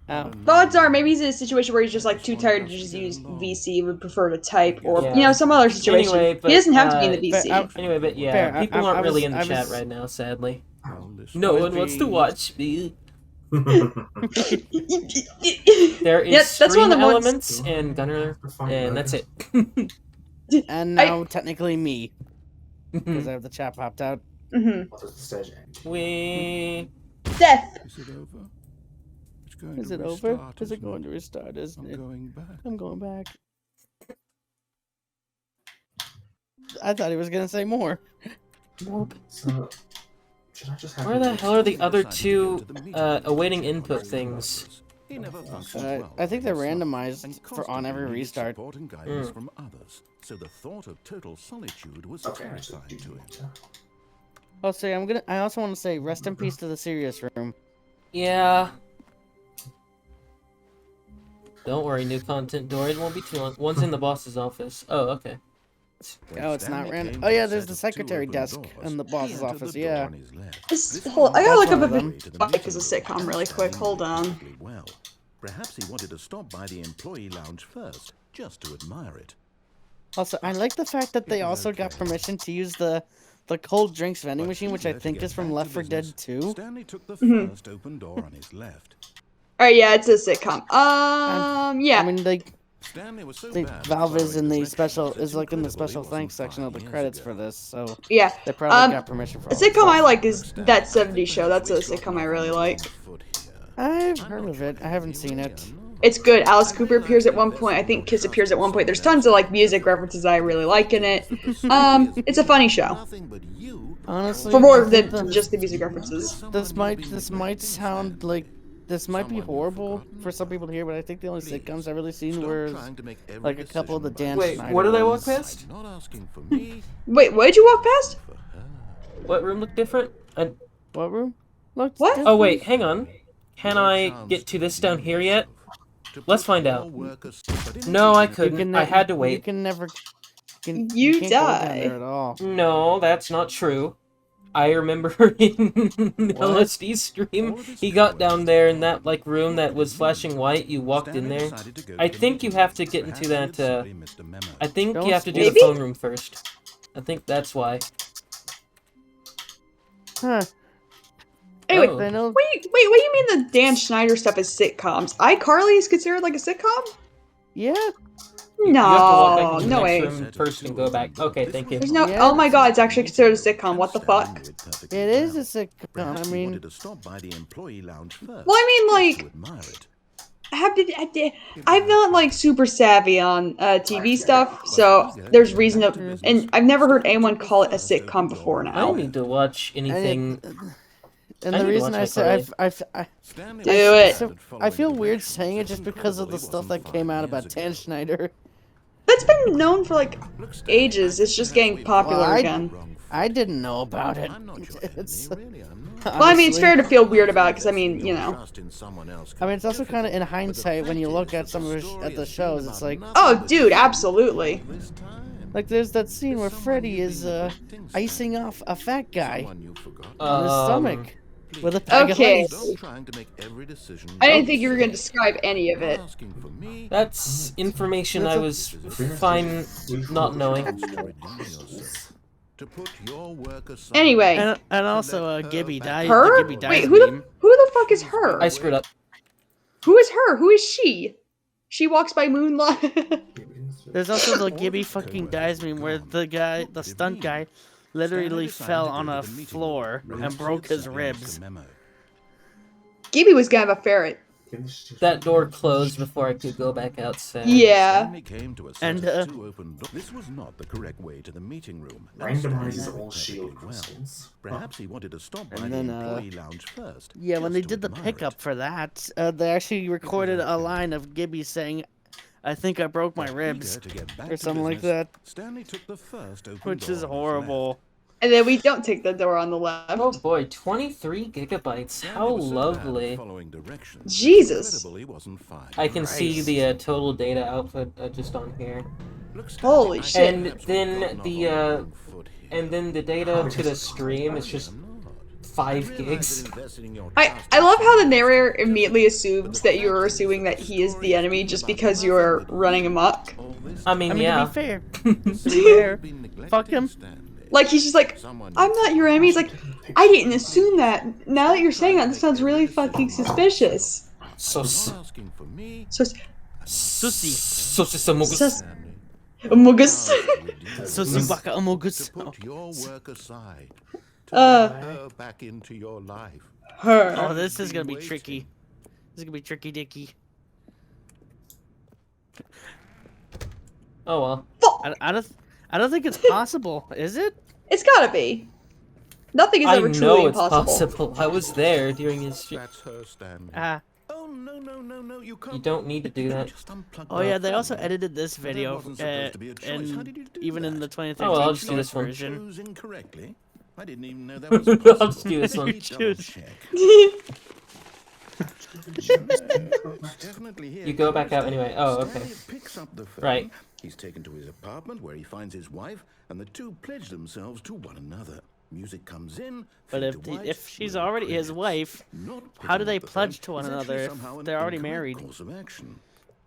Oh. Odds are maybe he's in a situation where he's just like too tired to just use VC, would prefer to type, or Yeah. you know, some other situation. Anyway, but, he doesn't have to be in the but, VC. Anyway, but yeah, Fair, people I aren't really was- in the I chat was- right now, sadly. Well, listen, No was one wants to being- watch me. There is Yep, that's one of screen the ones- elements and Gunner, and that's it. And now technically me, because I have the chat popped out. Mhm. What does the stage end? We Death. Is it over? It's going Is to it over? restart, Is it isn't going to restart? Isn't I'm it? going back. I'm going back. I thought he was gonna say more. So, should I just have Where you the just- hell are the other two awaiting input things? He never functioned well I think they're by himself, randomized and for on constantly every needed restart. support and guidance Mm. from others. So the thought of total solitude was Okay, I just terrifying do to him. need to- I'll say I also want to say rest in peace to the serious room. Yeah. Don't worry, new content door. It won't be too long. One's in the boss's office. Oh, okay. When Oh, it's not Stanley random. came Oh to yeah, the there's set the of two secretary open desk doors, in the he boss's entered office. the door Yeah. on his left. This, This hold, I was gotta look the up a one way big to the bike meeting as a room. sitcom really quick. Stanley Hold knew on. perfectly well. Perhaps he wanted to stop by the employee lounge first, just to admire it. Also, I like the fact that they It was also got okay. permission to use the cold drinks vending But machine, which I eager to think get is from back to Left 4 Dead business, 2. Stanley took the Mhm. first open door on his left. Alright, yeah, it's a sitcom. Yeah. I mean, Stanley was so the bad at Valve is following in the directions special that is like in the incredibly special wasn't thanks section of the 5 years credits ago. for this, so Yeah. they probably got permission for A all this sitcom I stuff. like is That 70s Show. That's a sitcom I really like. I've heard of it. I haven't seen it. It's good. Alice Cooper appears at one point. I think Kiss appears at one point. There's tons of like music references I really like in it. It's a funny show. Honestly, For more I think than just the music references. this might sound like this might be horrible for some people to hear, but I think the only sitcoms I've really seen were like a couple of the Dan Wait, Schneider what did I walk ones. past? Not asking for me, Wait, what did you walk past? for her. What room looked different? What room? Looks What? different. Oh wait, hang on. Can I get to this down here yet? Let's find out. No, I You couldn't. can I had to You wait. can never. You can't go down die. there at all. No, that's not true. I remember in LSD stream, he got down there in that like room that was flashing white. You walked in there. I think you have to get into that. I think you have to do the Maybe? phone room first. I think that's why. Huh. Anyway, Oh. I know. what do you mean the Dan Schneider stuff is sitcoms? iCarly is considered like a sitcom? Yeah. You have to walk back No, into the no next way. room first and go back. Okay, thank you. There's no. Yeah. Oh my god, it's actually considered a sitcom. What the fuck? It is a sitcom. I mean, to stop by the employee lounge first. Well, I mean, just to like, admire it. I'm not like super savvy on TV stuff, so there's reason to. And I've never heard anyone call it a sitcom before I now. don't need to watch anything. and I the need to reason watch I say iCarly. Stanley Do was it. so bad at I feel following weird directions saying it that just because of the incredibly stuff that wasn't came 5 out about years Dan ago. Schneider. That's been known for like ages. It's just getting popular Well, again. I didn't know about it. I'm not your It's, enemy, really, I'm not. Well, I mean, it's honestly. fair to feel weird about it because I mean, you know. Trust in someone else I mean, it's also can kind of be in difficult, hindsight but when you the look fact at is some that of the the, story at the has shows. been It's about like, nothing Oh, but dude, you absolutely. this time. like there's that scene where Someone Freddy you is didn't think icing Stanley. off a fat guy Someone you've forgotten. on his Um, stomach with a bag Okay. of ice. Don't trying to make every decision I didn't think you were gonna describe any of it. Not asking for me, That's information I was fine not knowing. to redeem yourself, to put your work aside. Anyway, And also, Gibby died. her? The Gibby dies Wait, who meme. the fuck is her? I screwed up. Who is her? Who is she? She walks by moonlight. There's also the Gibby fucking dies meme where the stunt guy, literally fell on a floor and broke his ribs. Gibby was gonna have a ferret. That door closed before I could go back outside. Yeah. Stanley came to a set And, of two open doors. This was not the correct way to the meeting room. and Stanley Randomizes knew it all shield perfectly well. crystals. Perhaps he wanted to stop by And the then, employee lounge first. Yeah, when just they to did the admire pickup it. for that, they actually recorded a line of Gibby saying, "I think I broke my Eager ribs," to get back or to something like business, that, Stanley took the first open which door is on his horrible. And then we don't take the door on the left. Oh boy, 23 gigabytes. left. How Stanley was so bad at lovely. following directions that Jesus. incredible he wasn't fired. I can see Christ. the total data output just on here. Look, Stanley, Holy I shit. And perhaps we've then gotten off the, on the wrong foot here. and then the data to the stream is just 5 gigs. I love how the narrator immediately assumes that you're assuming that he is the enemy just because you're running amok. I mean, To yeah. be fair, fuck him. Like, he's just like, I'm not your enemy. He's like, I didn't assume that. Now that you're saying that, this sounds really fucking suspicious. So Asking for me, Sus. Amogus. Amogus. Susi baka amogus. put your work aside, to Uh. let her back into your life. Her. Oh, this is gonna be tricky. This is gonna be tricky dicky. Oh well. I don't think it's possible, is it? It's gotta be. Nothing is I ever know truly it's impossible. possible. I was there during his stream. That's her, Stanley. Oh, no, you can't. You don't need to do that. Just unplug Oh the yeah, they phone. also edited this video, wasn't supposed to be a choice. How did you do even in that? the 2013 Oh, well, I'll just do this one. version. Chose incorrectly. I didn't even know that was I'll possible. just do this one. Let me double Choose. check. Definitely here. You go back out anyway. Oh, okay. Stanley picks up the phone. Right. He's taken to his apartment where he finds his wife, and the two pledge themselves to one another. Music comes in. But fade to white, if she's roll already his credits. wife, Not how do picking they up the pledge phone to one is actually another if somehow an they're already incorrect married? course of action.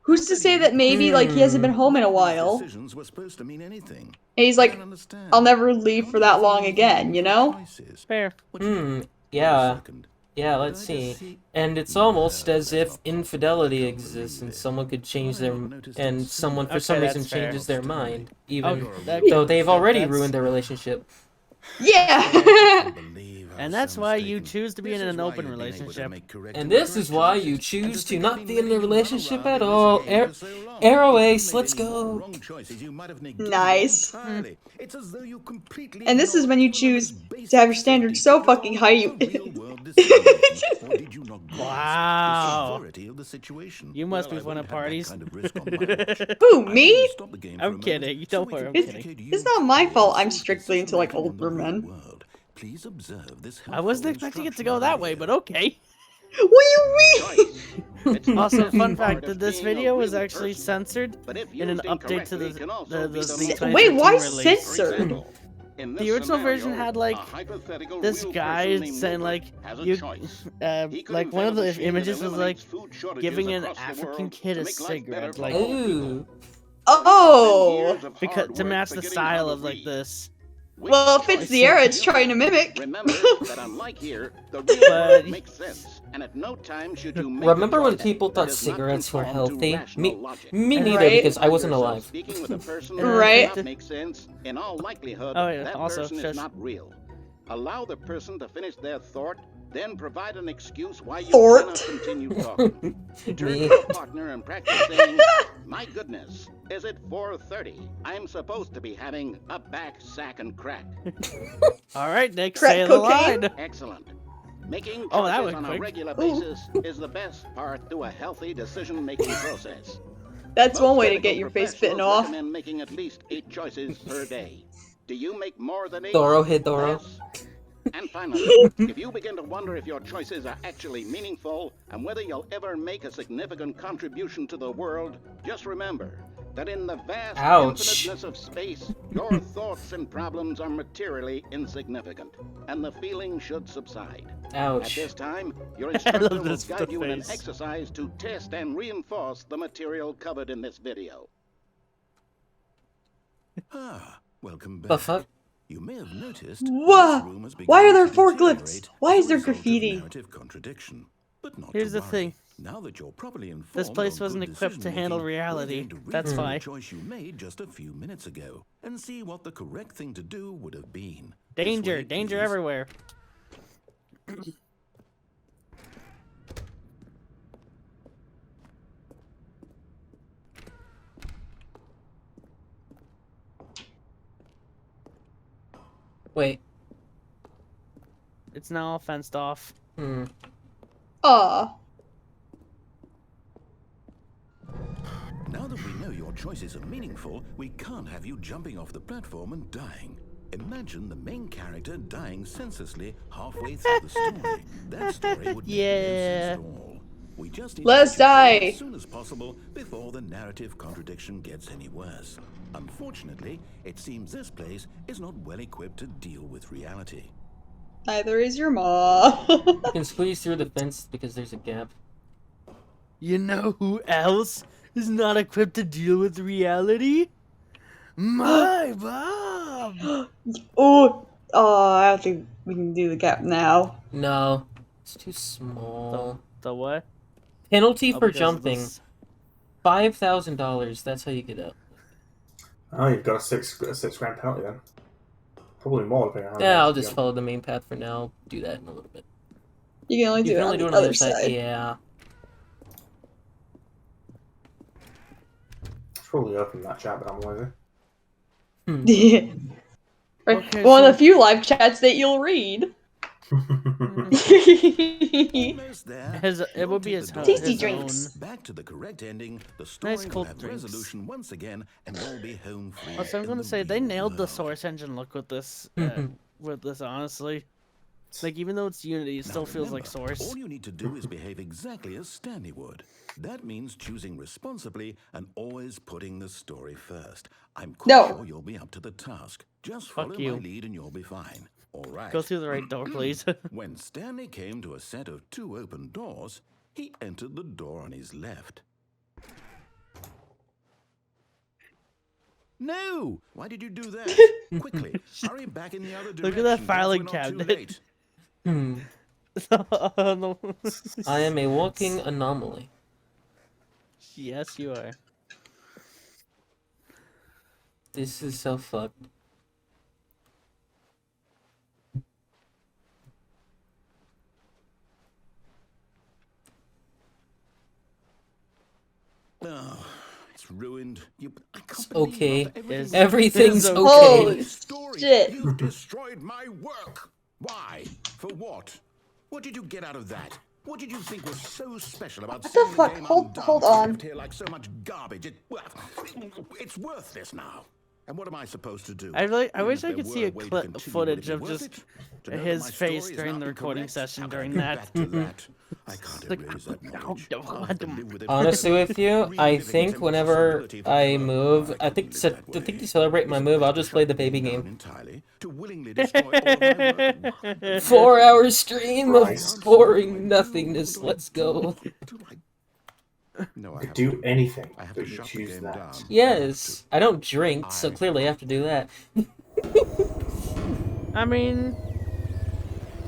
Who's to say that maybe, like, he hasn't been home in a while? Decisions were supposed to mean anything. And he's I like, don't understand. I'll never leave for that long again, you know? Choices. Fair. What do you think? Wait a Yeah. second. Yeah, let's see. And it's almost as if infidelity exists and someone could change their and someone for some Okay, reason that's fair. changes their mind, even Okay, though they've already that's- ruined their relationship. Yeah! And that's why you choose to be in an open relationship. And this is why you choose to not be in a relationship at all. Arrow Ace, let's go. Nice. And this is when you choose to have your standards so fucking high you... Wow. You must be fun at parties. Who, me? I'm kidding. You don't worry, I'm kidding. It's not my fault I'm strictly into, like, older men. Please observe this. I wasn't expecting it to go that way, but okay. What do you mean? Also, fun fact that this video was actually censored in an update to the 2015 Wait, why release. censored? The original version had like this guy saying like you, like one of the images was like giving an African kid a cigarette, like Ooh. Oh! because to match the style of like this. Well, it fits the era it's trying to mimic. Remember that unlike here, the real world makes sense, and at no time should you make Remember a when choice people that thought does not cigarettes were conform to healthy? rational logic. Me neither, Right. because I wasn't Yourself alive. Speaking with a person Right. that does not make sense, in all likelihood, Oh, yeah, that also, person shush. is not real. Allow the person to finish their thought, then provide an excuse why you Thought. cannot continue talking. Turn Me. to your partner and practice saying, "My goodness, is it 4:30? I'm supposed to be having a back, sack, and crack." All right, Nick, Crack say the cocaine? line. Excellent. Making Oh, that choices went on a quick. regular basis is the best part to a healthy decision-making process. That's one Most way to medical get your face bitten professionals off. recommend making at least 8 choices per day. Do you make more than 8? Doro hit Doro. Yes. And finally, if you begin to wonder if your choices are actually meaningful and whether you'll ever make a significant contribution to the world, just remember that in the vast Ouch. infiniteness of space, your thoughts and problems are materially insignificant, and the feeling should subside. At Ouch. this time, your instructor will this guide you in an face. exercise to test and reinforce the material covered in this video. Ah, welcome back. The fuck? You may have noticed. Wha- this room has Why are there begun to forklifts? deteriorate Why as is a there result of graffiti? narrative contradiction. But not Here's to the worry. thing. Now that you're properly informed This place on wasn't good equipped to handle decision-making, reality. we're going to That's read why. the choice you made just a few minutes ago and see what the correct thing to do would have been. This Danger, way, danger please. everywhere. Wait. It's now all fenced off. Aw. Now that we know your choices are meaningful, we can't have you jumping off the platform and dying. Imagine the main character dying senselessly halfway through the story. That story would make no Yeah. sense at all. We just need Let's to get you die. as soon as possible before the narrative contradiction gets any worse. Unfortunately, it seems this place is not well equipped to deal with reality. Neither is your mom. You can squeeze through the fence because there's a gap. You know who else is not equipped to deal with reality? My mom! Oh, I don't think we can do the gap now. No, it's too small. The what? Penalty Oh, for because of jumping. this- $5,000. That's how you get out. Oh, you've got a six grand penalty then. Probably more depending on how Yeah, many I'll you just jump. follow the main path for now. I'll do that in a little bit. You can only You do can it only on do it the on the other side. Yeah. It's probably open that chat, but I'm lazy. Right. Okay, One of so- the few live chats that you'll read. Almost there. It would be Take his, the door Tasty his drinks. own. Back to the correct ending. The story Nice will cold have drinks. resolution once again, and we'll be home free. Also, I'm in gonna the say they real nailed the world. Source Engine look with this. Honestly, like even though it's Unity, it Now still feels like remember, Source. All you need to do is behave exactly as Stanley would. That means choosing responsibly and always putting the story first. I'm quite No. sure you'll be up to the task. Just Fuck follow you. my lead and you'll be fine. All right. Go through the right door, please. When Stanley came to a set of 2 open doors, he entered the door on his left. No! Why did you do that? Quickly, hurry back in the other direction. Look at that just filing we're not too cabinet. late. I am a walking anomaly. Yes, you are. This is so fucked. Oh, it's ruined. I can't It's believe okay. after everything Everything's It's okay. Holy story, shit. you destroyed my work. Why? For what? What did you get out of that? What did you think was so special about What the seeing the fuck? game Hold undone, on. left here like so much garbage? It's worthless now. And what am I supposed to do? I Even wish if I there could were see a way to clip continue, footage would it of be worth just it? To know that his my face story is during not the recording incorrect? session How during can I that. go back to that? I can't erase that knowledge. I'll have to live with it Honestly forever, with you, I reliving think its whenever impossibility I forever. move, I couldn't think live that to think way. to celebrate my Is it move, better I'll to just play shut the the game baby down game. entirely, to willingly destroy all of my work? 4-hour stream of Christ. boring nothingness. Let's go. No, You I could have do to. anything, I have but to you shut the choose game that. down. Yes, I don't drink, so I- clearly I have to do that. I mean,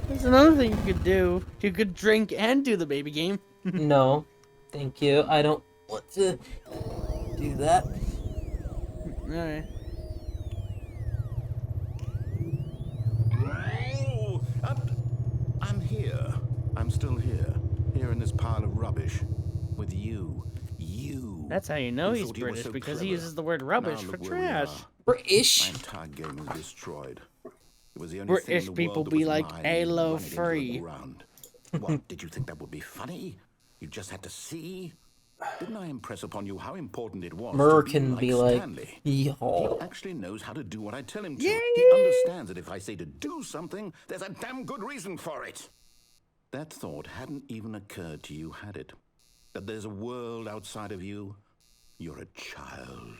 there's another thing you could do. You could drink and do the baby game. No, thank you. I don't want to do that. Alright. Oh, I'm here. I'm still here. Here in this pile of rubbish. With you. You. That's how you know who he's thought you were British, so because he clever. uses the word Now rubbish look for where we trash. are. My British. entire game is destroyed. It was the only thing in British the people world that be was like, mine, "Halo running into the free." ground. What, did you think that would be funny? You just had to see? Didn't I impress upon you how important it was Murr to can be be like like, Stanley? yo. He actually knows how to do what I tell him to. He understands that if I say to do something, there's a damn good reason for it. That thought hadn't even occurred to you, had it? That there's a world outside of you? You're a child.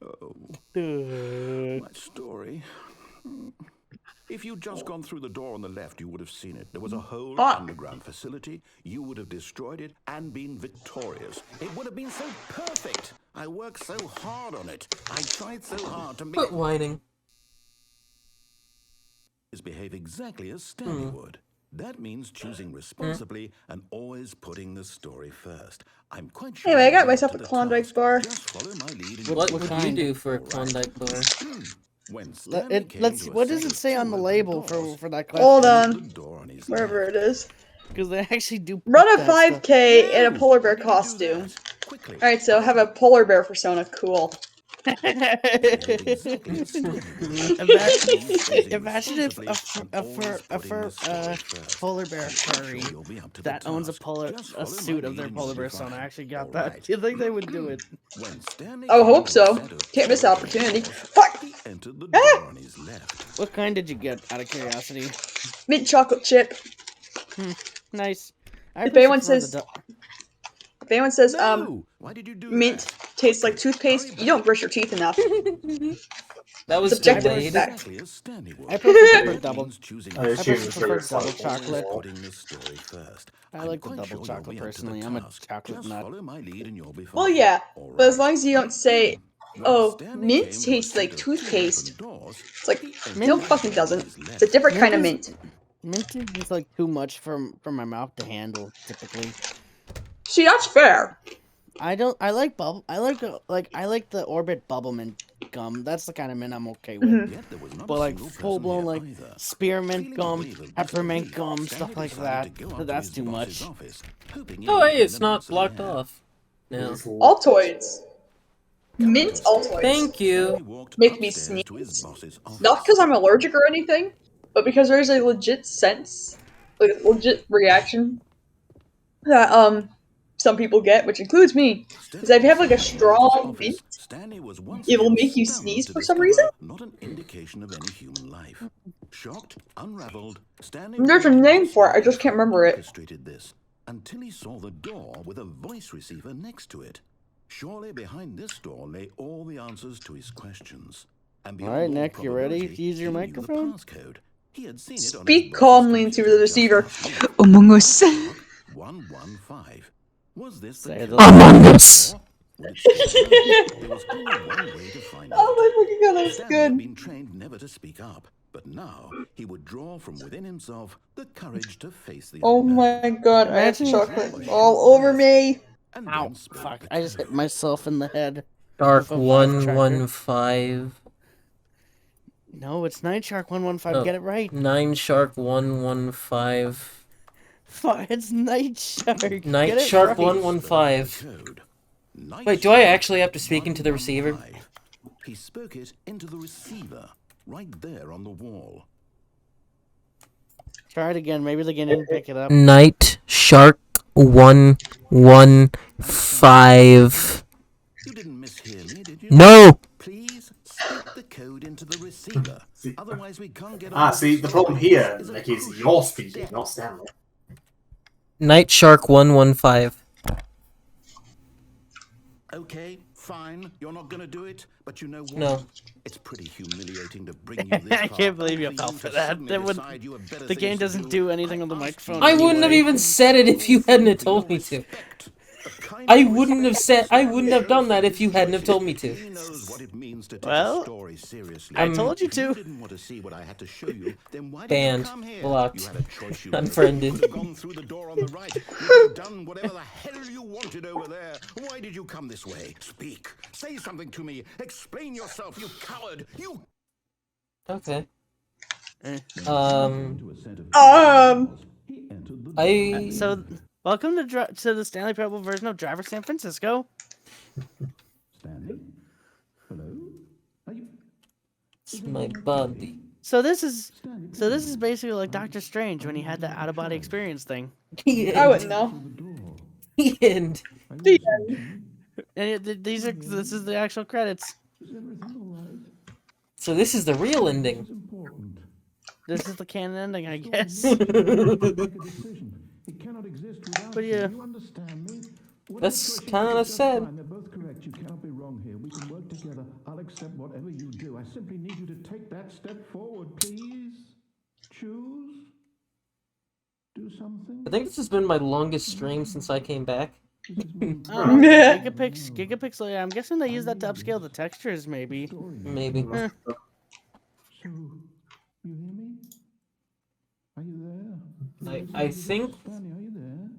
Oh, my story. If you'd just gone through the door on the left, you would have seen it. There was a whole Fuck. underground facility. You would have destroyed it and been victorious. It would have been so perfect. I worked so hard on it. I tried so hard to make Quit whining. it behave exactly as Stanley would. That means choosing responsibly and always putting the story first. I'm quite sure. Anyway, I got you'll be myself up a to the Klondike task. bar. Just follow my lead and What you'll would be you kind. do for a All right. Klondike bar? When Stanley came Let's. to a What does set it of say on 2 the open label doors, for that question? Hold the on. door on his Wherever left. it is. Because they actually do. Run put a that stuff. 5K in a No! polar bear Why did you do costume. that? Quickly. Alright, so have a polar bear persona. Cool. Behave exactly as Stanley would. Imagine if a polar bear furry that owns a suit of their polar bear persona actually got that. Do you think they would do it? I would hope so. Can't miss the opportunity. Fuck! Entered the Ah! door on his left. What kind did you get, out of curiosity? Mint chocolate chip. Nice. I If anyone prefer the says, if anyone says, No! Why did you do mint that? tastes like toothpaste, you don't brush your teeth enough. That was Subjective delayed. fact. Exactly as Stanley would. I prefer That double. means choosing I the assume safe it's prefer very double slightly chocolate. more. putting this story first. I I'm like the quite double sure you'll chocolate be up to the personally. I'm a task. chocolate Just nut. follow my lead and you'll be fine. Well, yeah, All but as right. long as you don't say, oh, Stanley mint came to a tastes set like of toothpaste. open doors. It's like, He no, opened the fucking door doesn't. with his It's a different Mint kind of is- mint. Mint is like too much for my mouth to handle. Typically, See, that's fair. I don't. I like bubble. I like the Orbit bubble mint gum. That's the kind of mint I'm okay with. Mhm. Yet there was not But a like single person full blown here like either. spearmint Feeling gum, a wave of peppermint disbelief, gum, Stanley stuff like decided that. to go up to That's his too boss's much. office, hoping he Oh, would hey, find it's an not answer blocked there. off. No. Altoids. Mint Altoids. Thank Stanley you. walked Make me upstairs to his sneeze. boss's office. Not because I'm allergic or anything, but because there's a legit sense, like a legit reaction that some people get, which includes me. Is that if you have like a strong mint, Stanley was once it will again make you stunned sneeze to for some reason. discover not an indication of any human life. Shocked, unraveled, Stanley There's a wondered name what for it, I sort of just can't remember it. orchestrated this until he saw the door with a voice receiver next to it. Surely behind this door lay all the answers to his questions. And beyond All right, all Nick, you ready probability, to use your he knew microphone? The passcode. He had seen it on his Speak boss's calmly into computer the just receiver. last week. Among Us. 115. Was this the Say code the- to the Among Us. door? Would it still work? There was only one way to find out. Oh my fucking god, that's Stanley had good. been trained never to speak up, but now he would draw from within himself the courage to face the Oh unknown. my god, I have Imagine- chocolate all over me. And Ow! then spoke Fuck! the I just hit code. myself in the head. Shark With a firecracker. 115. No, it's Night Shark 115. Oh. Get it right. 9 Shark 115. Fuck! It's Night Shark. Night Get it Shark right. 115. Code. Night Wait, do I Shark actually have to speak into the receiver? 115. He spoke it into the receiver, right there on the wall. Try it again. Maybe the game didn't pick it up. Night Shark 115. You didn't mishear me, did you? No! Please speak the code into the receiver. Otherwise, we can't get on Ah, with see, the the problem story. here, It's a Nick, is crucial you're speaking, step. not Stanley. Night Shark 115. Okay, fine. You're not gonna do it, but you know what? No. It's pretty humiliating to bring you this I far, can't believe you only fell to for that. suddenly That would- decide you have better The game things to doesn't do anything on the microphone. I wouldn't have anyway. even said it if you hadn't have told me to. Respect. The kind I of wouldn't have respect said. I wouldn't have done that Stanley if you hadn't have told me He to. knows what it means to take Well, a story seriously. I told you If you to. didn't want to see what I had to show you, then why did Banned. you come here? Blocked. You had a choice, you Unfriended. could have gone through the door on the right. You could have done whatever the hell you wanted over there. Why did you come this way? Speak. Say something to me. Explain yourself, you coward. You. Okay. Eh. I. So, welcome to the Stanley Parable version of Driver San Francisco. Stanley? Hello? Are you? It's my body. So this is basically like Doctor Strange when he had that out of body experience thing. The I end. wouldn't know. The end. The end. And this is the actual credits. So this is the real ending. This is the canon ending, I guess. But yeah, That's kind of sad. They're both correct. You cannot be wrong here. We can work together. I'll accept whatever you do. I simply need you to take that step forward, please. Choose. Do something. I think this has been my longest stream since I came back. Gigapixel. Yeah, I'm guessing they use that to upscale the textures, maybe. Maybe. Eh. So, you hear me? Are you there? I think. Stanley, are you there?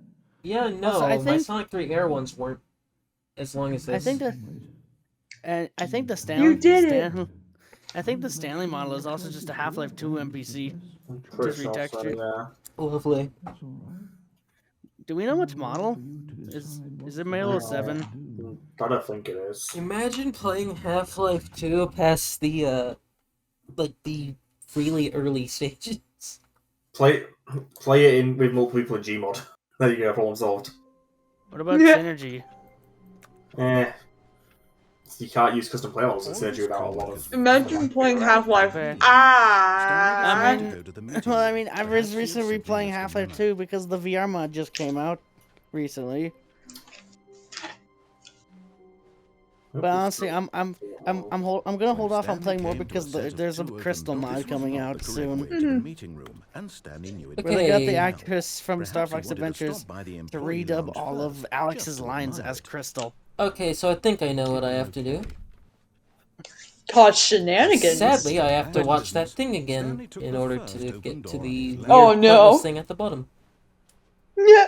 Yeah, no. Also, I My think- Sonic 3 Air ones weren't as long as this. I think that, and I think the Stanley. You did it. I think the Stanley model is also just a Half-Life 2 NPC. Pretty Just sure so, retextured. yeah. Lovely. That's all right. Do we know which model? For you to Is decide what is it Male 7? I don't think it is. Imagine playing Half-Life 2 past the like the really early stages. Play it in with multiple people in Gmod. There you go, problem solved. What about Yeah. Synergy? Eh. You can't use custom play models instead you without a lot of... Imagine playing Half-Life. Fair. Ah. I mean, I was recently replaying Half-Life 2 because the VR mod just came out recently. But honestly, I'm gonna hold off on playing more because there's a Crystal mod coming out soon. Where they got the actress from Star Fox Adventures to redub all of Alex's lines as Crystal. Okay, so I think I know what I have to do. Cause shenanigans. Sadly, I have to watch that thing again in order to get to the Oh, weird no. pointless thing at the bottom. Yeah.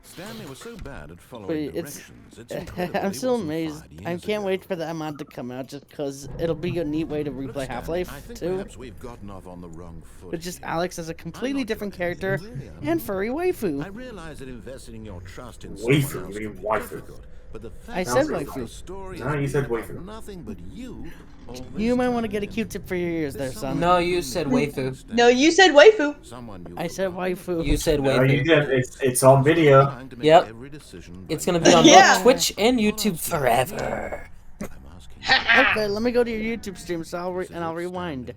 Stanley was so bad at following It's directions. I'm still amazed. I can't wait for that mod to come out just because it'll be a neat way to replay Half-Life 2. We've gotten off on the wrong foot. With just Alex as a completely different character and furry waifu. I realize that investing in your trust in Waifu, someone else you mean can be waifu. difficult, but the I fact said is that waifu. the story No, you has said been about waifu. nothing but you all this You might want to time. get a Q-tip for your ears there, son. No, you said waifu. No, you said waifu. Someone you I said waifu. You said No, you waifu. did. It's on video. trying to make Yep. every decision It's right. gonna be on Yeah. both Twitch and YouTube forever. I'm asking Okay, let me go to your YouTube stream so I'll rewind.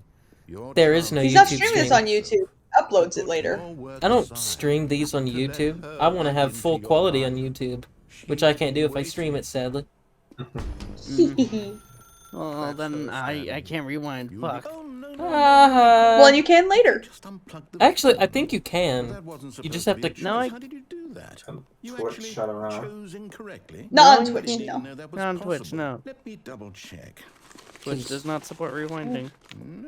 your There is no He's not YouTube streaming this stream. on YouTube. Uploads it later. Your work I don't aside, stream these on YouTube. I want to have full quality on YouTube, which I can't do if I stream it, sadly. Well, then I can't rewind. Fuck. Well, and you can later. Just unplug the Actually, I phone. think you That can. wasn't You just supposed have be to. a No, I- choice. How did you do that? You Twitch, actually I don't know. chose incorrectly. Not on No, Twitch, you no. Know that was Not on Twitch, possible. no. Let me double check. Twitch does not support rewinding.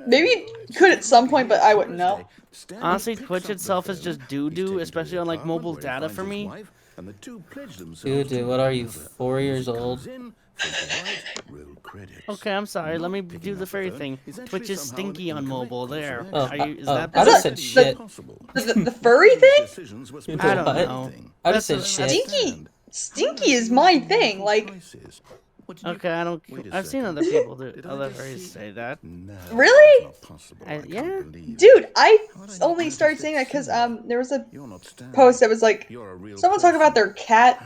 Maybe it could at some point, but I wouldn't know. Stanley Honestly, picks Twitch up the itself is phone. just He's doo-doo, taken to especially the on, like, apartment mobile where he data finds for his me. wife, and the two pledge themselves Dude, to what are you, each other. 4 As years he old? comes in, Filter White, roll credits. Okay, I'm sorry. Let me Not do picking the up furry phone thing. is actually Twitch is somehow stinky an on incorrect mobile. course of There. action. Oh, Is oh, that I better? just said shit. The furry thing? Decisions was You I don't what? know. I just said That's shit. Stinky. Stinky is my thing. Like, Okay, I don't. Wait a I've seen second. other people do. Did I other just furries see- say that. No, Really? that's not possible. I- I can't yeah. believe dude, I How did I only notice started it saying that because sooner? there was a You're not Stanley. post that was like You're a real someone talking about person. their cat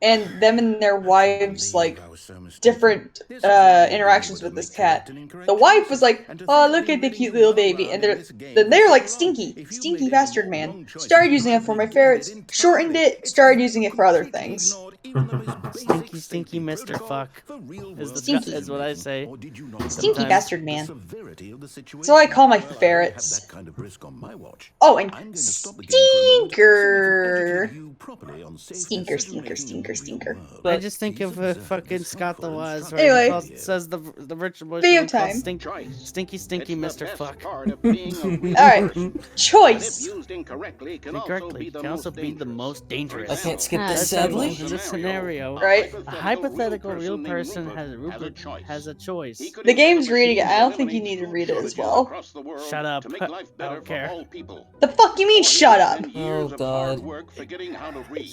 and them and their wives like I was so mistaken. different This is why you interactions would with this make cat. correct and incorrect The wife choices. was like, And to "Oh, think look I've been at the letting cute you little run baby," around and in this game then they were for like, so long. "Stinky, If you stinky made bastard any man." wrong choices, Started you using it could for have my negated ferrets, it shortened entirely. it, It's started as if using you it for other completely things. ignored even the most basic Stinky, safety Mr. protocol Fuck for real-world is the Stinky. is what I say. Or did you not Stinky realize bastard the man. severity of the situation? So I call my Well, I won't ferrets. have that kind of risk on my watch. Oh, and I'm going to stop the game for a moment so I Stinker. can educate you properly on safe Stinker, decision-making stinker, in the stinker, real stinker. world. I just think He's of observed fucking this Scott the helpful Wise, instruction where Anyway. he calls, video. says the virtual voice Video he calls time. Choice. stinky, It's Mr. the best Fuck. part of being a real Alright, person. But if choice. used incorrectly, can also Incorrectly, be the can also most be the dangerous. most dangerous. I can't skip Ah, this, that's sadly. In this scenario, Right. a hypothetical real named person Rupert has a choice. He could The game's establish reading it. I don't eliminate think you need to read it as shortages well. across the world Shut up. To make life I better don't for care. all people. The fuck you mean, Or he shut could up? spend Oh, years of hard God. work forgetting how to read.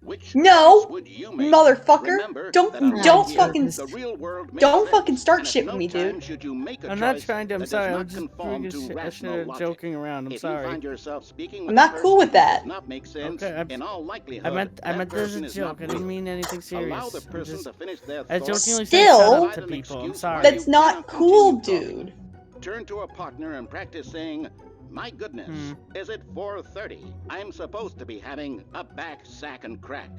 Which No, choice would you make? motherfucker. Remember Don't- that unlike don't here, fucking- the real world makes don't sense, fucking start and at shit no with me, time dude. should you make a I'm not choice trying to. I'm that sorry. does I'm not just conform doing to a rational shit, logic. joking around. I'm If sorry. you find yourself speaking with I'm a not person cool with who that. does not make sense, Okay, in all likelihood, I meant that this as person a is joke. not I didn't real. mean anything serious. Allow the I'm person just- to finish their I thought. jokingly say Still- shut up to Provide an people. I'm excuse sorry. why That's you not cannot cool, continue talking. dude. Turn to a partner and practice saying, "My goodness, is it 4:30? I'm supposed to be having a back, sack, and crack."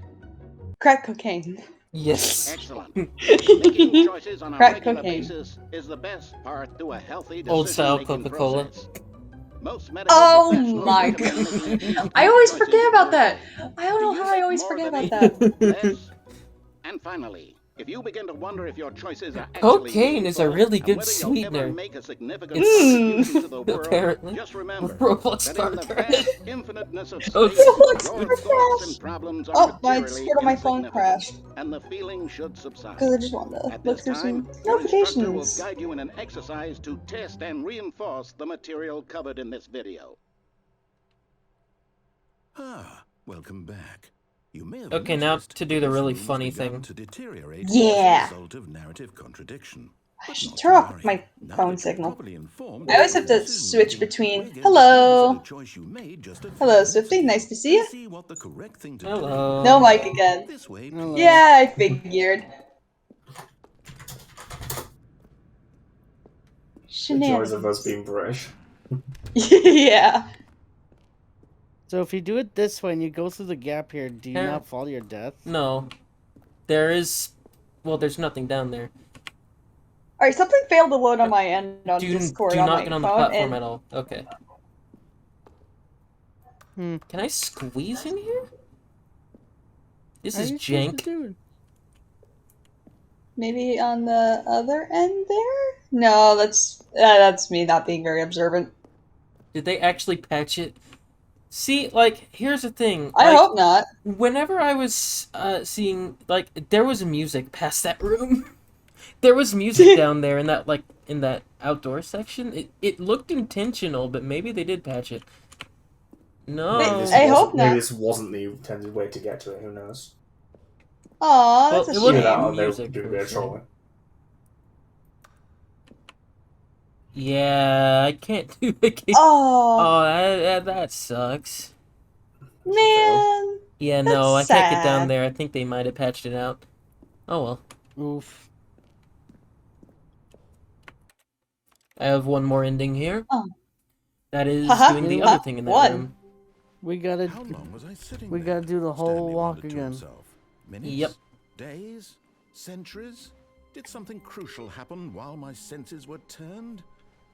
Crack cocaine. Yes. Excellent. Making choices on a Crack regular cocaine. basis is the best part to a healthy Old style decision-making Coca-Cola. process. Most medical Oh professionals my recommend god. making a few I always choices forget in about your that. life. I don't Do know you how I make always more forget than about equal, that. less? And finally, if you begin to wonder if your choices are actually Cocaine is a meaningful really and good whether you'll ever sweetener. make a significant It's- contribution to the world, apparently. just remember Roblox that in the Star vast infiniteness of Oh, space, Roblox your Star thoughts crashed. and problems are Oh, my materially screen on my phone insignificant, crashed. and the feeling should subside. Because I just wanted to At look this through time, some your instructor will notifications. guide you in an exercise to test and reinforce the material covered in this video. Ah, welcome back. You may have Okay, now noticed to do the this really room's funny begun thing. to deteriorate Yeah. as a result of narrative contradiction. I should turn off my Now phone that you're signal. properly informed I always have to of switch decision-making, between. we're going to Hello. revisit a choice you made just a few Hello, minutes Swifty. ago Nice to see and you. see what the correct thing to Hello. No do. mic again. This way, Hello. please. Yeah, I figured. The joys of us Shenanigans. being British. Yeah. So if you do it this way and you go through the gap here, do you Yeah. not fall to your death? No. There is... Well, there's nothing down there. Alright, something failed to load on my end on Do Discord on not my get on the phone, platform and at all. Okay. Hmm. Can I squeeze in here? This How is are you supposed to jank. do it? maybe on the other end there? No, that's me not being very observant. Did they actually patch it? See, like, here's the thing. I like, hope not. Whenever I was seeing, like, there was music past that room. There was music down there in that, like, in that outdoor section. It looked intentional, but maybe they did patch it. No. I hope not. Maybe this wasn't the intended way to get to it. Who knows? Aw, Well, that's it a would Either be that shame. or they music, do a for bit of sure. trolling. Yeah, I can't do it. Oh, Oh, that sucks. man. Yeah, That's no, I can't get down sad. there. I think they might have patched it out. Oh well. Oof. I have one more ending here. Oh. That is Haha, doing the you other know, thing in that one. room. We gotta. How long was I sitting We there? gotta do the whole Stanley walk wondered to again. himself. Minutes? Yep. Days? Centuries? Did something crucial happen while my senses were turned?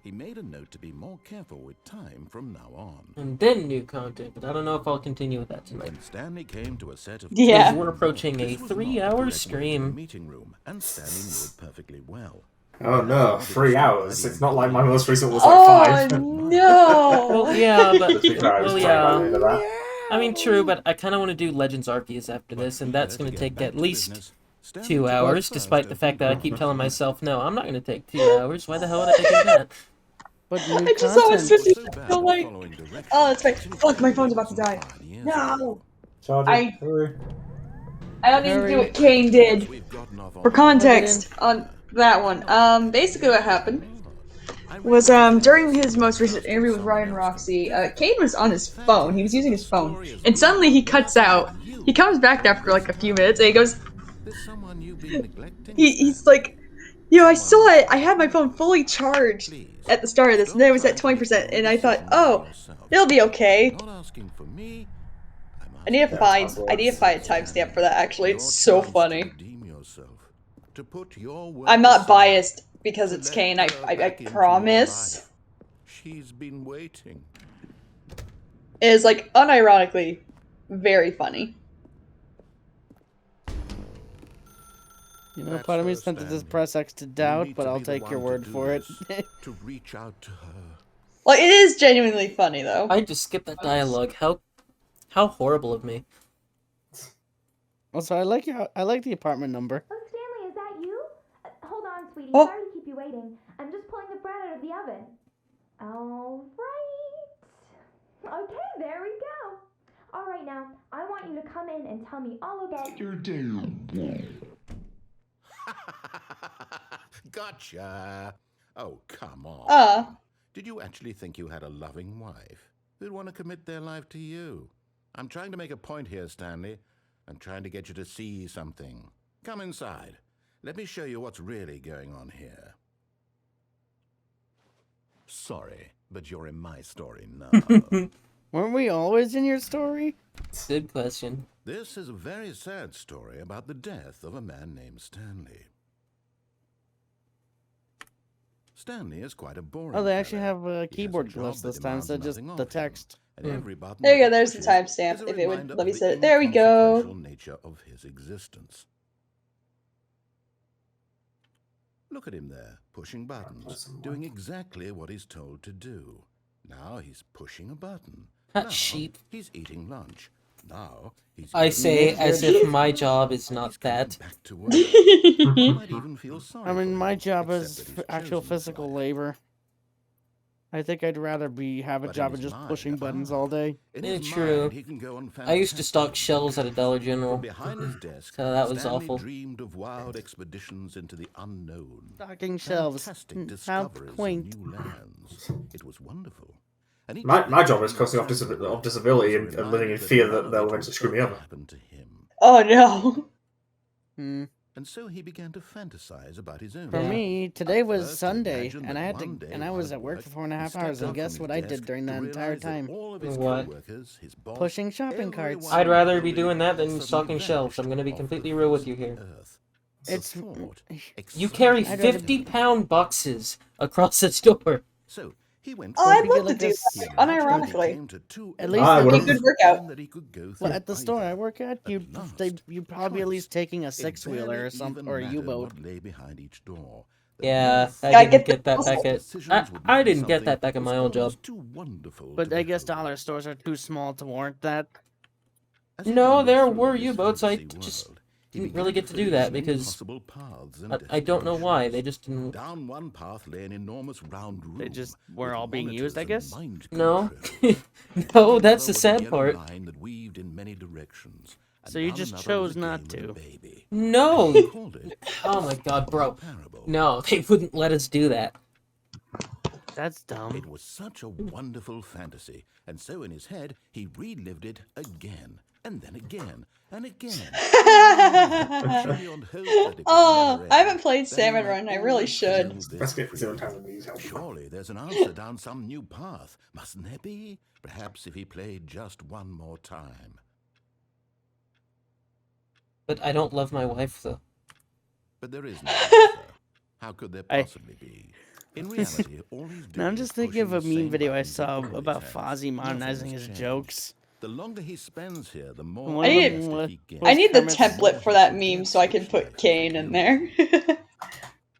He made a note to be more careful with time from now on. And then new content, but I don't know if I'll continue with that tonight. When Stanley came to a set of Yeah. We're approaching a This was not the 3-hour correct way to stream. a meeting room, and Stanley knew it perfectly well. Oh no, 3 hours. It's not like my most recent was like Oh 5. no. Well, yeah, but The 2 hours well, playing by the yeah. end of that. I mean, true, but I kind of want to do Legends Arceus after this, and that's going to take at least 2 hours, despite the fact that I keep telling myself, no, I'm not going to take 2 hours. Why the hell would I do that? But new I just saw it content. 50 feel like. Oh, that's right. Fuck, my phone's about to die. No. Charger, I- hurry. I don't need to Hurry. do what Kane did. For context on that one, basically what happened was during his most recent interview with Ryan Roxy, Kane was on his phone. He was using his phone, and suddenly he cuts out. He comes back after like a few minutes, and he goes, he's like, "Yo, I saw it. I had my phone fully charged at the start of this, and then it was at 20%, and I thought, oh, it'll be okay." I need to find a timestamp for that. Actually, it's so funny. I'm not biased because it's Kane. I promise. She's been waiting. It is like unironically very funny. You know, part of me is tempted to press X to doubt, but I'll take your word for it. To reach out to her. Like it is genuinely funny though. I just skipped that dialogue. How horrible of me. Also, I like the apartment number. Oh, Stanley, is that you? Hold on, sweetie. Oh. Sorry to keep you waiting. I'm just pulling the bread out of the oven. All right. Okay, there we go. All right, now, I want you to come in and tell me all about your day. Gotcha. Oh, come on. Did you actually think you had a loving wife who'd want to commit their life to you? I'm trying to make a point here, Stanley. I'm trying to get you to see something. Come inside. Let me show you what's really going on here. Sorry, but you're in my story now. Weren't we always in your story? Good question. This is a very sad story about the death of a man named Stanley. Stanley is quite a boring Oh, they actually fellow. have keyboard glyphs this time instead of just the text. And every button There you go. he There's the pushes timestamp. is a If it would reminder let me of set the it. There we go. inconsequential nature of his existence. Look at him there, pushing buttons, doing exactly what he's told to do. Now he's pushing a button. That Now sheep. he's eating lunch. Now he's I eating say dinner. as if my job is not that. Back to work. You might even feel sorry I mean, for my him, job except is that he's actual chosen this physical life. labor. I think I'd rather have a But in job of his just mind, pushing buttons all day. In Yeah, his true. mind, he can go on I used to stock fantastic shells at a Dollar adventures. General, From behind his desk, so that was Stanley awful. dreamed of wild expeditions into the unknown. Stocking shelves. Fantastic How discoveries of quaint. new lands. It was wonderful. And each My day job is he cussing off returned to work disability was a and living in reminder fear none that of they'll it eventually would screw me ever over. happen to him. Oh no. Hmm. And so he began to fantasize about his own. For Yeah. me, today was First, Sunday, imagine and that I had one to, day and I was hard at work work, for 4.5 he hours, stepped and out guess from what his I desk did during to that entire realize that time? all of his What? coworkers, his boss, Pushing shopping carts. everyone I'd rather in the be doing that building than had stocking suddenly shelves. I'm vanished gonna be off the completely real with face you of the here. earth. The It's thought You excited carry I'd rather- 50-pound boxes across the store. So he went. Oh, I'd you get love to like do this- He that, naturally unironically. came to two At ends least I of would the have- Be a good workout. that he could go Well, through at the store I either. work at, At last, you probably at choice. least taking a It six-wheeler barely or something, even or a mattered U-boat. what lay behind each door. The Yeah, mere I thought I didn't get get that the back that at. decisions would I mean didn't get something that back in was my old job. almost too wonderful But to I be guess hoped. dollar stores are too small to warrant that. As he No, wandered there through were this U-boats. I fantasy just world, he didn't began really get to do face that new because possible paths and I don't know why. They destinations. just didn't. Down one path lay an enormous round room. They just were with all being used, I monitors guess? and mind No. control. No, Down that's another the was a sad yellow part. line that weaved in many directions. And So you down just another chose was a not game with a to. baby. No. He called it Oh my god, bro. Parable. No, they wouldn't let us do that. That's dumb. It was such a wonderful fantasy, and so in his head he relived it again, and then again, and again. Surely on hope that it would Oh, never I end, haven't played that he Salmon might Run. I really always should. feel this Let's get freedom. 0 time with these help. Surely there's an answer down some new path, mustn't there be? Perhaps if he played just one more time. But I don't love my wife though. But there is no answer. How could there I- possibly be? In reality, all he's doing Now I'm is just thinking of a pushing the meme same video I buttons he saw always about has. Fozzie modernizing Nothing's his changed. jokes. The longer he spends here, the more One of them interested was- he gets. I need the Kermit's- template for that meme so I can put Kane in there.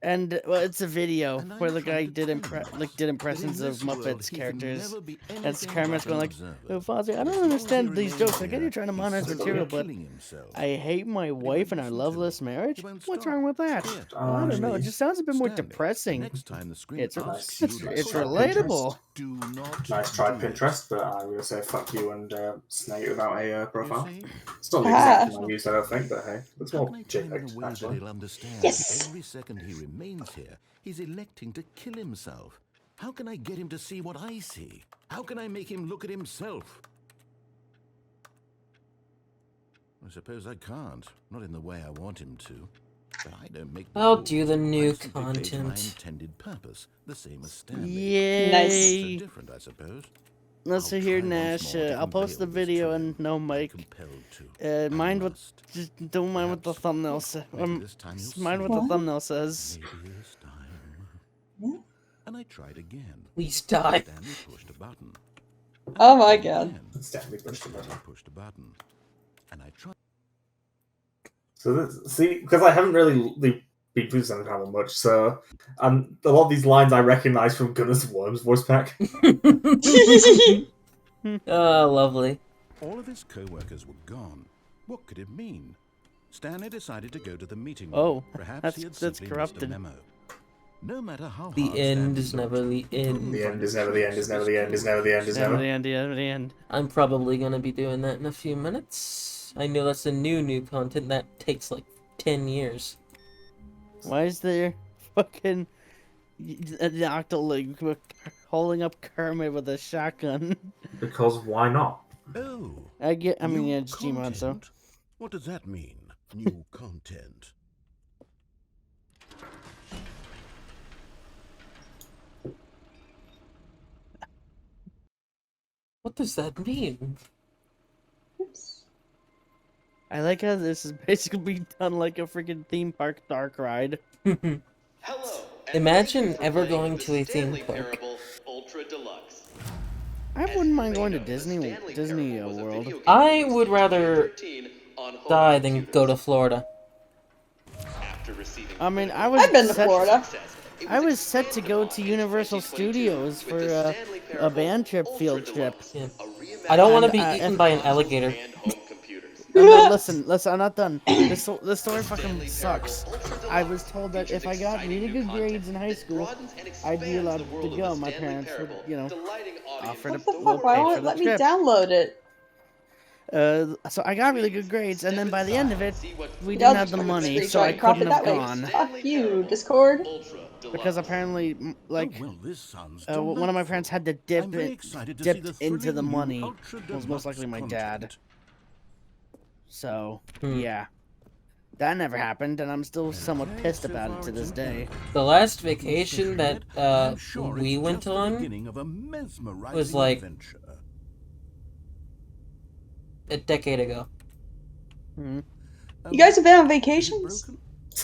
And well, it's a video And I where the tried guy to did tell him did that impressions in of this world Muppets he can characters. never be That's anything Kermit's but going an like, observer. "Oh, Fozzie, I As don't long as he understand these jokes. I remains get you're trying to here, monetize he's material, slowly but killing himself. I hate my wife and I listen love to this him. marriage. He won't What's stop. wrong with that? Here, I don't know. It Actually, just sounds a bit more Stanley, depressing. Next time the screen It's asks Nice. you to it's stop, relatable. do not Nice try, do it. Pinterest, but I'm going to say fuck you and snake without a You profile. see? It's not the Ah. exact one I used, I don't think, but hey, it's How more can I tell him in a JPEG, way that actually. he'll understand? Yes. Every second he remains here, he's electing to kill himself. How can I get him to see what I see? How can I make him look at himself? I suppose I can't. Not in the way I want him to. But I don't make the I'll rules. do the new I simply play to my content. intended purpose, the same as Stanley. Yay! So different, I suppose. Let's I'll see here, try once Nash. more to I'll post the unveil this video truth. and no I'm mic. compelled to. I Mind what? must. Just don't mind what the Perhaps. thumbnail says. Maybe this time you'll Mind see. what the What? thumbnail says. Maybe this time. Hmm? And I tried again. Please die. Stanley pushed a button. And Oh I my tried god. again. Stanley pushed a button. Stanley pushed a button. And I tried. So this, see, because I haven't really been through Stanley Parable much, so a lot of these lines I recognise from Gunner's Worms voice pack. Oh, lovely. All of his co-workers were gone. What could it mean? Stanley decided to go to the meeting Oh, room. Perhaps that's- he had that's simply corrupted. missed a memo. No matter how The hard end Stanley is looked, never the he couldn't end. The find end a is never the end, trace is of never his the end, is never the end, is Never never. the end, never the end. I'm probably gonna be doing that in a few minutes. I know that's a new content that takes like 10 years. Why is there fucking an Octoling holding up Kermit with a shotgun? Because why not? Oh, I mean, new yeah, it's Gmod, so. content? What does that mean? New content. What does that mean? Oops. I like how this is basically done like a freaking theme park dark ride. Hello. and Imagine thank you for ever playing going the to a theme Stanley park. Parable Ultra Deluxe. I As wouldn't you mind may going to know, the Disney Stanley Parable was a World. video game I released would in rather 2013 on home Die than computers. go to Florida. After receiving I mean, I critical was I've been to set- Florida. success, it I was set to expanded go upon to in Universal 2022 Studios with for the Stanley a Parable band trip Ultra field trip. Deluxe, Yeah. a I don't want to And, be eaten by an consoles alligator. and home computers. Listen, I'm not done. This story fucking sucks. I was told that if I got really good grades in high school, I'd be allowed to go. My parents would, offer to What the fuck? Why pay won't for it the let me trip. download it? So I got really good grades, and then by the end of it, we Yeah, didn't have the money, so screenshot I and crop it couldn't have that way. gone. Fuck you, Discord. Because apparently, like, Oh, well, this sounds one of my parents had to dip I'm very it, excited to see dipped the into the thrilling new money. Ultra It was most Deluxe likely my dad. content. So, yeah. That never happened, and I'm still somewhat pissed about it to this day. The last vacation that I'm sure we it's went just the on beginning of a mesmerizing was like adventure. a decade ago. You guys have been on vacations?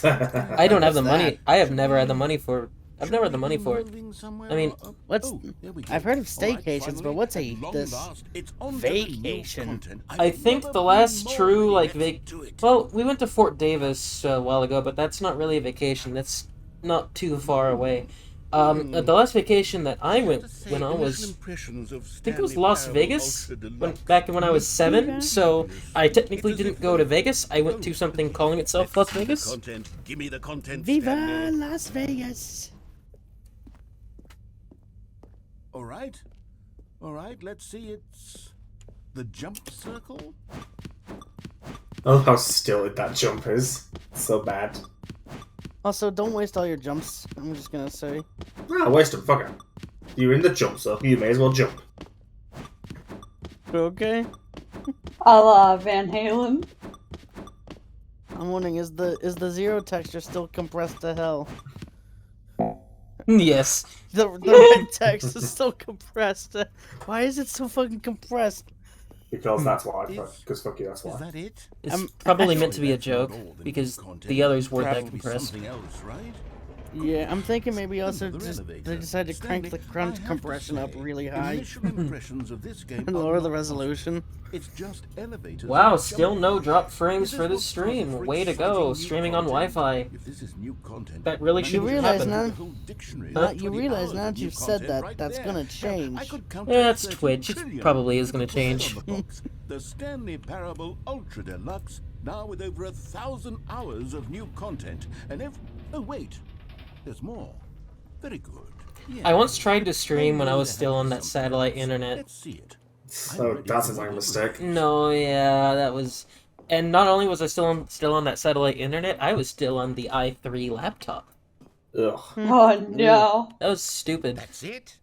I don't have the money. I have never had the money for. I've never had the money for it. I mean, I've heard of staycations, but what's this vacation? I think the last true well, we went to Fort Davis a while ago, but that's not really a vacation. That's not too far away. The last vacation that I went when I was, I think it was Las Vegas, back when I was 7. So I technically didn't go to Vegas. I went to something calling itself Las Vegas. Give me the content. Viva Las Vegas! All right, let's see. It's the jump circle. Oh, how still that jump is. So bad. Also, don't waste all your jumps. I'm just gonna say. Ah, waste them. Fuck it. You're in the jump circle. You may as well jump. Okay. A la Van Halen. I'm wondering, is the zero texture still compressed to hell? Yes. The red text is still compressed. Why is it so fucking compressed? Because that's why. Because fuck you, that's why. Is that it? It's probably meant to be a joke because the others weren't that compressed. Something else, right? Yeah, I'm thinking maybe also they decided to crank the crunch compression up really high and lower the resolution. It's just elevators. Wow, still no drop frames for this stream. Way to go, streaming on Wi-Fi. That really shouldn't happen. You realize now that you've said that, that's gonna change. Yeah, it's Twitch. It probably is gonna change. The Stanley Parable Ultra Deluxe, now with over 1,000 hours of new content, and oh wait, there's more. Very good. I once tried to stream when I was still on that satellite internet. Let's see it. So that sounds like a mistake. No, yeah, that was, and not only was I still on that satellite internet, I was still on the i3 laptop. Ugh. Oh no. That was stupid. That's it?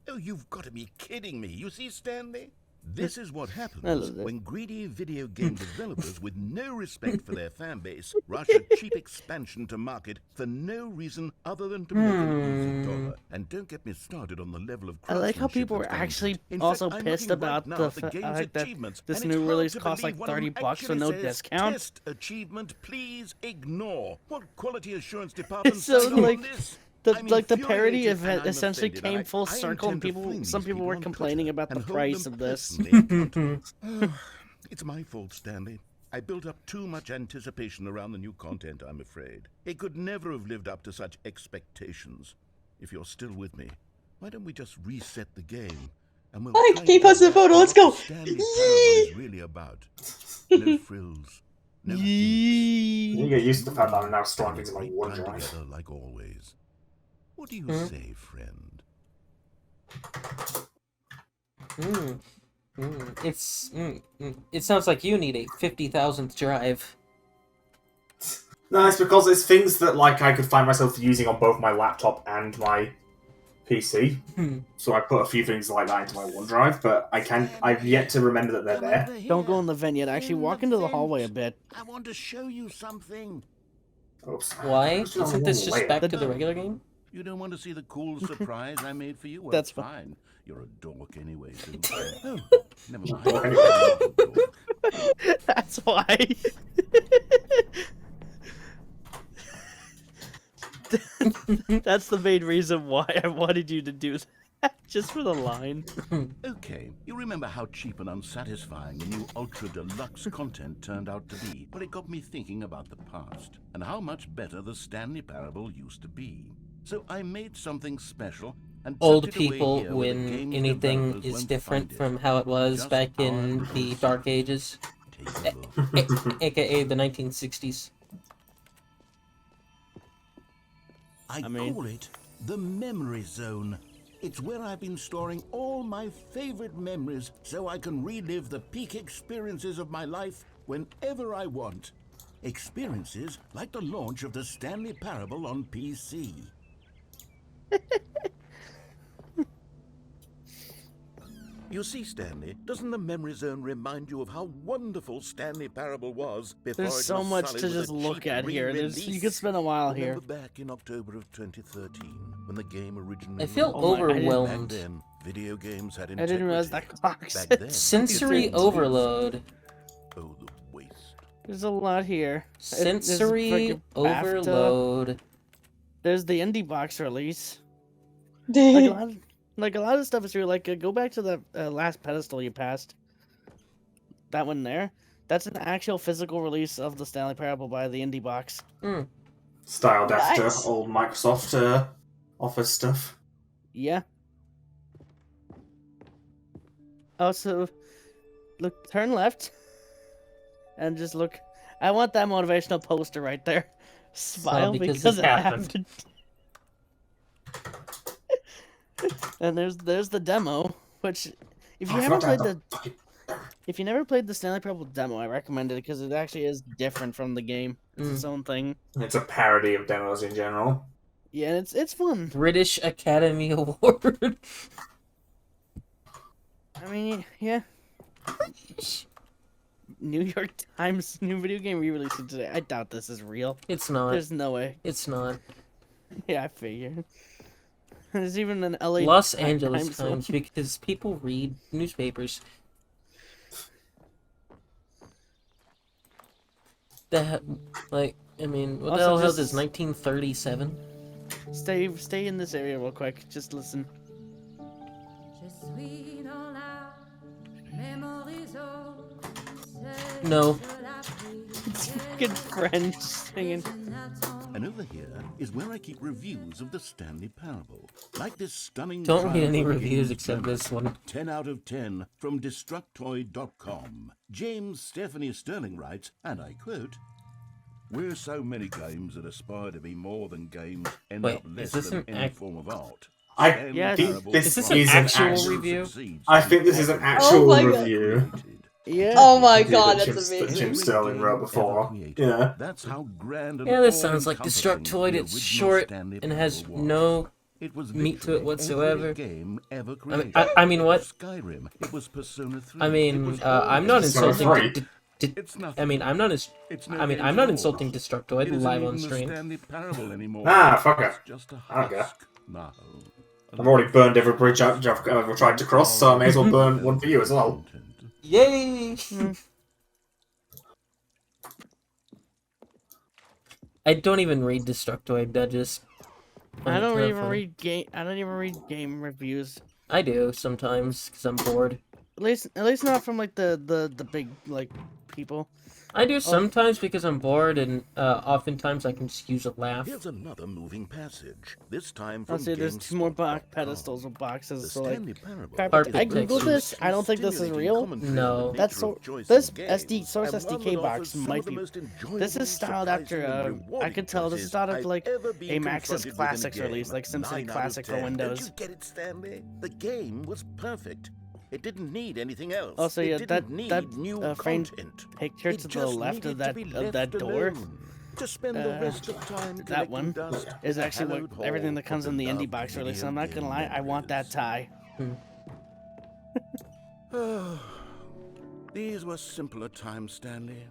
Oh, you've got to be kidding me. You see, Stanley? This is what happens when greedy video game developers with no respect for their fan base rush a cheap expansion to market for no reason other than to make an easy dollar. And don't get me started on the level of I like how people were actually also pissed about the fact that this new release costs like $30 with no discount. Test achievement, please ignore. What quality assurance department It's so signed on like this? the parody event essentially came full circle, and some people were complaining about the price of this. It's my fault, Stanley. I built up too much anticipation around the new content, I'm afraid. It could never have lived up to such expectations. If you're still with me, why don't we just reset the game? And we'll Keep us the photo, let's go! Stanley Parable is really about. No frills. No You get used to the fact that I'm now storing things in my OneDrive. together like always. What do you say, friend? It sounds like you need a 50,000th drive. No, it's because it's things that like I could find myself using on both my laptop and my PC. So I put a few things like that into my OneDrive, but I've yet to remember that they're there. Don't go in the vent yet. Actually, walk into the hallway a bit. I want to show you something. Oops. Why? Isn't this just back to the regular game? You don't want to see the cool surprise I made for you? Well, That's fine. You're a dork anyway, so... Oh, never mind. That's why. That's the main reason why I wanted you to do that, just for the line. Okay, you remember how cheap and unsatisfying the new Ultra Deluxe content turned out to be? Well, it got me thinking about the past, and how much better the Stanley Parable used to be. So I made something special and Old people when anything is different from how it was back in the Dark Ages. AKA the 1960s. I mean- call it the memory zone. It's where I've been storing all my favorite memories so I can relive the peak experiences of my life whenever I want. Experiences like the launch of the Stanley Parable on PC. You see, Stanley, doesn't the memory zone remind you of how wonderful Stanley Parable was before There's it so was much sullied to with a just look cheap at here. You re-release? could spend a while here. Remember back in October of 2013 when the game originally I feel launched? Back overwhelmed. then, video games had I didn't realize integrity. that clock Back said then, Sensory it was overload. Oh, the waste. There's a lot here. Sensory There's frickin' BAFTA. overload. There's the indie box release. Like a lot of stuff is here. Like go back to the last pedestal you passed. That one there. That's an actual physical release of the Stanley Parable by the indie box. Styled after Nice. old Microsoft Office stuff. Yeah. Also, look, turn left, and just look. I want that motivational poster right there. Smile because because it it happened. And there's the demo, which if you I never forgot played to the if you never played the Stanley Parable demo, I recommend it because it actually is different from the game. It's its own thing. It's a parody of demos in general. Yeah, and it's fun. British Academy Award. I mean, yeah. New York Times new video game re-releasing today. I doubt this is real. It's not. There's no way. It's not. Yeah, I figured. There's even an LA Los Angeles one. Times because people read newspapers. That, like, I mean, what the Also, hell is this? just- 1937? Stay in this area real quick. Just listen. No. It's fucking French singing. And over here is where I keep reviews of the Stanley Parable. Like this stunning Don't read trial any for reviews games except journal. this one. 10 out of 10 from Destructoid.com. James Stephanie Sterling writes, and I quote, "Where so many games that aspire to be more than games end Wait, up is less this than an any act- form of art. I Stanley Yes. think Parable this Is this is an an actual actual review? succeeds I to think be this is an often actual my God. review. Yeah. Oh my Yeah, god, that that's Jim amazing. Sterling wrote before. Created. Yeah. That's how grand and Yeah, this sounds like all-encompassing Destructoid. the It's original short Stanley and has Parable was. no It was meat to it virtually whatsoever. every game ever I mean, created. I mean, what? Skyrim. It was Persona 3. I It mean, was all I'm not Persona insulting. 3. It's nothing. I mean, I'm not as. It's no I mean, game I'm at not all. insulting Destructoid It isn't live even on the stream. Stanley Parable anymore. Ah, fuck it. It's just a I don't care. husk now. I've already burned every bridge I've ever tried to cross, so I may as well burn one for you as well. Yay! I don't even read Destructoid. I just. I don't kinda even funny. read game. I don't even read game reviews. I do sometimes because I'm bored. At least not from like the big like people. I do sometimes because I'm bored, and oftentimes I can just use a laugh. Here's another moving passage. This time from I'll say there's two more GameSpot.com. pedestals with The boxes. So like, Stanley Parable crap, Carpet I is pictures. googled this. I don't think this is stimulating real. commentary on No. the That's nature so. of choice This in SD games, source and one SDK that box offers some might of the be. most enjoyable, This is styled after. surprising, and I rewarding could tell this is quizzes styled after I've like ever been a Maxis confronted with in a Classics game. release, like 9 SimCity out of Classic for 10. Windows. Don't you get it, Stanley? The game was perfect. It didn't need anything else. Also, It yeah, didn't need that new framed content. picture It to the just left of needed to be that left door. alone. To spend the rest of time That collecting one dust is in the actually hallowed what everything hall that comes of in the indie beloved box release. video I'm not gonna game lie, I want that tie. memories. These were simpler times, Stanley.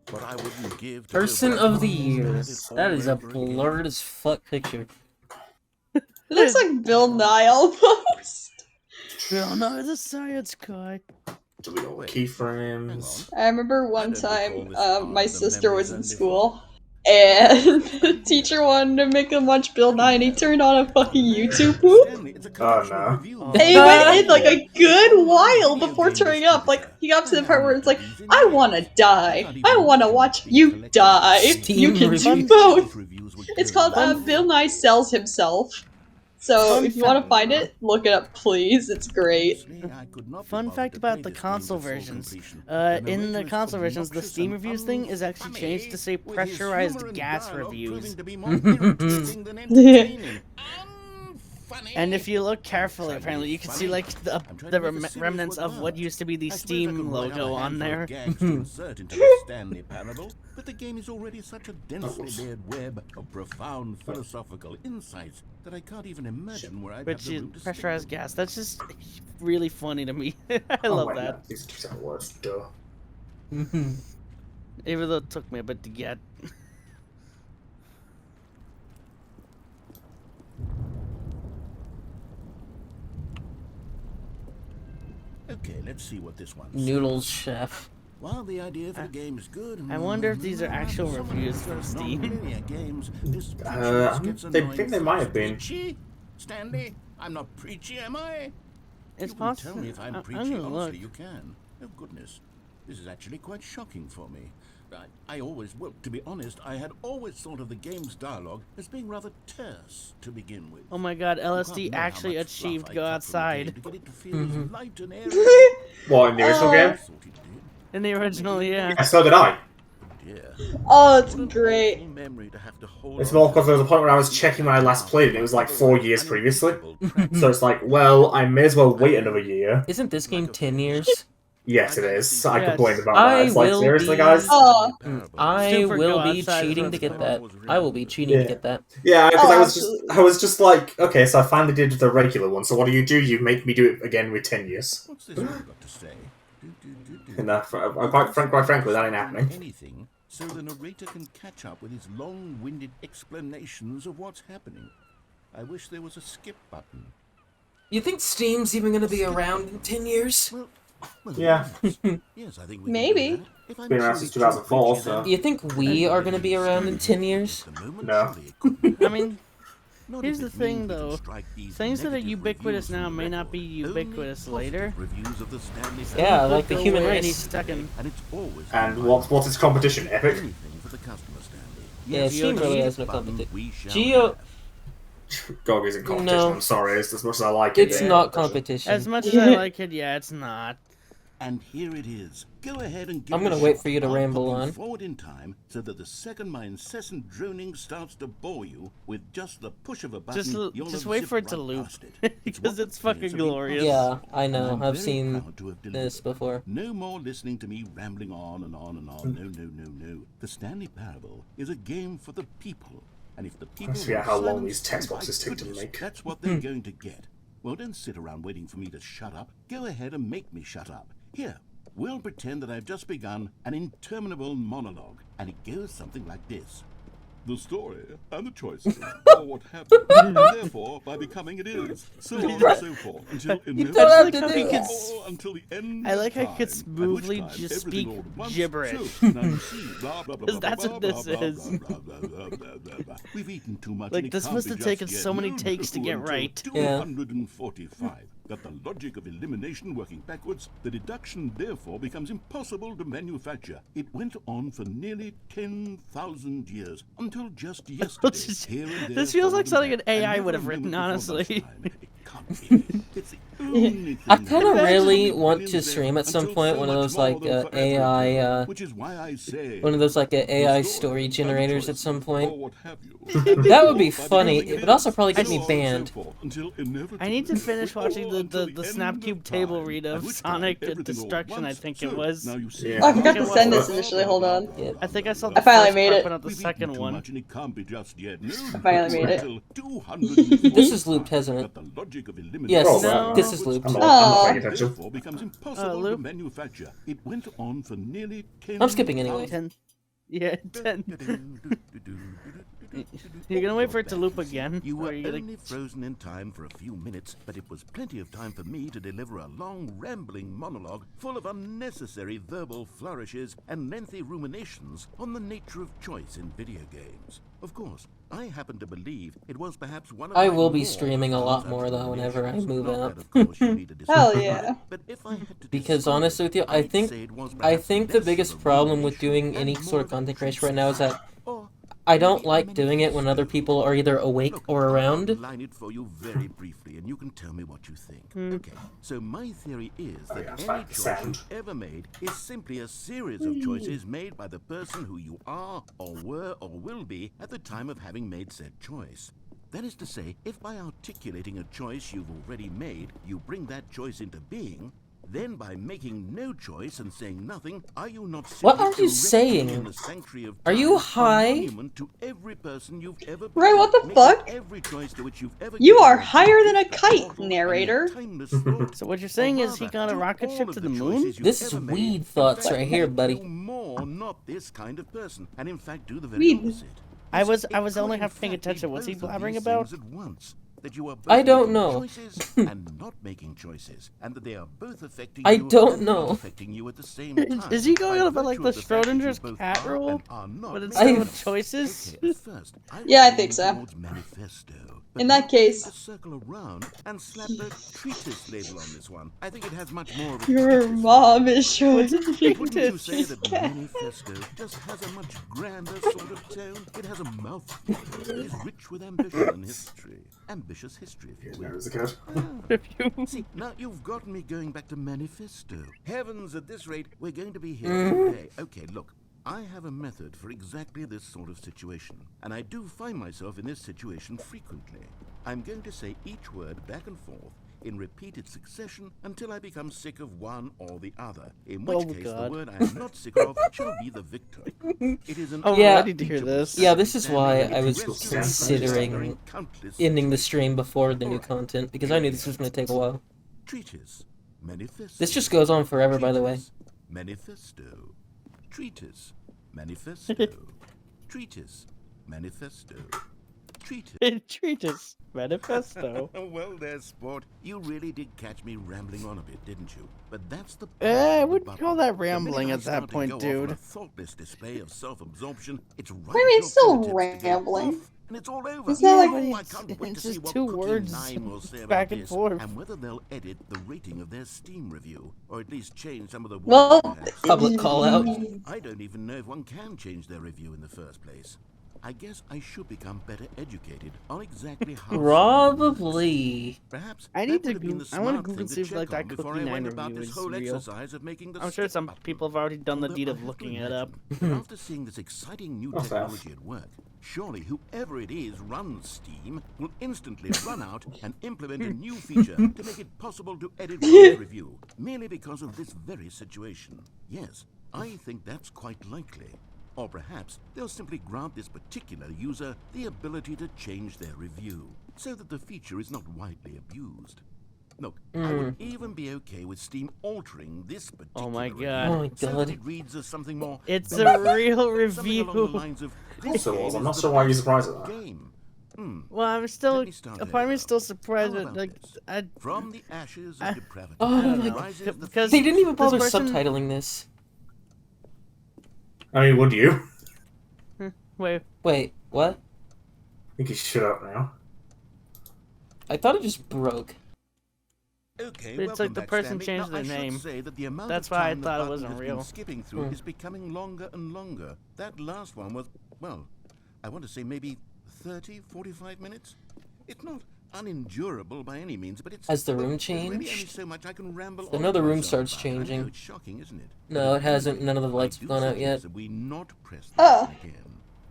But I wouldn't give to Person go back of the and year. have it That is a all over again. blurred as fuck picture. It looks like Bill Nye almost. Bill Nye the Science Guy. Delete all the keyframes. I remember one I don't time, recall this part my of the sister was memories in I school, and the teacher wanted to make him watch Bill Nye, and he turned on a fucking YouTube poop. Stanley, it's a Oh, collection of no. reviews. And he went in like a good while before turning up. Like, he got to the part where it's like, I wanna die. I wanna watch you die. Steam You can do reviews. both. Reviews were It's good. called Bill Nye Sells Himself. So Fun if you want to fact- find it, look it up, please. It's great. Fun fact about the console versions. In the console versions, the Steam reviews thing is actually changed to say pressurized gas reviews. And if you look carefully, apparently, you can see like the remnants of what used to be the Steam logo on there. Stanley parable, but the game is already such a densely layered web of profound philosophical insights that I can't even imagine where I'd have Which the is room to pressurized stay. gas. That's just really funny to me. I Oh, love wait, that. no, these are 2 separate words. Duh. Even though it took me a bit to get. Okay, let's see what this one's. Noodles chef. While the idea for the game is good, I wonder if these are actual reviews from Steam. Games, this They think they might have been. Preachy? Stanley, I'm not preachy, am I? It's You can possible. tell me if I'm I'm preachy. gonna Honestly, look. you can. Oh goodness, this is actually quite shocking for me. I always, well, to be honest, I had always thought of the game's dialogue as being rather terse to begin with. Oh my god, You can't LSD know how actually much achieved fluff I go cut from the game outside. to get it to feel as light and airy. What, in the original game? Thought it did. In the original, yeah. Yeah, so did I. Dear. Oh, it's great. Memory to have to hold It's on more to. because there was a point where I was checking when I last played it, it was like 4 years previously. So it's like, well, I may as well wait another year. Isn't this game 10 years? Yes, it is. I Yes. complained about I that. It's like, will seriously, be- guys? Oh, I Super will go be outside cheating is to get what's that. I will be cheating to Yeah. get that. Yeah, because Oh, I was just like, okay, so I finally did the regular one. So what do? You make me do it again with 10 years. What's this all got to say? And quite frankly, that ain't happening. Anything so the narrator can catch up with his long-winded explanations of what's happening. I wish there was a skip button. You think Steam's even going to be around in 10 years? Well, Yeah. yes, I think we Maybe. Can do that. If I'm Been around truly since 2004, preachy, so- then Do you think we are going to be around in 10 years? at the moment, No. surely it couldn't. I mean, Not here's if the it thing, means we can though. strike these Things that are negative ubiquitous reviews now from the may not be record. Only ubiquitous positive later. Reviews of the Stanley Yeah, Parable like the go human away. And he's race. stuck in. And it's always And what's its competition? Epic? anything for the customer, Stanley. Yeah, Yes, Steam really the has no button competition. we shall Geo- have. GOG isn't competition. No. I'm sorry. It's as much as I like it. It's yeah. not competition. As much as I like it, yeah, it's not. And here it is. Go ahead and give I'm it a gonna wait shot. for you to I'll ramble put you on. forward in time so that the second my incessant droning starts to bore you with just the push of a button, you'll Just have wait zipped for it to right loop. past it. Because what it's the fucking players have been glorious. Yeah, I And know. I'm I've very seen proud to have this delivered. before. No more listening to me rambling on and on and on. No, no, no, no. The Stanley Parable is a game for the people. And if the people forget want how long silence, these text then by boxes take to goodness, make. That's what they're going to get. Well, don't sit around waiting for me to shut up. Go ahead and make me shut up. Here, we'll pretend that I've just begun an interminable monologue, and it goes something like this. The story and the choices are what happened, and therefore, by becoming it is, so on and so forth, until don't have to inevitably, do that. until the end I like how of you could time, smoothly at which time just everything speak all at once, gibberish. so, now you see, blah, blah, blah, Because blah, that's blah, what blah, this blah, is. blah, blah, blah, blah, blah, blah, blah. We've eaten too much, Like, and it this can't must be have taken just so yet. many No, takes to no, get until right. Yeah. 245. Got the logic of elimination working backwards, the deduction therefore becomes impossible to manufacture. It went on for nearly 10,000 years, until just yesterday. Here and there, This feels like forward and something an back, and AI never would a have written, moment before honestly. lunchtime. It can't be. It's the only thing I that kind of happens. really Only want wins to there stream at some until point so one of much those more like than forever AI, ago, which is why I say one of those like the AI story story and the generators at choices, some point. or what have you. That would be By funny. becoming It would also probably get so me on and so banned. forth, until inevitably, I need to finish watching or the until the end Snapcube of table time, read at of which time Sonic everything all Destruction, I once, think so, it was. now you see, Yeah. I forgot to Okay, send well, this initially. Hold on. Yeah. I think I saw the I finally first made part, it. but not the We've second eaten too one. much and it can't be just yet. No, I finally made it. until 245. This is looped, hasn't it? But the logic of elimination Yes, Oh, wow. this is looped. I'm not paying Oh. attention. therefore becomes impossible to loop? manufacture. It went on for nearly 10. I'm skipping anyway. 10. Yeah, 10. You're gonna wait for it to loop again? You Or were are you gonna... only frozen in time for a few minutes, but it was plenty of time for me to deliver a long, rambling monologue full of unnecessary verbal flourishes and lengthy ruminations on the nature of choice in video games. Of course, I happen to believe it was perhaps one of I my will be more streaming a lot more, though, whenever I ruminations. move Not out. that, of course, you need to Hell decide yeah. about it, but if I had to Because describe honestly with you, it, I I'd think say it was I perhaps think the less biggest of a problem with rumination doing any and sort of more content a creation right now is that or I don't like doing it when other people are either awake or I'll around. outline it for you very briefly, and you can tell me what you think. Okay, so my theory is that that's any back to choice sound. you've ever made is simply a series of choices made by the person who you are, or were, or will be at the time of having made said choice. That is to say, if by articulating a choice you've already made, you bring that choice into being, then by making no choice and saying nothing, are you not What simply are you erecting saying? in the sanctuary of Are you time high? a monument to every person you've ever been, Right, what the making fuck? every choice to which you've ever You given are your higher than a gift kite, mortal and narrator. yet timeless thought? So what you're Or saying is he rather, got a do rocket all ship of to the the moon? choices you've This is ever made, weed in thoughts fact, right here, make buddy. you more not this kind of person, and in fact do the very Weed. opposite. I was It only could, half in paying fact, be attention. What's he both of blabbering these about? things at once. That you are both I don't making know. choices and not making choices, and that they are both affecting I you don't and know. not affecting you at the same time. Is he going by on about like virtue the of fact that you Schrodinger's both cat are rule? and are not But making instead of choices. choices? Okay, at first, I was Yeah, I think leaning so. towards manifesto. But In now that case- to circle around and slap the treatise label on this one. I think it has much more of a Your treatise mom feel. is showing Wouldn't you say that cat. manifesto just has a much grander sort of tone? It has a mouthful. It is rich with ambition and history. Ambitious history, if you will. As a kid. See, now you've gotten me going back to manifesto. Heavens, at this rate, we're going to be here all day. Okay, look. I have a method for exactly this sort of situation, and I do find myself in this situation frequently. I'm going to say each word back and forth in repeated succession until I become sick of one or the other, in which case God. the word I am not sick of shall be the victor. It is an Oh, Yeah. ready to hear this. Yeah, this is why I was Rescue considering countless ending the situations. stream before the new content, because I knew this was going to take a while. Treatise, manifesto. This just goes on forever, by the way. Treatise, manifesto. Treatise, manifesto. Treatise, manifesto. Treatise. Treatise. Manifesto. Well there, sport. You really did catch me rambling on a bit, didn't you? But that's the I of the wouldn't call button. that The minute rambling I at that start to point, go off dude. on a thoughtless display of self-absorption, it's right I mean, at it's still your fingertips to go rambling. off, and it's all over. It's not like- Oh, I It's- can't wait it's to see just what two Cookie words Nine will say about back and this, forth. and whether they'll edit the rating of their Steam review, or at least change some of the Well, wording, perhaps. Public call out. I don't even know if one can change their review in the first place. I guess I should become better educated on exactly how. Probably. Perhaps I that need to would have been Google- the I wanna smart Google thing see if, check like, that on before Cookie I went Nine about review this is whole real. exercise of making the I'm sure skip some button. people have already done the Although deed I of have to looking it up. imagine that after seeing this exciting new What's that? technology at work, surely whoever it is runs Steam will instantly run out and implement a new feature to make it possible to edit one's review, merely because of this very situation. Yes, I think that's quite likely. Or perhaps they'll simply grant this particular user the ability to change their review, so that the feature is not widely abused. Look, I would even be okay with Steam altering this particular Oh my review God. Oh my so that God. it reads as something more. It's a real something along review. the lines of, course it was. I'm game not is sure the why you're best surprised at that. game. Well, I'm still. Let me start A part of me is over. still surprised How that, about like, this? I. From the ashes I- of depravity. Oh don't my know. rises the Because They didn't even this bother person- subtitling this. I mean, would you? Wait. Wait, what? I think you should up now. I thought it just broke. Okay, It's welcome like the back, person Stanley. changed Now, I their should name. say that the amount That's of why I time the thought it button wasn't has real. been skipping through is becoming longer and longer. That last one was, well, I want to say maybe 30, 45 minutes. It's not unendurable by any means, but it's... Has the well, room there's really only changed? so much I can ramble So on now the to room myself starts about. I know changing. it's shocking, isn't it? No, But it hasn't. anyway, None of the lights I have do gone out suggest yet. that we not press the Oh. button again.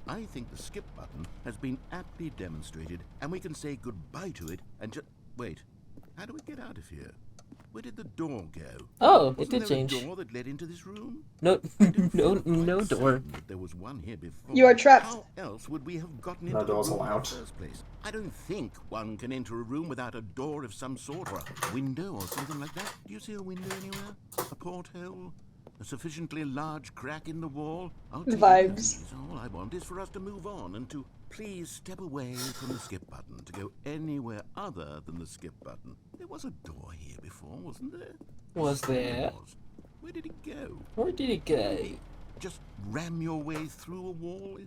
I think the skip button has been aptly demonstrated, and we can say goodbye to it and just... Wait, how do we get out of here? Where did the door go? Oh, it Wasn't did there change. a door that led into this room? No, I don't no, feel quite no door. certain that there was one here before. You are trapped. How else would we have gotten No into the doors room allowed. in the first place? I don't think one can enter a room without a door of some sort, or a window or something like that. Do you see a window anywhere? A porthole? A sufficiently large crack in the wall? I'll take Vibes. these. All I want is for us to move on and to please step away from the skip button to go anywhere other than the skip button. There was a door here before, wasn't there? Was Sure there? was. Where did it go? Where did it go? Just ram your way through a wall?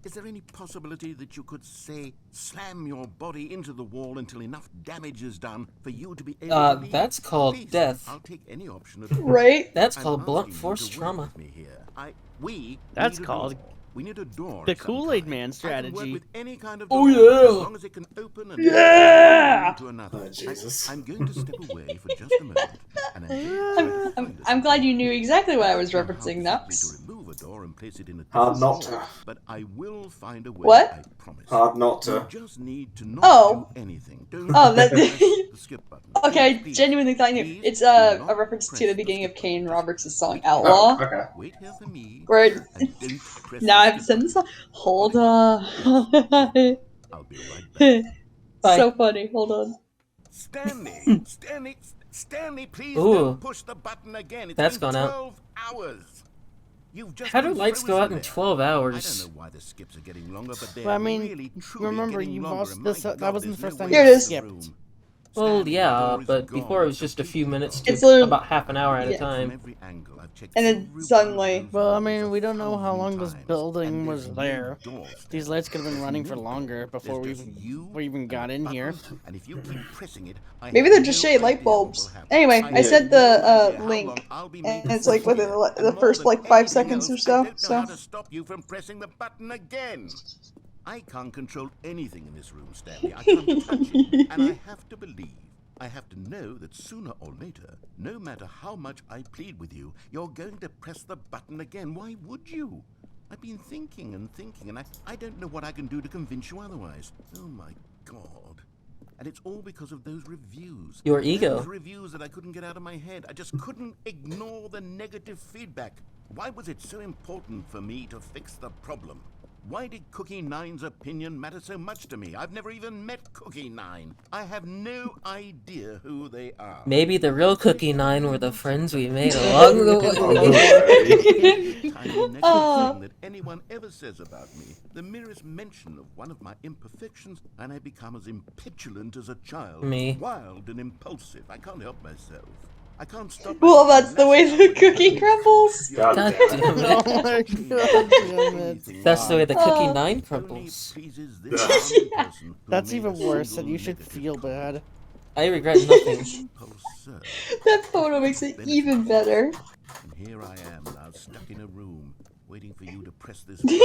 Is there any possibility that you could, say, slam your body into the wall until enough damage is done for you to be able to leave? That's called Please, death. I'll take any option at all. Right? That's I'm called blunt asking you force to work trauma. with me here. We That's need a called door. We need a door. The of some Kool-Aid kind. Man I can work strategy. with any kind of Oh, door, yeah. as long as it can open and Yeah. to another. Oh, Jesus. I'm going to step away for just a moment, and I'm going to try to find us I'm a glad door. you knew exactly what I was I don't know how referencing, exactly Nux. to remove a door and place it in a Hard different not door, to. but I will find a way. What? I promise. Hard not You to. just need to not Oh. do anything. Don't Oh, that. press the skip button. Okay, Please, genuinely thought you. please It's do a not reference press to the the beginning of skip Kane button. Roberts' Just song wait here. Outlaw. Oh, okay. Wait here for me. Where And don't press now the I've skip sung the button. song. Hold Got on. it? I'll be right back. Bye. So funny. Hold on. Stanley! Stanley, please Ooh. don't push the button again. It's That's been gone out. 12 hours. You've just How do been lights go frozen out in there. 12 I don't hours? know why the skips are getting longer, but they're Well, I mean, really, truly remember, getting you've longer, also and my this that God, wasn't the there's first no time way Here you it out is. of the skipped. room. Well, Stanley, the yeah, door is but gone. before it was just a few Completely minutes gone. to It's literally. about half an hour at a Yeah. From time. every angle, I've checked And then every one of suddenly. those Well, I doors mean, a we don't know how long this 1,000 building times, and was there's there. no door, These Stanley. lights could have been There's running for no longer door. before we There's just you even and got the in here. button, and if you keep pressing it, I Maybe have they're just no shade light idea what will bulbs. happen. Anyway, I have sent no the idea how link, long I'll be made and to it's like sit within here. the And more first than like 5 anything seconds or else, I so. don't know how to stop you from pressing the button again. I can't control anything in this room, Stanley. I can't touch it, and I have to believe. I have to know that sooner or later, no matter how much I plead with you, you're going to press the button again. Why would you? I've been thinking, and I don't know what I can do to convince you otherwise. Oh my God. And it's all because of those reviews. Your ego. Those reviews that I couldn't get out of my head. I just couldn't ignore the negative feedback. Why was it so important for me to fix the problem? Why did Cookie Nine's opinion matter so much to me? I've never even met Cookie Nine. I have no idea who they are. Maybe the real Cookie Nine were the friends we made along the way. Tiny negative thing that anyone ever says about me, the merest mention of one of my imperfections, and I become as impetulant as a child. Me. Wild and impulsive. I can't help myself. I can't stop Well, myself that's the way from the lashing out cookie when crumbles. God God damn it. damn Oh it. my God damn it. That's the way the Cookie Oh. Nine Only crumbles. pleases this one person who That's made even a worse, single and you should negative feel comment. bad. I regret nothing. Impulse served. That photo makes it even better. And here I am now stuck in a room, waiting for you to press this button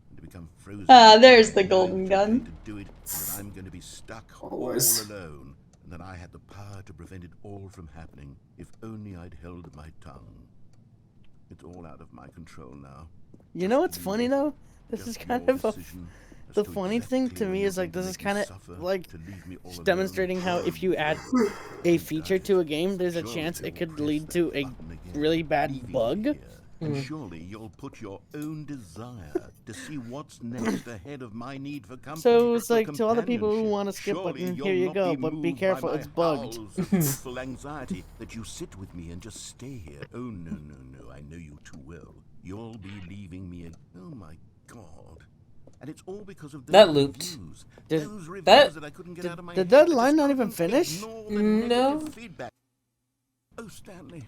and to become frozen. Ah, there's the knowing golden that you're gun. going to do it, and that I'm going to be stuck Always. all alone, and that I had the power to prevent it all from happening if only I'd held my tongue. It's all out of my control now. You know what's funny though? This is Just kind your of a. decision as The to funny thing exactly to when me you're is like going this to is make me kind of suffer like to leave me all alone. demonstrating how if you add a feature to a game, there's a chance it could lead to a really bad bug. And surely you'll put your own desire to see what's next ahead of my need for company. So it's for like to all the people who companionship. want to skip Surely button, you'll here you not go, but be moved careful, by my it's bugged. howls of fitful anxiety that you sit with me and just stay here. Oh no, I know you too well. You'll be leaving me. Oh my God. And it's all because of those That looped. reviews. Did Those reviews that- that I couldn't get out of my Did head. that I line just not even couldn't finish? ignore the No. negative feedback. Oh, Stanley.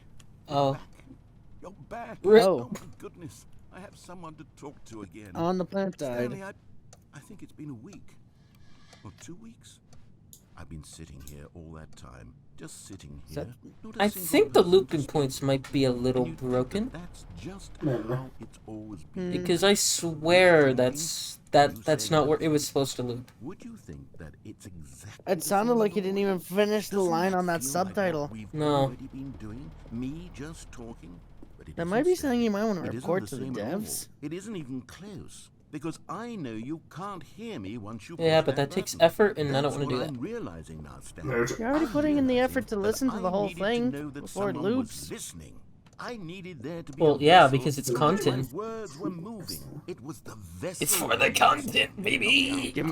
Oh. You're back. Rip. Oh my goodness. I have someone to talk to again. On the planet died. Stanley, I think it's been a week. Or 2 weeks. I've been sitting here all that time. Just sitting here. Not a I single think the person to looping speak points to. might be a little And you'd think broken. that That's just how it's always been. Because I swear that's not where it was supposed to loop. Would you think that it's exactly It sounded like you didn't even finish the line on that subtitle. No. Already been doing? Me just talking? But it That isn't might be so. something you might want to It isn't report to the same at all. devs. It isn't even close. Because I know you can't hear me once you Yeah, push but that takes button. effort, and I don't That's want to do what that. I'm realizing now, Stan. Nerd. You're already I'm putting in the realizing effort to that listen to the I whole needed thing to know that before it someone was loops. listening. I needed there to be Well, a yeah, vessel because it's through content. which my words were moving. It was the vessel. It's for the content, baby. Give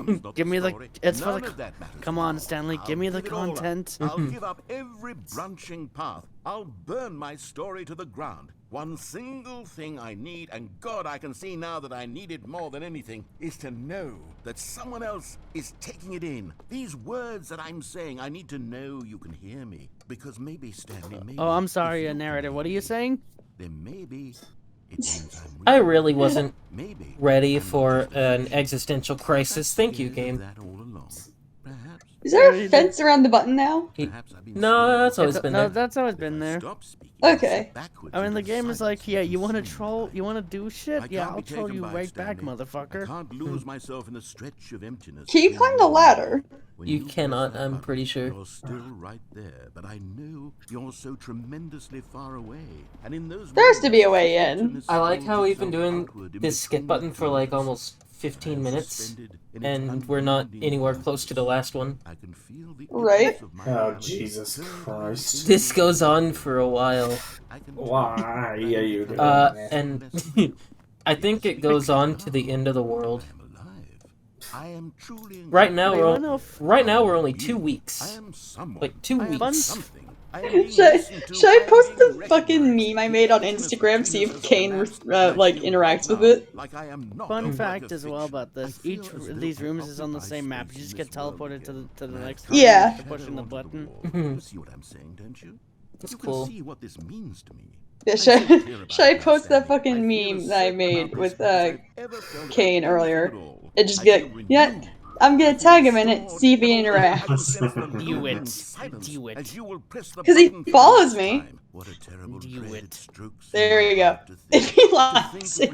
me the. It's for None the. of that matters Come on, now. Stanley. I'll Give me the give it all up. content. I'll give up every branching path. I'll burn my story to the ground. One single thing I need, and God, I can see now that I need it more than anything, is to know that someone else is taking it in. These words that I'm saying, I need to know you can hear me. Because maybe, Stanley, maybe... Oh, I'm if sorry, you a can narrator. hear What are you me, saying? then maybe it means I'm I real. really wasn't Maybe ready I'm not for just a an fish. existential crisis. Thank you, game. That all along. Perhaps. Is there a fence around the button now? Perhaps I've been No, that's always It's- been no, there. that's always If been I there. stop speaking, Okay. I mean, the game is like, yeah, you want to troll, you want to do shit? Yeah, I'll troll you right back, motherfucker. I can't lose myself in the stretch of emptiness. Can you climb the ladder? You cannot, I'm pretty sure. You're still right there, but I know you're so tremendously far away. And in those There has to be a way in. I like how we've been doing this skip button for like almost 15 minutes, and we're not anywhere close to the last one. Right? Oh, Jesus Christ. This goes on for a while. Why are you doing And I think it goes on to the end of the world. Right now we're only 2 weeks. Like 2 weeks. Should I post the fucking meme I made on Instagram, see if Kane like interacts with it? Fun fact as well about this: each of these rooms is on the same map. You just get teleported to the next room. Yeah. Pushing the button. You see what I'm saying, don't you? That's You cool. can see what this means to me. Yeah, should I post that fucking meme that I made with Kane earlier? It just be like, yeah, I'm gonna tag him in it, see if he interacts. Do it. Do it. Because he follows me. Do it. There you go. If he likes it,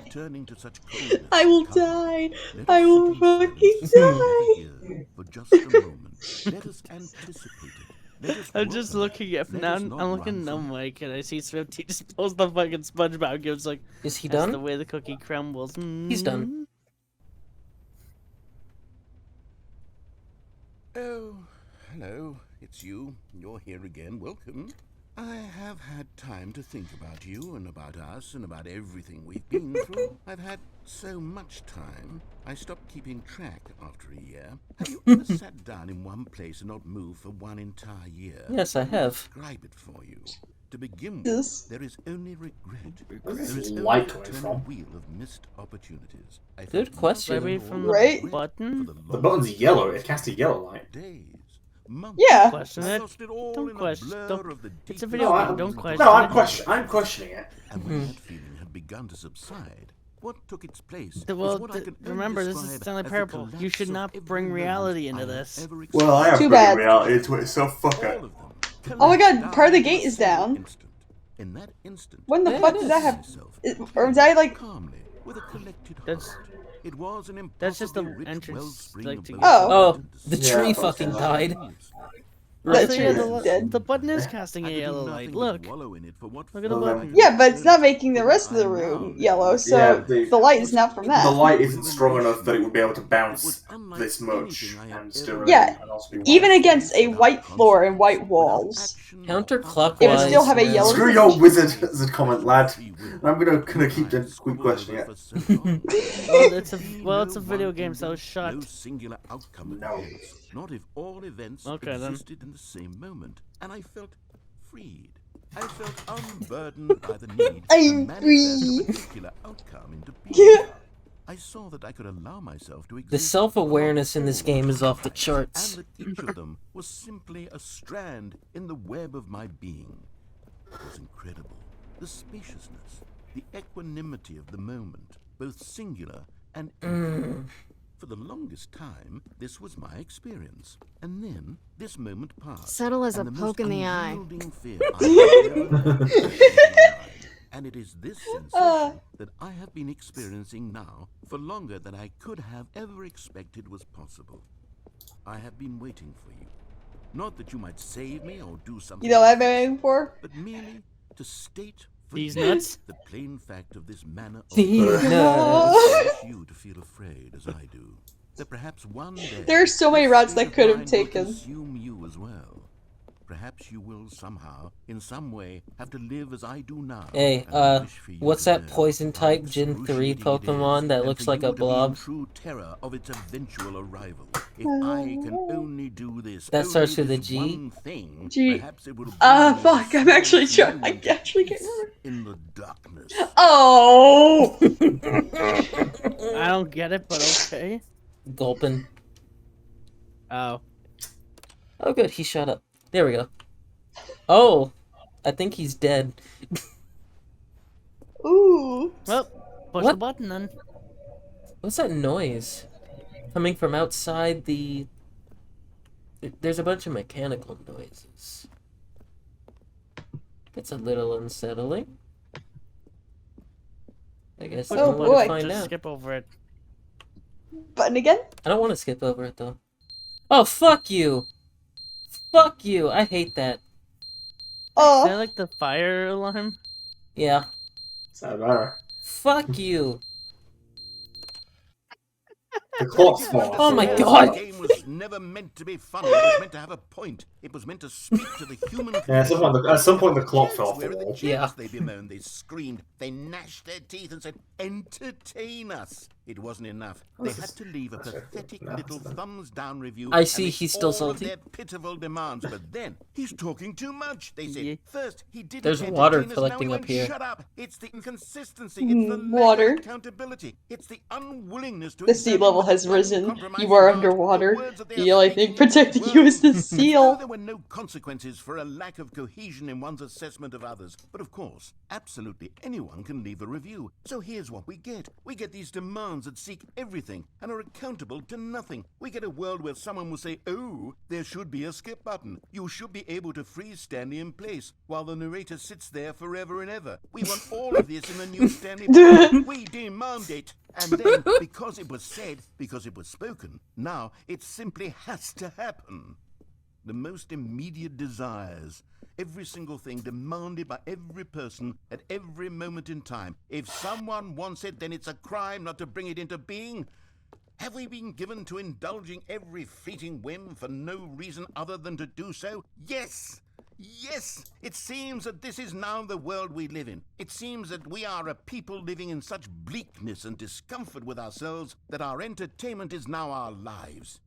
I will die. I will fucking die. For just a moment, let us anticipate it. I'm just looking at now. I'm looking at Mike, and I see Swifty just pulls the fucking SpongeBob. Gives like, is he that's done? the way the cookie crumbles. He's done. Oh, hello. It's you. You're here again. Welcome. I have had time to think about you and about us and about everything we've been through. I've had so much time, I stopped keeping track after a year. Have you ever sat down in one place and not moved for one entire year? Yes, I have. Describe it for you. To begin Yes. with, there is only regret. Where's There this is only light a coming eternal from? wheel of missed opportunities. I Good felt question. Maybe nothing from more the Right? button. for The button's yellow. It casts a yellow light. days, months. Yeah. Question I it. lost it all Don't in a question- blur don't- of the it's a deepest video game, don't moments of question No, it. I'm questioning it. And when that feeling had begun to subside, what took its place? Well, was what I can only remember, this is describe Stanley as the Parable. You collapse should of not every bring moment reality I into have this. ever Well, I have Too put bad. reality into it, so fuck All it. of them Oh my god, collapsed part of the down in gate a is single down. instant. In that instant, When the Yeah, fuck it did that is. happen? Or was I like... calmly, with a collected That's- heart. It was an that's just the impossibly rich entrance, wellspring like, of to both get- Oh. light and The Yeah, tree I thought fucking so. died. That Also, tree yeah, is dead. the button is casting I a could do yellow nothing light. but Look. wallow in it for what Look at the felt button. like Yeah, but it's not eternity. making the rest of the I room now yellow, know so Yeah, the light is not from The that. light isn't strong enough that it would be able to bounce this much and still Yeah, and also be white. even against a white floor and white walls. Counterclockwise. It would still have a man. yellow Screw your wizard as a comment, lad. I'm gonna keep questioning it. Well, it's a video game, so shut. No singular outcome of No. events, not if all events Okay, then. existed in the same moment, and I felt freed. I felt unburdened by the need to I'm manifest free. a particular outcome into being. I saw that I could allow myself to exist. The self-awareness in this game is off the charts. And that each of them was simply a strand in the web of my being. It was incredible. The spaciousness, the equanimity of the moment, both singular and infinite. For the longest time, this was my experience. And then, this moment passed. Subtle as and a the poke most in the eye. unyielding fear I have ever had. And it is this sensation that I have been experiencing now for longer than I could have ever expected was possible. I have been waiting for you. Not that you might save me or do something, You know what I've been waiting for? but merely to state for These you nuts? the plain fact of this manner of These birth. nuts. I wish you to feel afraid as I do. That perhaps one day There are so many this routes state that of could have mind will taken. consume you as well. Perhaps you will somehow, in some way, have to live as I do now. Hey, and I wish for you what's to that know poison how type Gen 3 excruciating it Pokemon is, that and looks for like you a to be in blob? true terror of its eventual arrival. If I can only do this, That starts only with a this G? one thing, G. perhaps it will bring Fuck, you I'm a actually small trying. I moment of actually can't peace remember. in the darkness. Oh! I don't get it, but okay. Gulpin. Oh. Oh, good. He shut up. There we go. Oh, I think he's dead. Ooh. Well, push What? the button then. What's that noise? Coming from outside the... There's a bunch of mechanical noises. It's a little unsettling. I guess Oh, I'm going to boy. find Just out. skip over it. Button again? I don't want to skip over it, though. Oh, fuck you! Fuck you! I hate that. Is Oh. that like the fire alarm? Yeah. So better. Fuck you! The clock's falling. Oh my This god! game was never meant to be funny. It was meant to have a point. It was meant to speak to the human Yeah, at some point the clock Kids, fell off the where are the wall. kids? Yeah. They bemoaned, they screamed, they gnashed their teeth and said, entertain us. It wasn't enough. They had to leave a pathetic little thumbs-down review. I see and he's still all salty. of their pitiful demands, but then he's talking too much. They said, Yeah. first he didn't There's entertain water us, collecting now he up went, here. Shut up! It's the inconsistency. It's the lack Water. of accountability. It's the unwillingness to. The sea examine level with has an risen. uncompromising You are heart underwater. the words that they The are only speaking thing into the protecting you is the world. As though seal. there were no consequences for a lack of cohesion in one's assessment of others. But of course, absolutely anyone can leave a review. So here's what we get. We get these demands that seek everything and are accountable to nothing. We get a world where someone will say, oh, there should be a skip button. You should be able to freeze Stanley in place while the narrator sits there forever and ever. We want all of this in the new Stanley button. We demand it. And then, because it was said, because it was spoken, now it simply has to happen. The most immediate desires, every single thing demanded by every person at every moment in time. If someone wants it, then it's a crime not to bring it into being. Have we been given to indulging every fleeting whim for no reason other than to do so? Yes! Yes! It seems that this is now the world we live in. It seems that we are a people living in such bleakness and discomfort with ourselves that our entertainment is now our lives.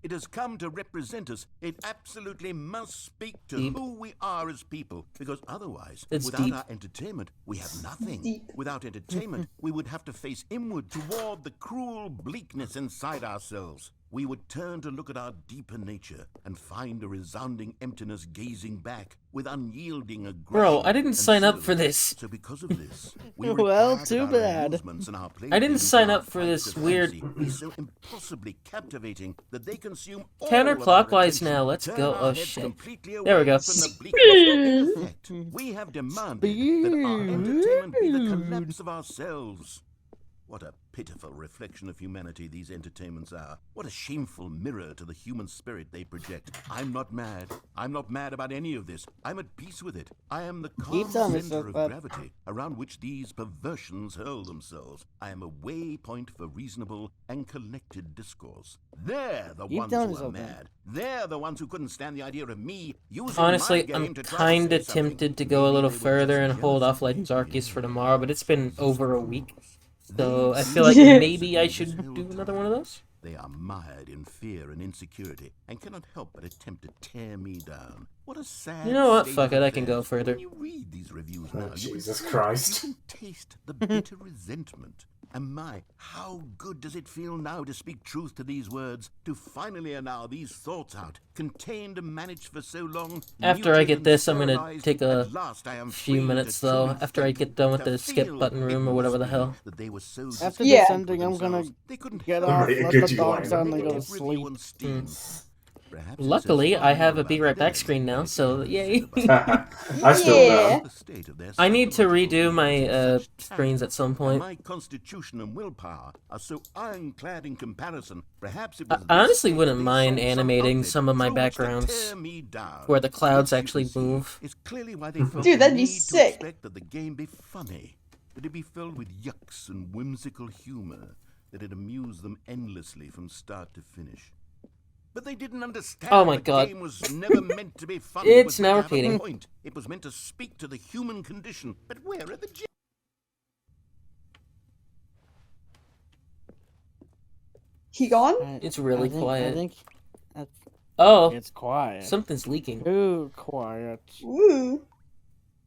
It has come to represent us. It absolutely must speak to Deep. who we are as people, because otherwise, It's without deep. our entertainment, we have nothing. Deep. Without entertainment, we would have to face inward toward the cruel bleakness inside ourselves. We would turn to look at our deeper nature and find a resounding emptiness gazing back with unyielding aggression. Bro, I didn't and sign up so- for this. So because of this, we Well, require that too our bad. amusements and our I didn't playthings sign and our up for flights this of weird- fancy be so impossibly captivating that they consume all Counterclockwise of our now, let's attention, go. turn Oh, our heads shit. completely There we away go. from the bleakness. In effect, we have demanded that our entertainment be the collapse of ourselves. What a pitiful reflection of humanity these entertainments are. What a shameful mirror to the human spirit they project. I'm not mad. I'm not mad about any of this. I'm at peace with it. I am the calm telling me center of that. gravity around which these perversions hurl themselves. I am a waypoint for reasonable and collected discourse. They're the Keep ones telling who me are something. mad. They're the ones who couldn't stand the idea of me using Honestly, my game I'm to try to kind say of something. tempted to go a Maybe little they were further just and hold jealous off of Legends me. Arceus for tomorrow, but it's been over a week. So I These feel like Yeah. maybe I should do another one of those. They are mired in fear and insecurity and cannot help but attempt to tear me down. What a sad You know what? state Fuck of it, I can go affairs. further. When you read these reviews Oh, now, you can Jesus see it. Christ. You can taste the bitter resentment. And my, how good does it feel now to speak truth to these words, to finally allow these thoughts out, contained and managed for so long. After I muted get and this, I'm gonna sterilized. take a At last I am few free to minutes though, truly after I think, get done with to the skip feel. button It room or whatever the must be hell. that they were so After Yeah. this ending, I'm gonna They couldn't get help off, Right, let good the you dogs are. out, and then go to Negative sleep. review on Steam. Perhaps it Luckily, says I far have more a Be about Right Back them screen than now, it so does yay. about I still Yeah. don't. the state of their I need to psychological redo my such screens at some talent. point. My constitution and willpower are so ironclad in comparison. Perhaps it I was I this honestly state wouldn't they mind saw some animating outlet some of my through which to backgrounds tear me down. where the clouds This, you actually can see, move. is clearly why they felt Dude, the that'd be need sick. to expect that the game be funny, that it be filled with yucks and whimsical humor, that it amused them endlessly from start to finish. But they didn't understand Oh my the God. game was never meant to be funny. It's It was meant now to have a repeating. point. It was meant to speak to the human condition. But where are the He gone? It's really I think, quiet. I think that's, Oh, it's quiet. something's leaking. Too quiet. Woo.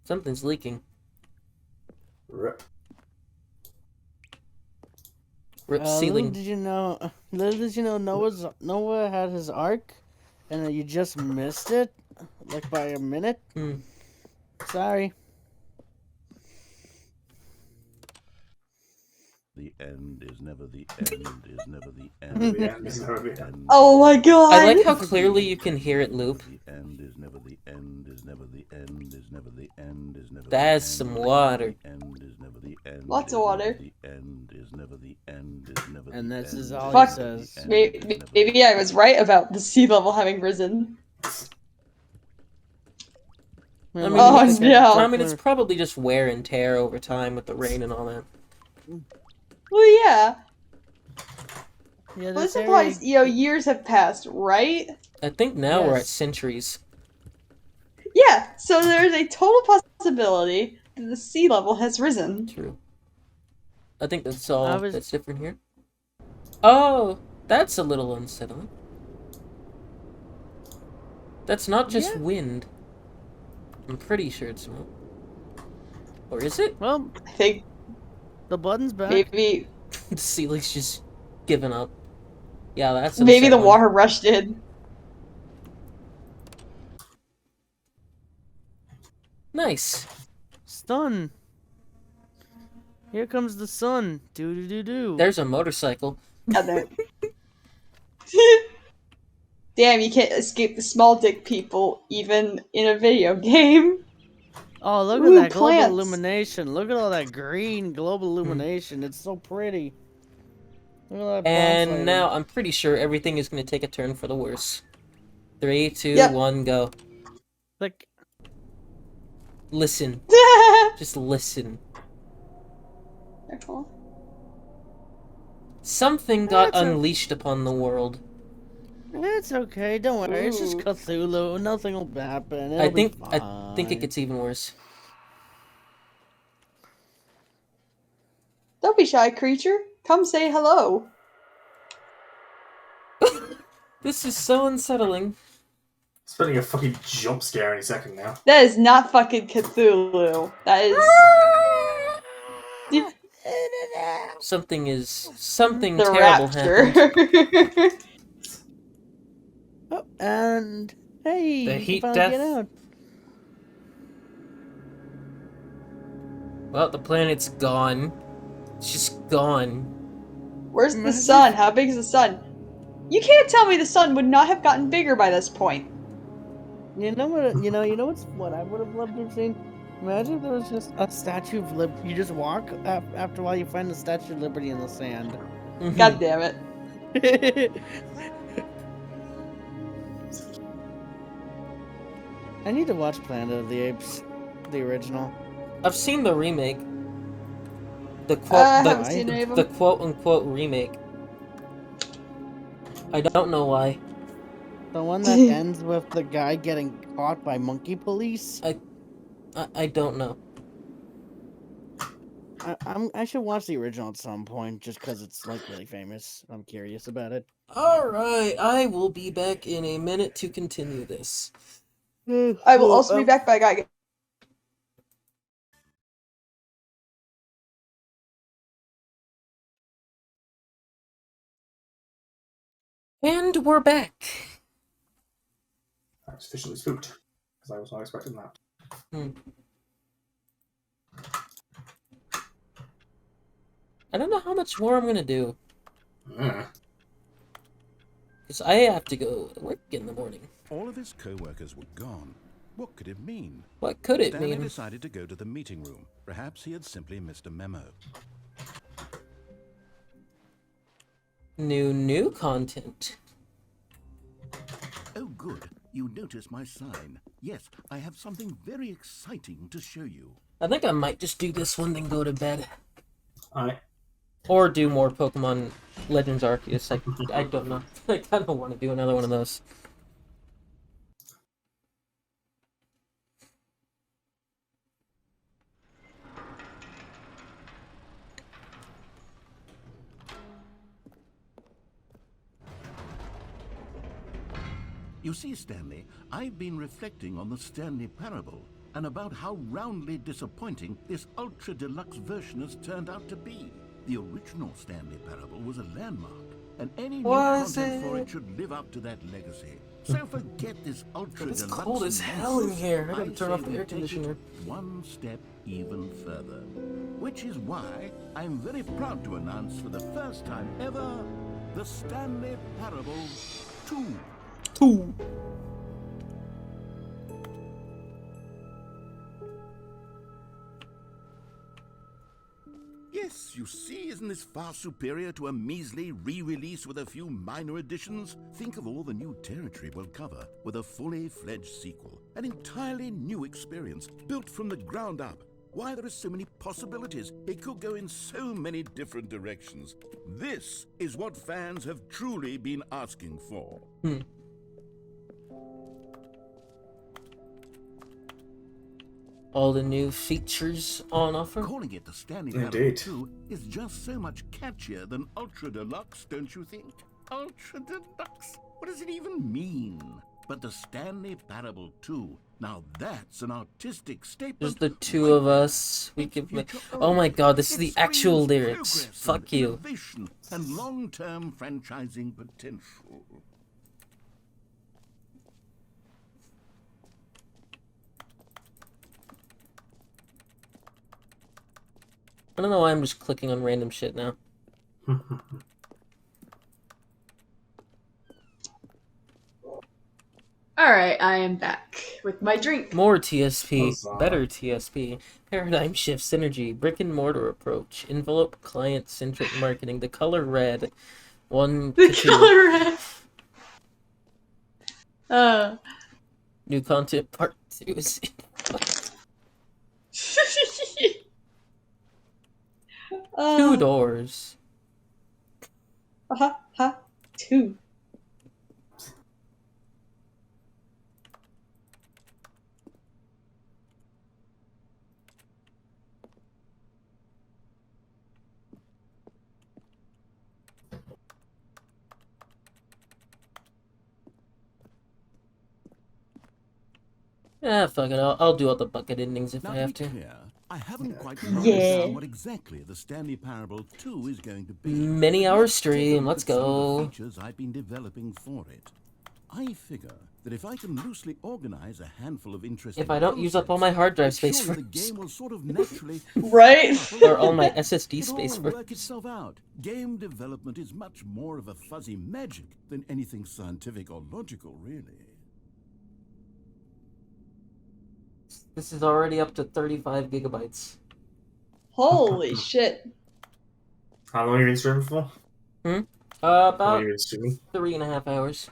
Something's leaking. Rip. Rip Little ceiling. did you know? Little did you know Noah had his arc, and you just missed it, like by a minute. Hmm. Sorry. the end is never the end is never the The end. end is never the end. Oh my god! I like how clearly you can hear it loop. The end is never the end is never the end is never the end is never the That's end some is water. the end is never the end. Lots of is water. never the end is never the end is never And the this is end all Fuck. he says. Maybe I was right about the sea level having risen. I mean, Oh, it's, no. I mean, it's probably just wear and tear over time with the rain and all that. Well, yeah. Yeah, Well, this area- implies, years have passed, right? I think now we're at Yes. centuries. Yeah, so there's a total possibility that the sea level has risen. True. I think that's all I was- that's different here. Oh, that's a little unsettling. That's not just Yeah. wind. I'm pretty sure it's not. Or is it? Well, I think the button's back. maybe The ceiling's just given up. Yeah, that's maybe the unsettling. water rushed in. Nice. Sun. Here comes the sun. Do do do do. There's a motorcycle. God damn it. Damn, you can't escape the small dick people even in a video game. Oh, look Ooh, at that global plants. illumination. Look at all that green global illumination. It's so pretty. Look at all that And bonfire. now I'm pretty sure everything is going to take a turn for the worse. 3, 2, Yep. 1, go. Like, Listen. Just listen. Careful. Something got That's a- unleashed upon the world. it's okay. Don't worry. It's just Ooh. Cthulhu. Nothing will happen. It'll I be think fine. I think it gets even worse. Don't be shy, creature. Come say hello. This is so unsettling. Spending a fucking jump scare any second now. That is not fucking Cthulhu. That is Something the terrible happened. rapture. Oh, and hey, The you heat can finally death. get out. Well, the planet's gone. It's just gone. Where's the sun? How big is the sun? You can't tell me the sun would not have gotten bigger by this point. You know what? You know what's what I would have loved to have seen. Imagine if there was just a Statue of Liberty. You just walk after a while. You find the Statue of Liberty in the sand. God damn it. I need to watch Planet of the Apes, the original. I've seen the remake. The quote, I haven't seen any of the them. quote-unquote remake. I don't know why. The one that ends with the guy getting caught by monkey police. I don't know. I should watch the original at some point, just because it's like really famous. I'm curious about it. Alright, I will be back in a minute to continue this. I will also be back by guy. And we're back. I was officially spooked, because I was not expecting that. I don't know how much more I'm gonna do. Mm. Because I have to go to work in the morning. All of his co-workers were gone. What could it mean? What could it Stanley mean? decided to go to the meeting room. Perhaps he had simply missed a memo. New content. Oh, good. You notice my sign. Yes, I have something very exciting to show you. I think I might just do this one, then go to bed. Alright. Or do more Pokemon Legends Arceus. I don't know. I kind of want to do another one of those. You see, Stanley, I've been reflecting on the Stanley parable and about how roundly disappointing this ultra deluxe version has turned out to be. The original Stanley Parable was a landmark, and any new Was content for it? it should live up to that legacy. So forget this ultra It's deluxe cold as hell in nonsense. here. I gotta turn say off the we air take it conditioner. one step even further. Which is why I'm very proud to announce for the first time ever, the Stanley Parable 2. 2. Yes, you see, isn't this far superior to a measly re-release with a few minor additions? Think of all the new territory we'll cover with a fully fledged sequel. An entirely new experience, built from the ground up. Why, there are so many possibilities. It could go in so many different directions. This is what fans have truly been asking for. All the new features on offer. Calling it the Stanley Parable 2 is just so much catchier than Ultra Deluxe, don't you think? Ultra Deluxe? What does it even mean? But the Stanley Parable 2, now that's an artistic statement. There's the two of us. We can make. Oh my god, this is the actual lyrics. Fuck you. Innovation and long-term franchising potential. I don't know why I'm just clicking on random shit now. Alright, I am back with my drink. More TSP, Huzzah. better TSP, paradigm shift synergy, brick and mortar approach, envelope client centric marketing, the color red, one The to two. color red. New content part 2 is 2 doors. 2. Ah, fuck it. I'll do all the bucket endings if Now, I have to to. be clear, I haven't quite narrowed down what exactly the Stanley Parable 2 is going to be. Many hour stream. Let's Some of the go. features I've been developing for it. I figure that if I can loosely organize a handful of interesting If I don't use up all my hard drive space surely the first. game will sort of naturally Right? Or all my SSD It'll space all first. work itself out. Game development is much more of a fuzzy magic than anything scientific or logical, really. This is already up to 35 gigabytes. Holy shit. How long have you been streaming for? How long About have you been streaming? 3.5 hours.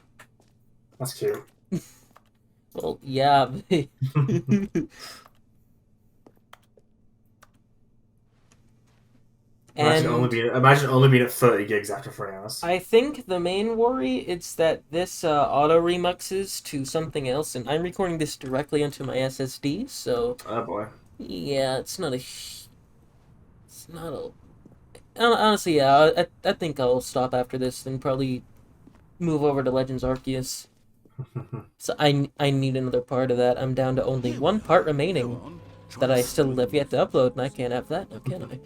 That's cute. Well, yeah. Imagine only being at 30 gigs after 3 hours. I think the main worry is that this auto remixes to something else, and I'm recording this directly onto my SSD, so Oh boy. yeah, it's not a. Honestly, yeah, I think I'll stop after this and probably move over to Legends Arceus. So I need another part of that. I'm down to only one part remaining that I still have yet to upload, and I can't have that now, can I?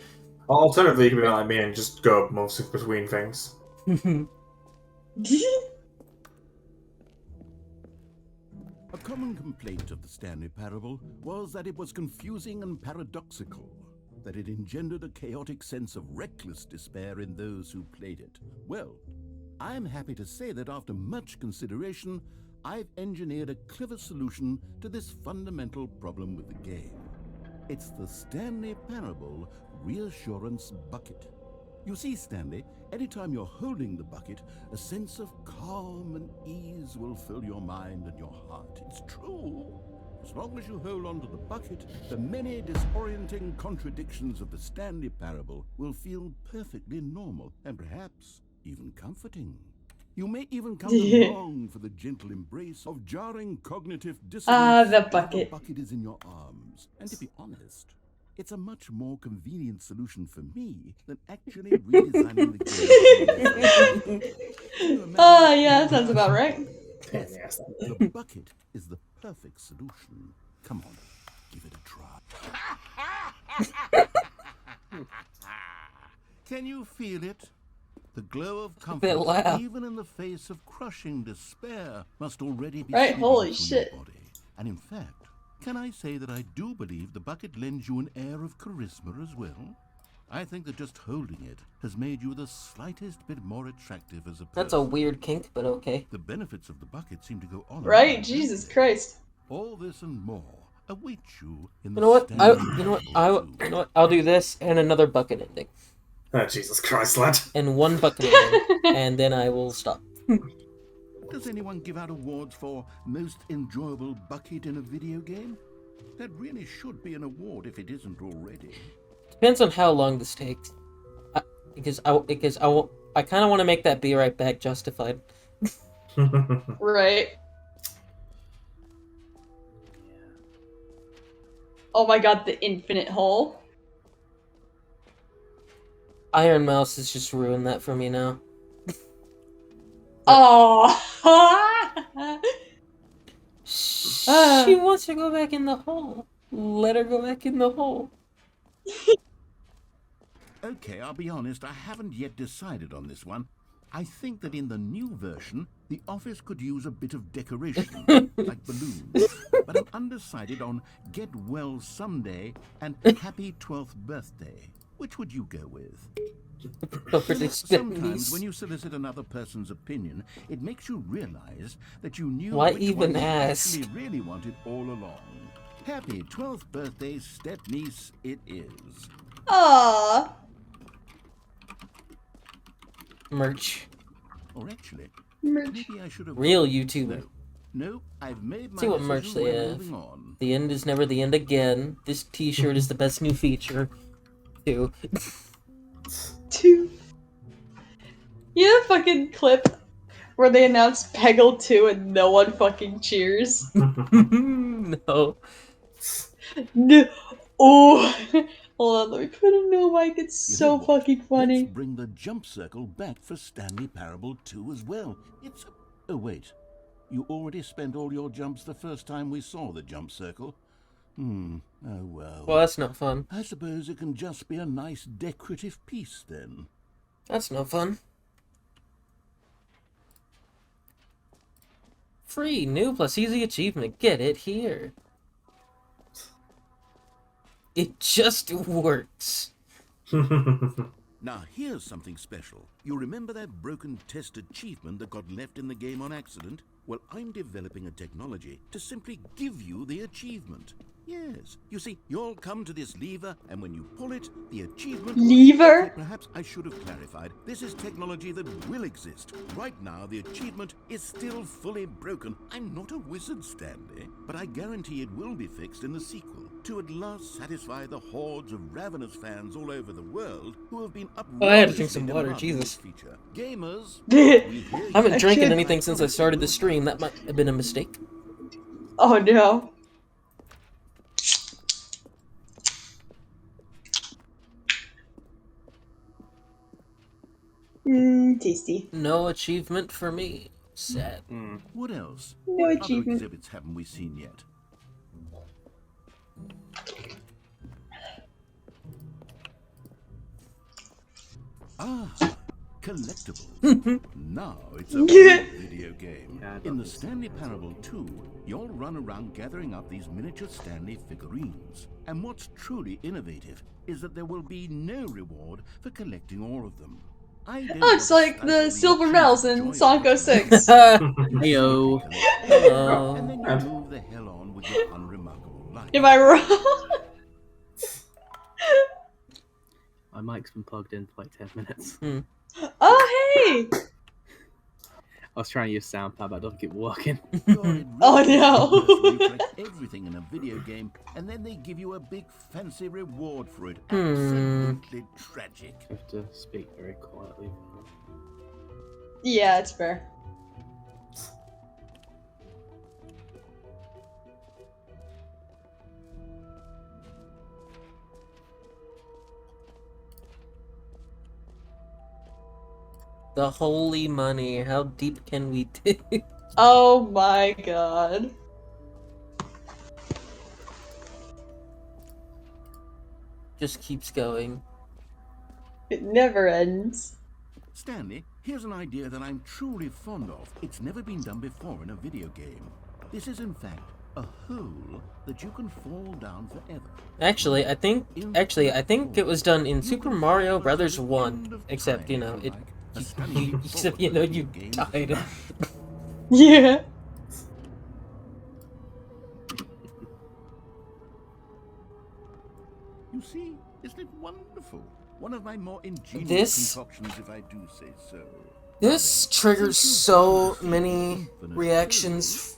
Alternatively, you can be like me and just go mostly between things. A common complaint of the Stanley Parable was that it was confusing and paradoxical, that it engendered a chaotic sense of reckless despair in those who played it. Well, I'm happy to say that after much consideration, I've engineered a clever solution to this fundamental problem with the game. It's the Stanley Parable Reassurance Bucket. You see, Stanley, anytime you're holding the bucket, a sense of calm and ease will fill your mind and your heart. It's true. As long as you hold on to the bucket, the many disorienting contradictions of the Stanley Parable will feel perfectly normal and perhaps even comforting. You may even come to long for the gentle embrace of jarring cognitive dissonance the while bucket. the bucket is in your arms. And to be honest, it's a much more convenient solution for me than actually redesigning the game. Yeah, that sounds about right. Yes, the bucket is the perfect solution. Come on, give it a try. Can you feel it? The glow of That comfort, laugh. even in the face of crushing despair, must already be Right, sweeping holy through shit. your body. And in fact, can I say that I do believe the bucket lends you an air of charisma as well? I think that just holding it has made you the slightest bit more attractive as a person. That's a weird kink, but okay. The benefits of the bucket seem to go on. Right? And on, Jesus don't they? Christ. All this and more await you in You the know what? Stanley You know what? I'll do this and another bucket ending, Oh, Jesus Christ, lad. and one bucket ending, and then I will stop. Does anyone give out awards for most enjoyable bucket in a video game? That really should be an award if it isn't already. Depends on how long this takes. I kind of want to make that be right back justified. Right. Oh my god, the infinite hole. Iron Mouse has just ruined that for me now. Oh. She wants to go back in the hole. Let her go back in the hole. Okay, I'll be honest, I haven't yet decided on this one. I think that in the new version, the office could use a bit of decoration, like balloons. But I'm undecided on Get Well Someday and Happy 12th Birthday. Which would you go with? Sometimes when you solicit another person's opinion, it makes you realize that you knew Why which even one you ask? actually really wanted all along. Happy 12th birthday, step-niece it is. Aww. Merch. Or actually, Merch. maybe I should have... Real YouTuber. No, I've made my See what merch decision. they We're have. moving on. The end is never the end again. This t-shirt is the best new feature. Too. Two. You know the fucking clip where they announced Peggle 2 and no one fucking cheers? No. No. Oh. Hold on, let me put a no mic. It's You so know what? fucking funny. Let's bring the jump circle back for Stanley Parable 2 as well. It's... Oh, wait. You already spent all your jumps the first time we saw the jump circle. Oh well. Well, that's not fun. I suppose it can just be a nice decorative piece then. That's no fun. Free, new plus easy achievement. Get it here. It just works. Now here's something special. You remember that broken test achievement that got left in the game on accident? Well, I'm developing a technology to simply give you the achievement. Yes. You see, you'll come to this lever, and when you pull it, the achievement... Lever? Okay, perhaps I should have clarified. This is technology that will exist. Right now, the achievement is still fully broken. I'm not a wizard, Stanley, but I guarantee it will be fixed in the sequel to at last satisfy the hordes of ravenous fans all over the world who have been Oh, I had to drink some water, demanding Jesus. this feature. Gamers, I haven't drinking anything since I started the stream. That might have been a mistake. Oh no. Tasty. No achievement for me. Sad. What else? No What achievement. other exhibits haven't we seen yet? Collectibles. Now it's a real video game. In the Stanley Parable 2, you'll run around gathering up these miniature Stanley figurines. And what's truly innovative is that there will be no reward for collecting all of them. Oh, it's like the silver medals in Sonko 6. Heyo. And then you move the hell on with your unremarkable life. Am I wrong? My mic's been plugged in for like 10 minutes. Oh, hey! I was trying to use SoundPad, but I don't think it working. Oh, no. You collect everything in a video game, and then they give you a big fancy reward for it. Absolutely tragic. You have to speak very quietly. Yeah, it's fair. The holy money. How deep can we dig? Oh my god. Just keeps going. It never ends. Stanley, here's an idea that I'm truly fond of. It's never been done before in a video game. This is, in fact, a hole that you can fall down forever. Actually, I think it was done in Super Mario Brothers 1, except you know it. Except you know you died. Yeah. You see, isn't it wonderful? One of my more ingenious concoctions, if I do say so. This triggers so many reactions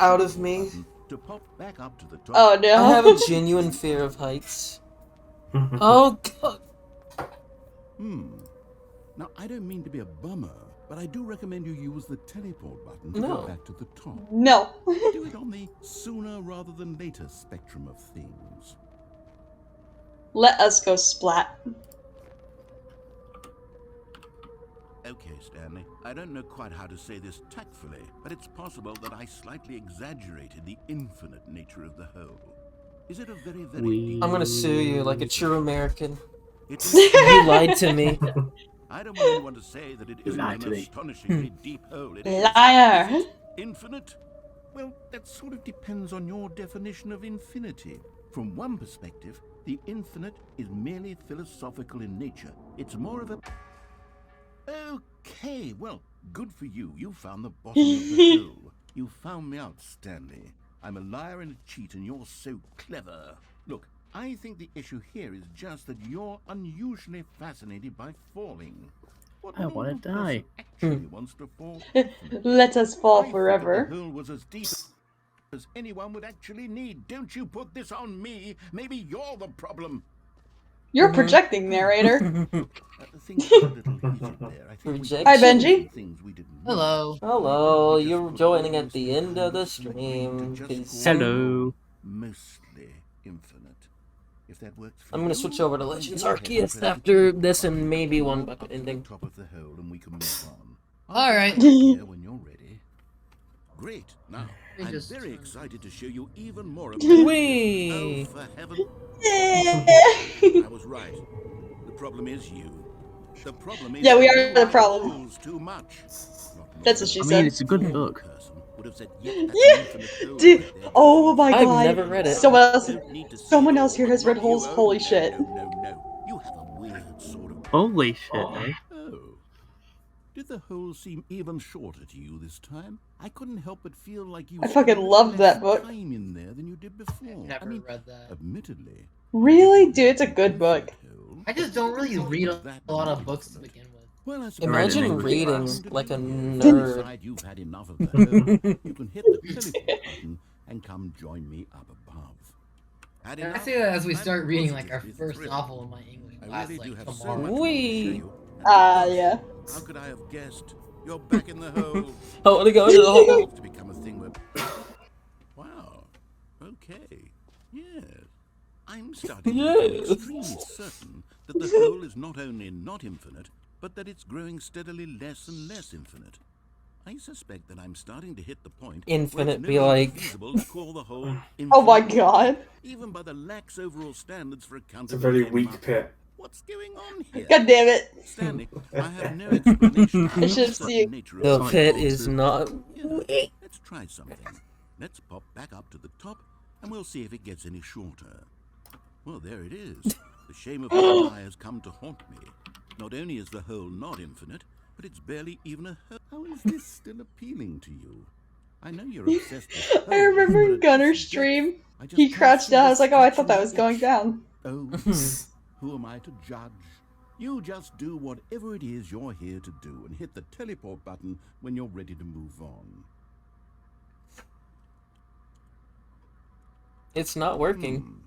out of me. To pop back up to the top. Oh no. I have a genuine fear of heights. Oh god. Now, I don't mean to be a bummer, but I do recommend you use the teleport button to go back to the top. No. Do it on the sooner rather than later spectrum of things. Let us go splat. Okay, Stanley, I don't know quite how to say this tactfully, but it's possible that I slightly exaggerated the infinite nature of the whole. Is it a very, deep... I'm gonna sue you like a true American. You lied to me. I don't want anyone to say that it isn't an astonishingly deep hole. It is. Liar. Is it infinite? Well, that sort of depends on your definition of infinity. From one perspective, the infinite is merely philosophical in nature. It's more of a... Okay, well, good for you. You found the bottom of the hole. You found me out, Stanley. I'm a liar and a cheat, and you're so clever. Look, I think the issue here is just that you're unusually fascinated by falling. I want to die. Actually wants to fall. Let us fall I forever. thought the hole was as deep as anyone would actually need. Don't you put this on me. Maybe you're the problem. You're projecting, narrator. Hi, Benji. Hello. Hello, you're joining at the end of the stream. Hello. Mostly infinite. If that works for I'm gonna you, switch over to Legends go ahead and Arceus press after the this and button maybe on one the bucket ending. top of the hole, and we can move on. All right. Here when you're ready. Great. Now, I'm just- very excited to show you even more about Whee! Oh, for heaven. I was right. The problem is you. The problem is Yeah, we that are you the like problem. rules too much. That's what she I said. mean, it's a good book. Would have said, "Yep, that's Yeah. an infinite hole Dude, right there." oh my I've god. never read it. Don't need to see Someone it else all, here but has read not you. Holes. Oh, Holy no, shit. No. You have a weird sort of... Holy shit, eh? Oh. Did the hole seem even shorter to you this time? I couldn't help but feel like you I fucking spent loved less that book. time in there than you did before. Never I mean, read that. admittedly, Really? Dude, it's a good book. I just don't really read a lot of books to begin with. well, I suppose Imagine you reading can like a decide nerd. you've had enough of the hole. You can hit the teleport button and come join me up above. Had And I enough? say that as we I'm start reading like our positively first thrilled. novel in my English I class, really do like have so tomorrow. much more to show you. Yeah. How could I have guessed? You're back in the hole. I wanna go into the hole. To become a thing where... Wow. Okay. Yes. I'm starting to become extremely certain that the hole is not only not infinite, but that it's growing steadily less and less infinite. I suspect that I'm starting to hit the point Infinite where it's be no longer like- feasible to call the whole Oh my infinite, god. even by the lax overall standards for It's a very accountability. weak pit. What's going on here? God damn it. Stanley, I have no explanation. I should have seen. The pit is not. Yeah, let's try something. Let's pop back up to the top, and we'll see if it gets any shorter. Well, there it is. The shame of my lie has come to haunt me. Not only is the hole not infinite, but it's barely even a hole. How is this still appealing to you? I know you're obsessed with I remember holes, in but at Gunner's this stream, depth, I just he can't crouched see down. I the was like, oh, I thought that scratching was going itch. down. Oh, who am I to judge? You just do whatever it is you're here to do and hit the teleport button when you're ready to move on. It's not working.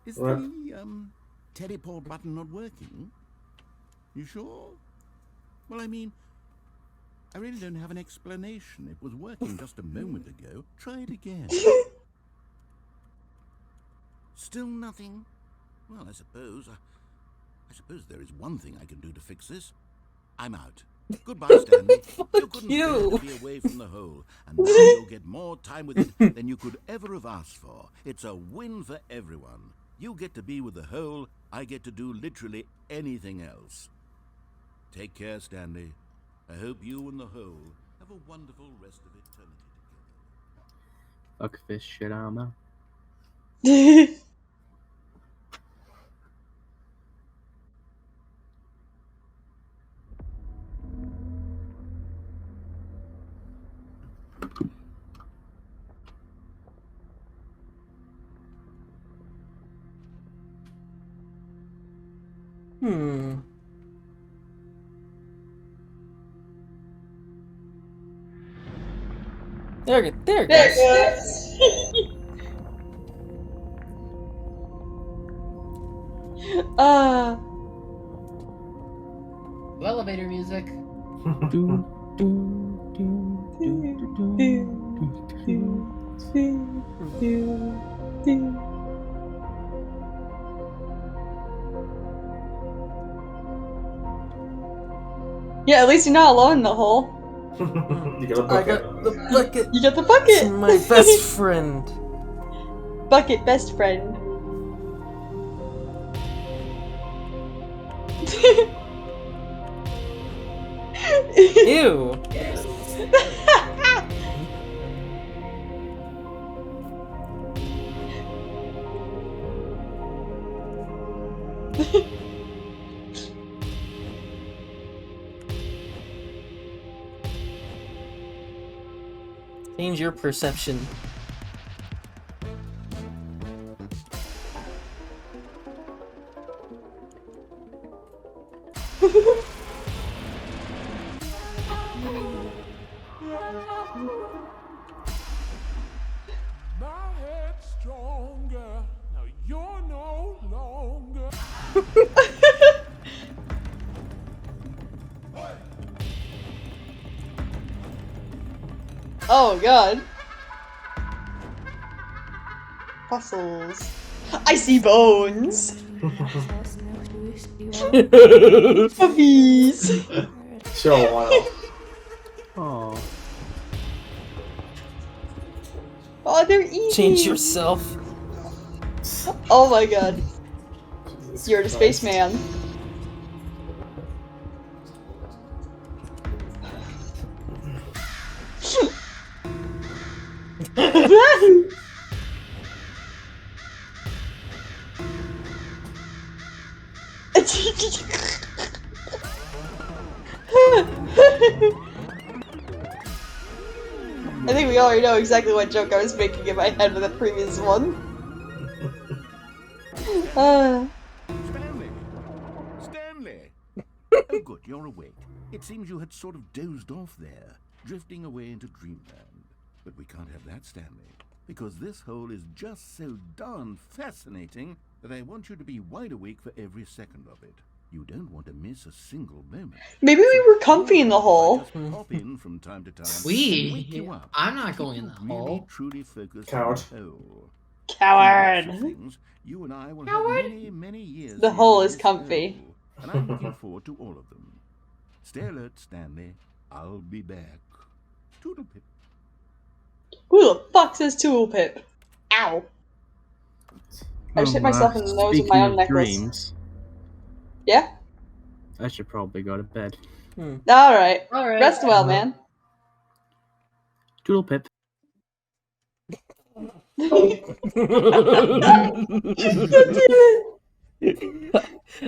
Is What? the teleport button not working? You sure? Well, I mean, I really don't have an explanation. It was working just a moment ago. Try it again. Still nothing? Well, I suppose there is one thing I can do to fix this. I'm out. Goodbye, Stanley. You couldn't bear to be away from the hole, and now you'll get more time with it than you could ever have asked for. It's a win for everyone. You get to be with the whole, I get to do literally anything else. Take care, Stanley. I hope you and the whole have a wonderful rest of eternity together. Fuck this shit, I don't know. Hmm. There it There goes. it goes. Elevator music. Yeah, at least you're not alone in the hole. You get a I bucket. got the bucket. You get the It's bucket. my best friend. Bucket best friend. Ew. Change your perception. My head's stronger. Now you're no longer. Oh god. Fossils. I see bones. Puppies. Sure, why not? Oh. Oh, they're eating. Change yourself. Oh my god. Jesus You're the Christ. spaceman. I think we already know exactly what joke I was making in my head with the previous one. Stanley! Stanley! Oh, good, you're awake. It seems you had sort of dozed off there, drifting away into dreamland. But we can't have that, Stanley, because this hole is just so darn fascinating that I want you to be wide awake for every second of it. You don't want to miss a single moment. Maybe we were comfy in the hole. Just pop in from time to time and We? wake you up. I'm not Keep going in you the really, hole. truly focused Coward. on the hole. Coward. From the looks of things, you and I will have many, many years. The here hole in is this comfy. hole, and I'm looking forward to all of them. Stay alert, Stanley. I'll be back. Toodle pip. Who the fuck says Tool Pip? Ow. I just hit myself in the nose with my Speaking own of necklace. dreams, Yeah? I should probably go to bed. Alright. Alright. Rest well, man. Doodle pip.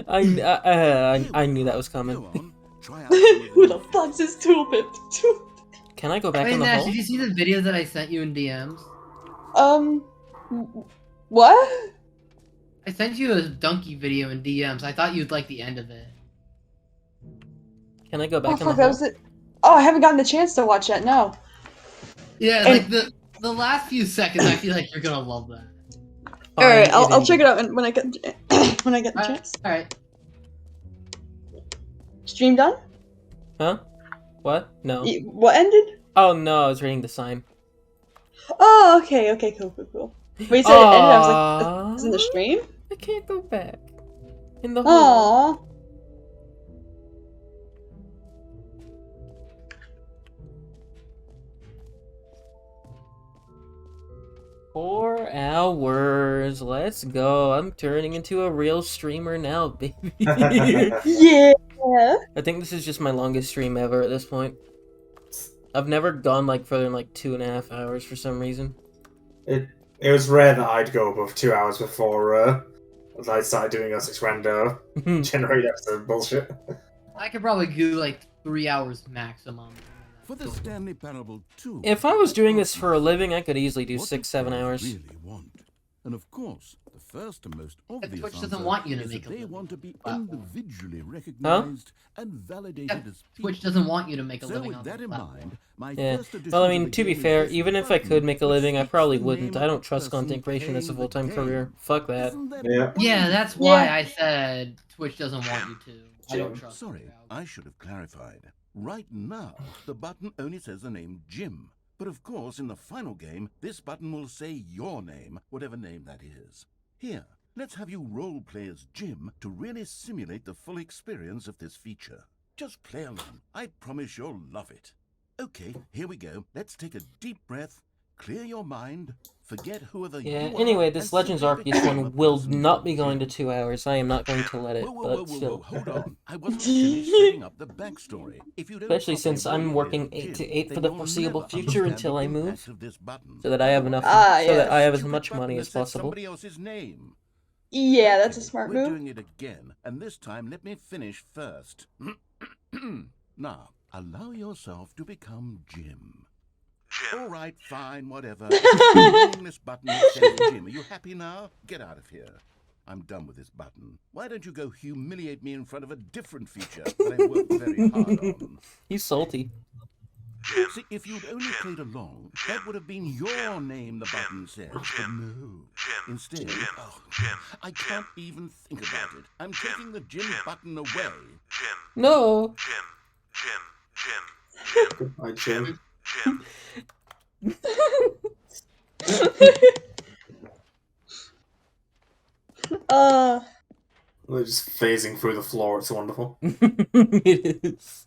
I knew that was coming. Who the fuck says Tool Pip? Can I go back Wait, in the Nash, hole? did you see the video that I sent you in DMs? What? I sent you a donkey video in DMs. I thought you'd like the end of it. Can I go Oh back in the fuck, that hole? was it. Oh, I haven't gotten the chance to watch that, no. Yeah, And- like the last few seconds, I feel like you're gonna love that. Alright, Fine, I'll it check ended. it out when I get when I get the chance. Alright. Stream done? Huh? What? No. What ended? Oh no, I was reading the sign. Oh, okay, cool. When you said it ended, I was like, it's in the stream? I can't go back. In the hole. Aww. 4 hours. Let's go. I'm turning into a real streamer now, baby. Yeah. I think this is just my longest stream ever at this point. I've never gone like further than like 2.5 hours for some reason. It was rare that I'd go above 2 hours before I started doing a 6 rando generate episode bullshit. I could probably do like 3 hours maximum. For the Stanley Parable 2. If I was doing this for a living, I could easily do 6-7 hours. Really want. And of course, the first and most obvious Twitch doesn't answer want you to is make that a they living want to be platform. individually recognized and validated as people. Twitch doesn't want you to make a So living with on that the in platform. mind, my Yeah. first addition Well, I to mean, the to be game fair, is even this if I could button make a which living, I speaks probably the wouldn't. name I of don't the trust person content creation as a playing the full-time game. career. Fuck that. Isn't that Yeah. Yeah, that's why I said Twitch doesn't want you to. I don't trust. Sorry, I should have clarified. Right now, the button only says the name Jim. But of course, in the final game, this button will say your name, whatever name that is. Here, let's have you role-play as Jim to really simulate the full experience of this feature. Just play along. I promise you'll love it. Okay, here we go. Let's take a deep breath, clear your mind, forget whoever Yeah, you are, anyway, this and Legends simply Arceus become a one will person not called be going to Jim. 2 hours. I am not going to let it, Whoa, but still. hold on. I wasn't finished setting up the backstory. If you don't Especially properly since I'm role-play working as 8 to Jim, 8 then for the you'll foreseeable never future understand until the I impact move, of this button. so that I have enough, Ah, so that I yes. have as Stupid much button money that as said possible. Somebody else's name. Yeah, that's a Okay, smart we're move. doing it again, and this time let me finish first. Now, allow yourself to become Jim. All right, fine, whatever. Meaningless button that says Jim. Are you happy now? Get out of here. I'm done with this button. Why don't you go humiliate me in front of a different feature that I worked very hard on? He's salty. See, if you'd only played along, that would have been your name the button says. But no. Instead, I can't even think about it. I'm taking the Jim button away. No. Goodbye, Jim. They're just phasing through the floor. It's wonderful. It is.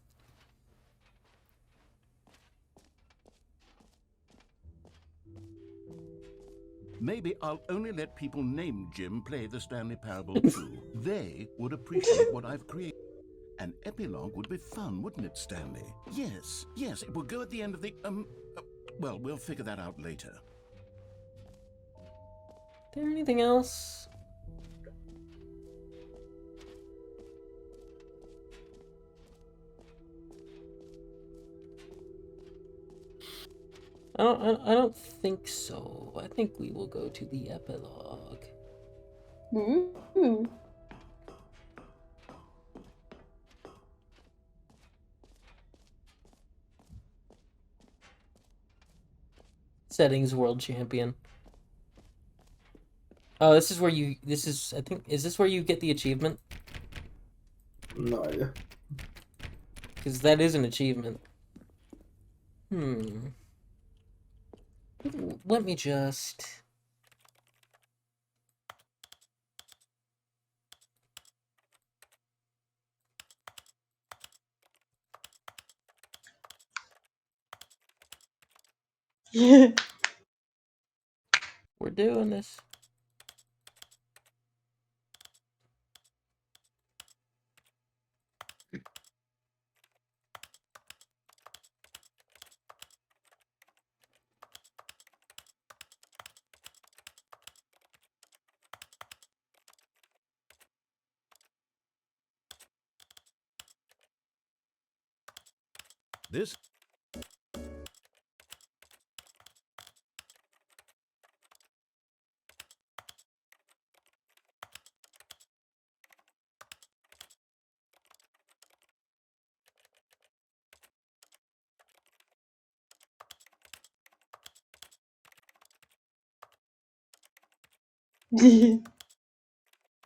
Maybe I'll only let people named Jim play the Stanley Parable 2. They would appreciate what I've created. An epilogue would be fun, wouldn't it, Stanley? Yes, it will go at the end of the, well, we'll figure that out later. Is there anything else? I don't think so. I think we will go to the epilogue. Ooh. Settings world champion. Oh, this is where you. I think. Is this where you get the achievement? No idea. Because that is an achievement. Let me just. We're doing this. This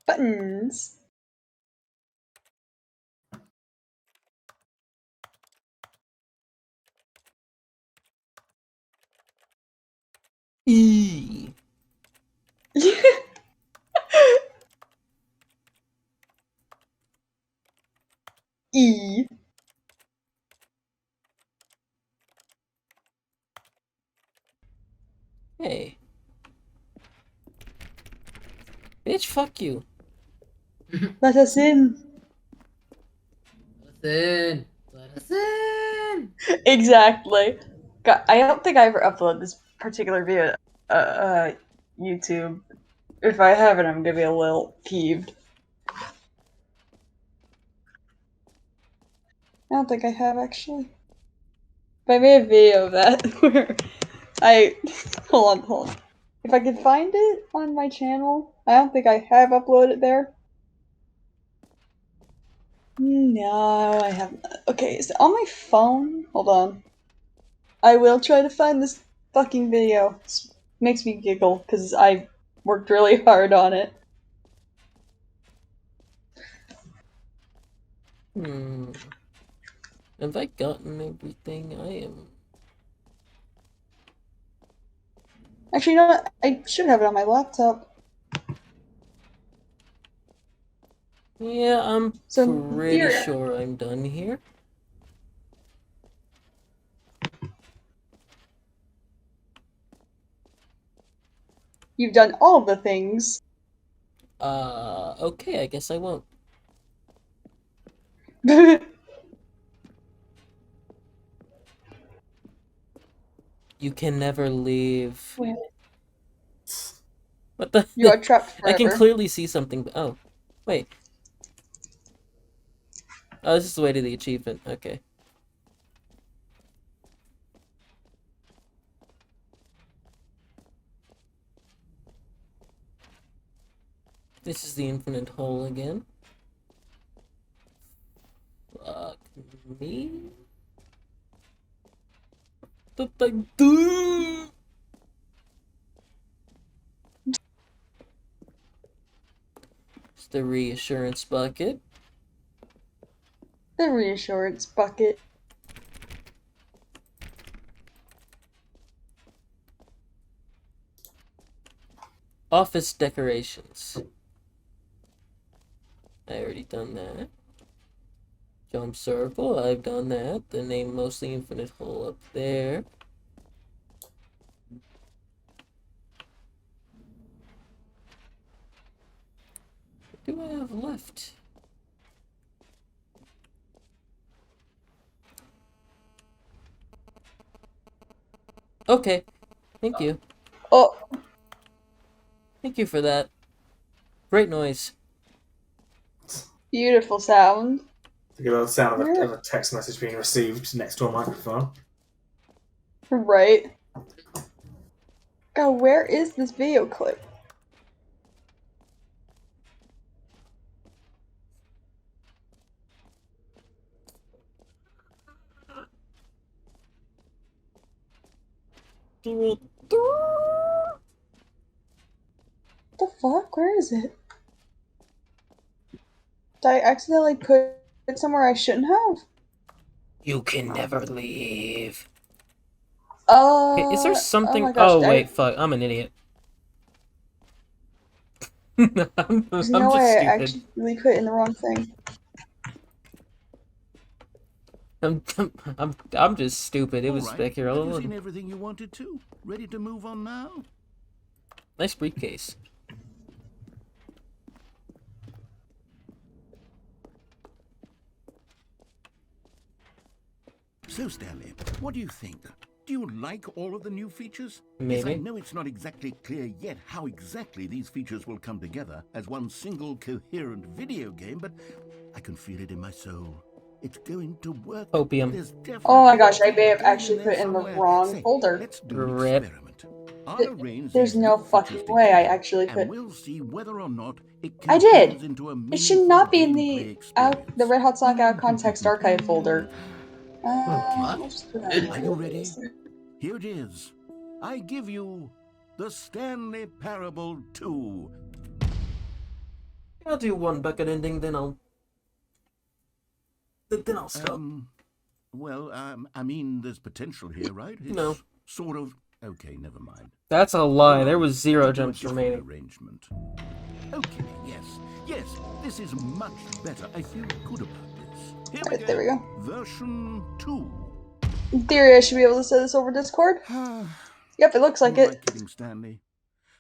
Buttons. E. E. Hey. Bitch, fuck you. Let us in. Listen. Let us in. Exactly. God, I don't think I ever uploaded this particular video YouTube. If I haven't, I'm gonna be a little peeved. I don't think I have, actually. But I made a video of that where I... Hold on. If I could find it on my channel, I don't think I have uploaded it there. No, I haven't. Okay, is it on my phone? Hold on. I will try to find this fucking video. It makes me giggle, because I worked really hard on it. Have I gotten everything? I am... Actually, you know what? I should have it on my laptop. Yeah, I'm pretty sure I'm done here. You've done all the things. Okay, I guess I won't. You can never leave. Wait. What the? You are trapped forever. I can clearly see something. Oh, wait. Oh, this is the way to the achievement. Okay. This is the infinite hole again. Fuck me. What did I do? It's the reassurance bucket. The reassurance bucket. Office decorations. I already done that. Jump circle, I've done that. The name mostly infinite hole up there. What do I have left? Okay, thank you. Oh. Thank you for that. Great noise. Beautiful sound. To get the sound of a text message being received next to a microphone. Right. God, where is this video clip? What the fuck? Where is it? Did I accidentally put it somewhere I shouldn't have? You can never leave. Okay, is there something? Oh, my gosh, wait, fuck! I'm an idiot. There's no way I actually put in the wrong thing. I'm just stupid. It was All right. back here all Have you along. seen everything you wanted to? Ready to move on now? Nice briefcase. So, Stanley, what do you think? Do you like all of the new features? Maybe. Yes, I know it's not exactly clear yet how exactly these features will come together as one single coherent video game, but I can feel it in my soul. It's going to work. Opium. Oh my gosh, I may have actually put in the wrong folder. Let's do an experiment. There's no fucking way I actually put. We'll see whether or not it I did. into a It should not be in the Red Hot Sonic Out Context Archive folder. Are you ready? Here it is. I give you the Stanley Parable 2. I'll do one bucket ending, then I'll stop. I mean, there's potential here, right? It's No. Sort of. Okay, never mind. That's a lie. There was 0 jumps remaining. Arrangement. Okay, yes, this is much better. I feel good about this. Here we go. There we go. Version 2. In theory, I should be able to set this over Discord. Yep, it looks like You're it. kidding, Stanley.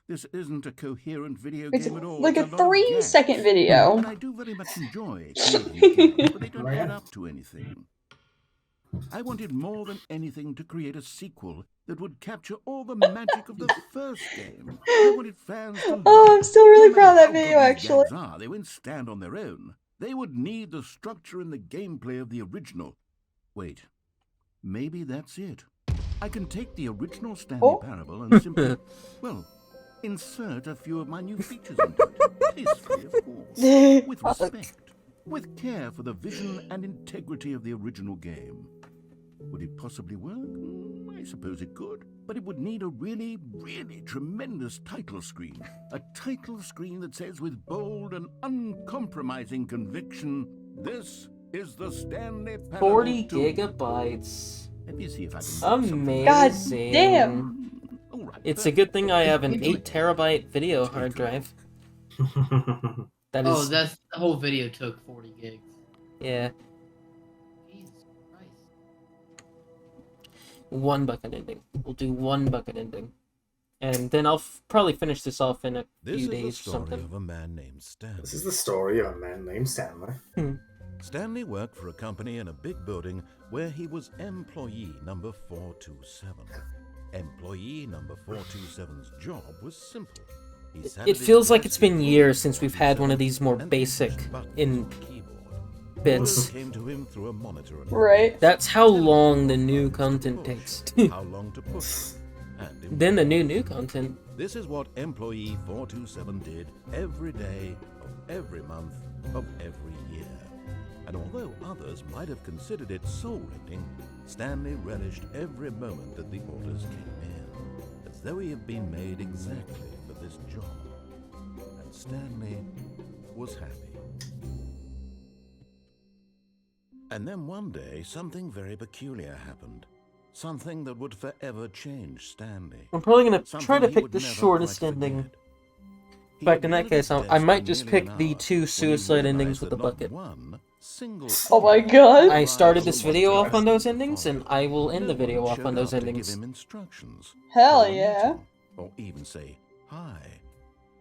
This isn't a coherent video It's game at all. like It's a lot of 3-second gags. video. And I do very much enjoy creating games, but they don't add up to anything. I wanted more than anything to create a sequel that would capture all the magic of the first game. I wanted fans to love Oh, I'm it. still really No proud of matter that how video, good these actually. gags are, they won't stand on their own. They would need the structure and the gameplay of the original. Wait, maybe that's it. I can take the original Stanley Parable and simply, well, insert a few of my new features into it. Tastefully, of course. With respect. With care for the vision and integrity of the original game. Would it possibly work? I suppose it could. But it would need a really, really tremendous title screen. A title screen that says with bold and uncompromising conviction, "This is the Stanley Parable 40 2." gigabytes. Let me see if I can Amazing. God damn. It's a good thing I have an 8 terabyte video hard drive. That Oh, is, that's the whole video took 40 gigs. yeah. Jesus Christ. One bucket ending. We'll do one bucket ending. And then I'll probably finish this off in a This few is the days or story something. of a man named Stanley. This is the story of a man named Stanley. Stanley worked for a company in a big building where he was employee number 427. Employee number 427's job was simple. He sat It at his feels like desk it's been at years since we've had one of these more and basic pushed buttons in on the keyboard. bits. Orders came to him through a monitor and Right. That's how long the new content takes. how long to push and in Then the new content. This is what employee 427 did every day of every month of every year. And although others might have considered it soul-rending, Stanley relished every moment that the orders came in, as though he had been made exactly for this job. And Stanley was happy. And then one day, something very peculiar happened. Something that would forever change Stanley. I'm probably gonna try Something to he pick would the never shortest quite ending. forget. In fact, in that case, I might just pick the two When he suicide endings realized with the that not bucket. one single Oh my god. I started this video off on those endings, and I will end the video off on those to give endings. him instructions, Hell or a yeah. meeting, or even say hi.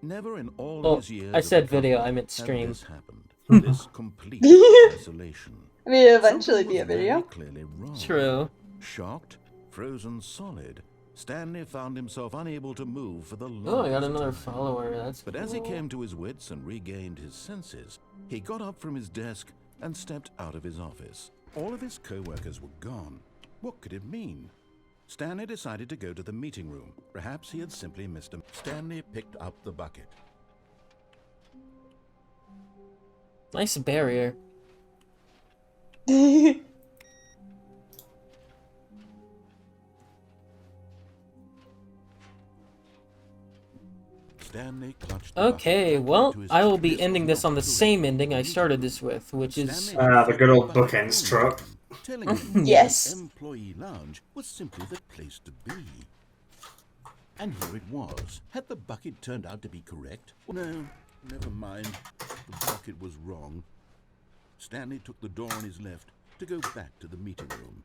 Never in all Oh, his years I at the said video, company I meant had stream. this happened. This complete isolation. I mean, it'll eventually Something be a was very video. clearly wrong. True. Shocked, frozen solid, Stanley found himself unable to move for the longest Oh, I got another time. follower. That's But as he cool. came to his wits and regained his senses, he got up from his desk and stepped out of his office. All of his co-workers were gone. What could it mean? Stanley decided to go to the meeting room. Perhaps he had simply missed him. Stanley picked up the bucket. Nice barrier. Stanley clutched the Okay, bucket well, to his I will chest. be This ending was this not on the true. same ending I started this with, which is... Stanley had The filled good old bucket bookends full of trope. them, telling him Yes. that the employee lounge was simply the place to be. And here it was. Had the bucket turned out to be correct? No, never mind. The bucket was wrong. Stanley took the door on his left to go back to the meeting room.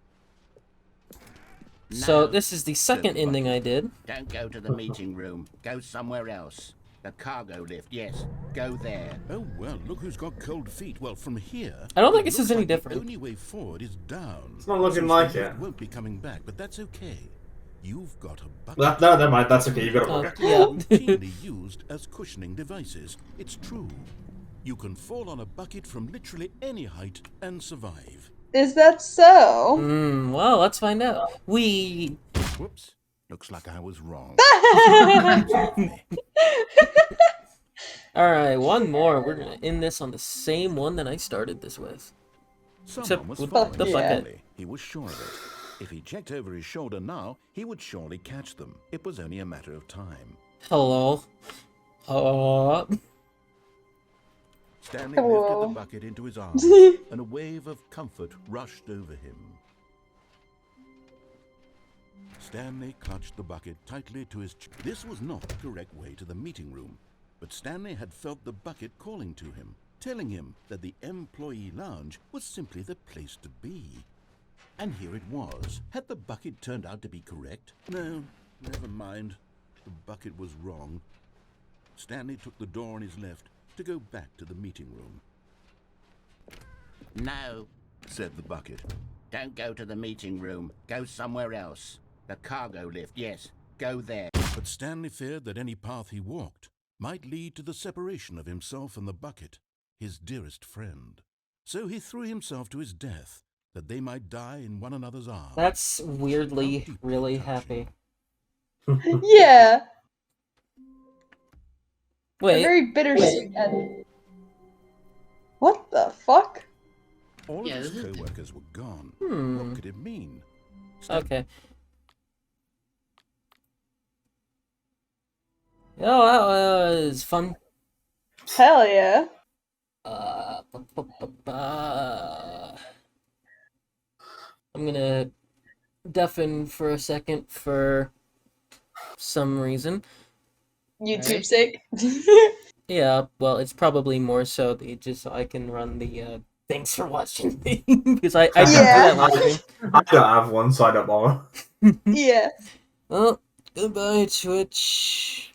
So this is the second ending I did. Don't go to the meeting room. Go somewhere else. The cargo lift, yes. Go there. Oh, well, look who's got cold feet. Well, from here... I don't think it this is looks any like the different. only way forward is down. It's not looking Since like the it. lift won't be coming back, but that's okay. You've got a bucket. No, never mind. That's okay. You got a bucket. Yeah. Routinely used as cushioning devices. It's true. You can fall on a bucket from literally any height and survive. Is that so? Well, let's find out. We... Whoops. Looks like I was wrong. Alright, one more. We're gonna end this on the same one that I started this with. Someone was with following the bucket. Stanley. He was sure of it. If he checked over his shoulder now, he would surely catch them. It was only a matter of time. Hello. Hello. Stanley Hello. lifted the bucket into his arms, and a wave of comfort rushed over him. Stanley clutched the bucket tightly to his chest. This was not the correct way to the meeting room, but Stanley had felt the bucket calling to him, telling him that the employee lounge was simply the place to be. And here it was. Had the bucket turned out to be correct? No, never mind. The bucket was wrong. Stanley took the door on his left to go back to the meeting room. No, Said the bucket. don't go to the meeting room. Go somewhere else. The cargo lift, yes. Go there. But Stanley feared that any path he walked might lead to the separation of himself and the bucket, his dearest friend. So he threw himself to his death, that they might die in one another's arms. That's weirdly really happy. Yeah. A Wait. very bittersweet end. What the fuck? All Yeah, of this his is- co-workers were gone. Hmm. What could it mean? Okay. Oh, that was fun. Hell yeah. I'm gonna deafen for a second for some reason. YouTube sake. Yeah, well, it's probably more so just so I can run the thanks for watching thing because I didn't do that last stream. I don't have one, so I don't bother. Yeah. Well, goodbye, Twitch.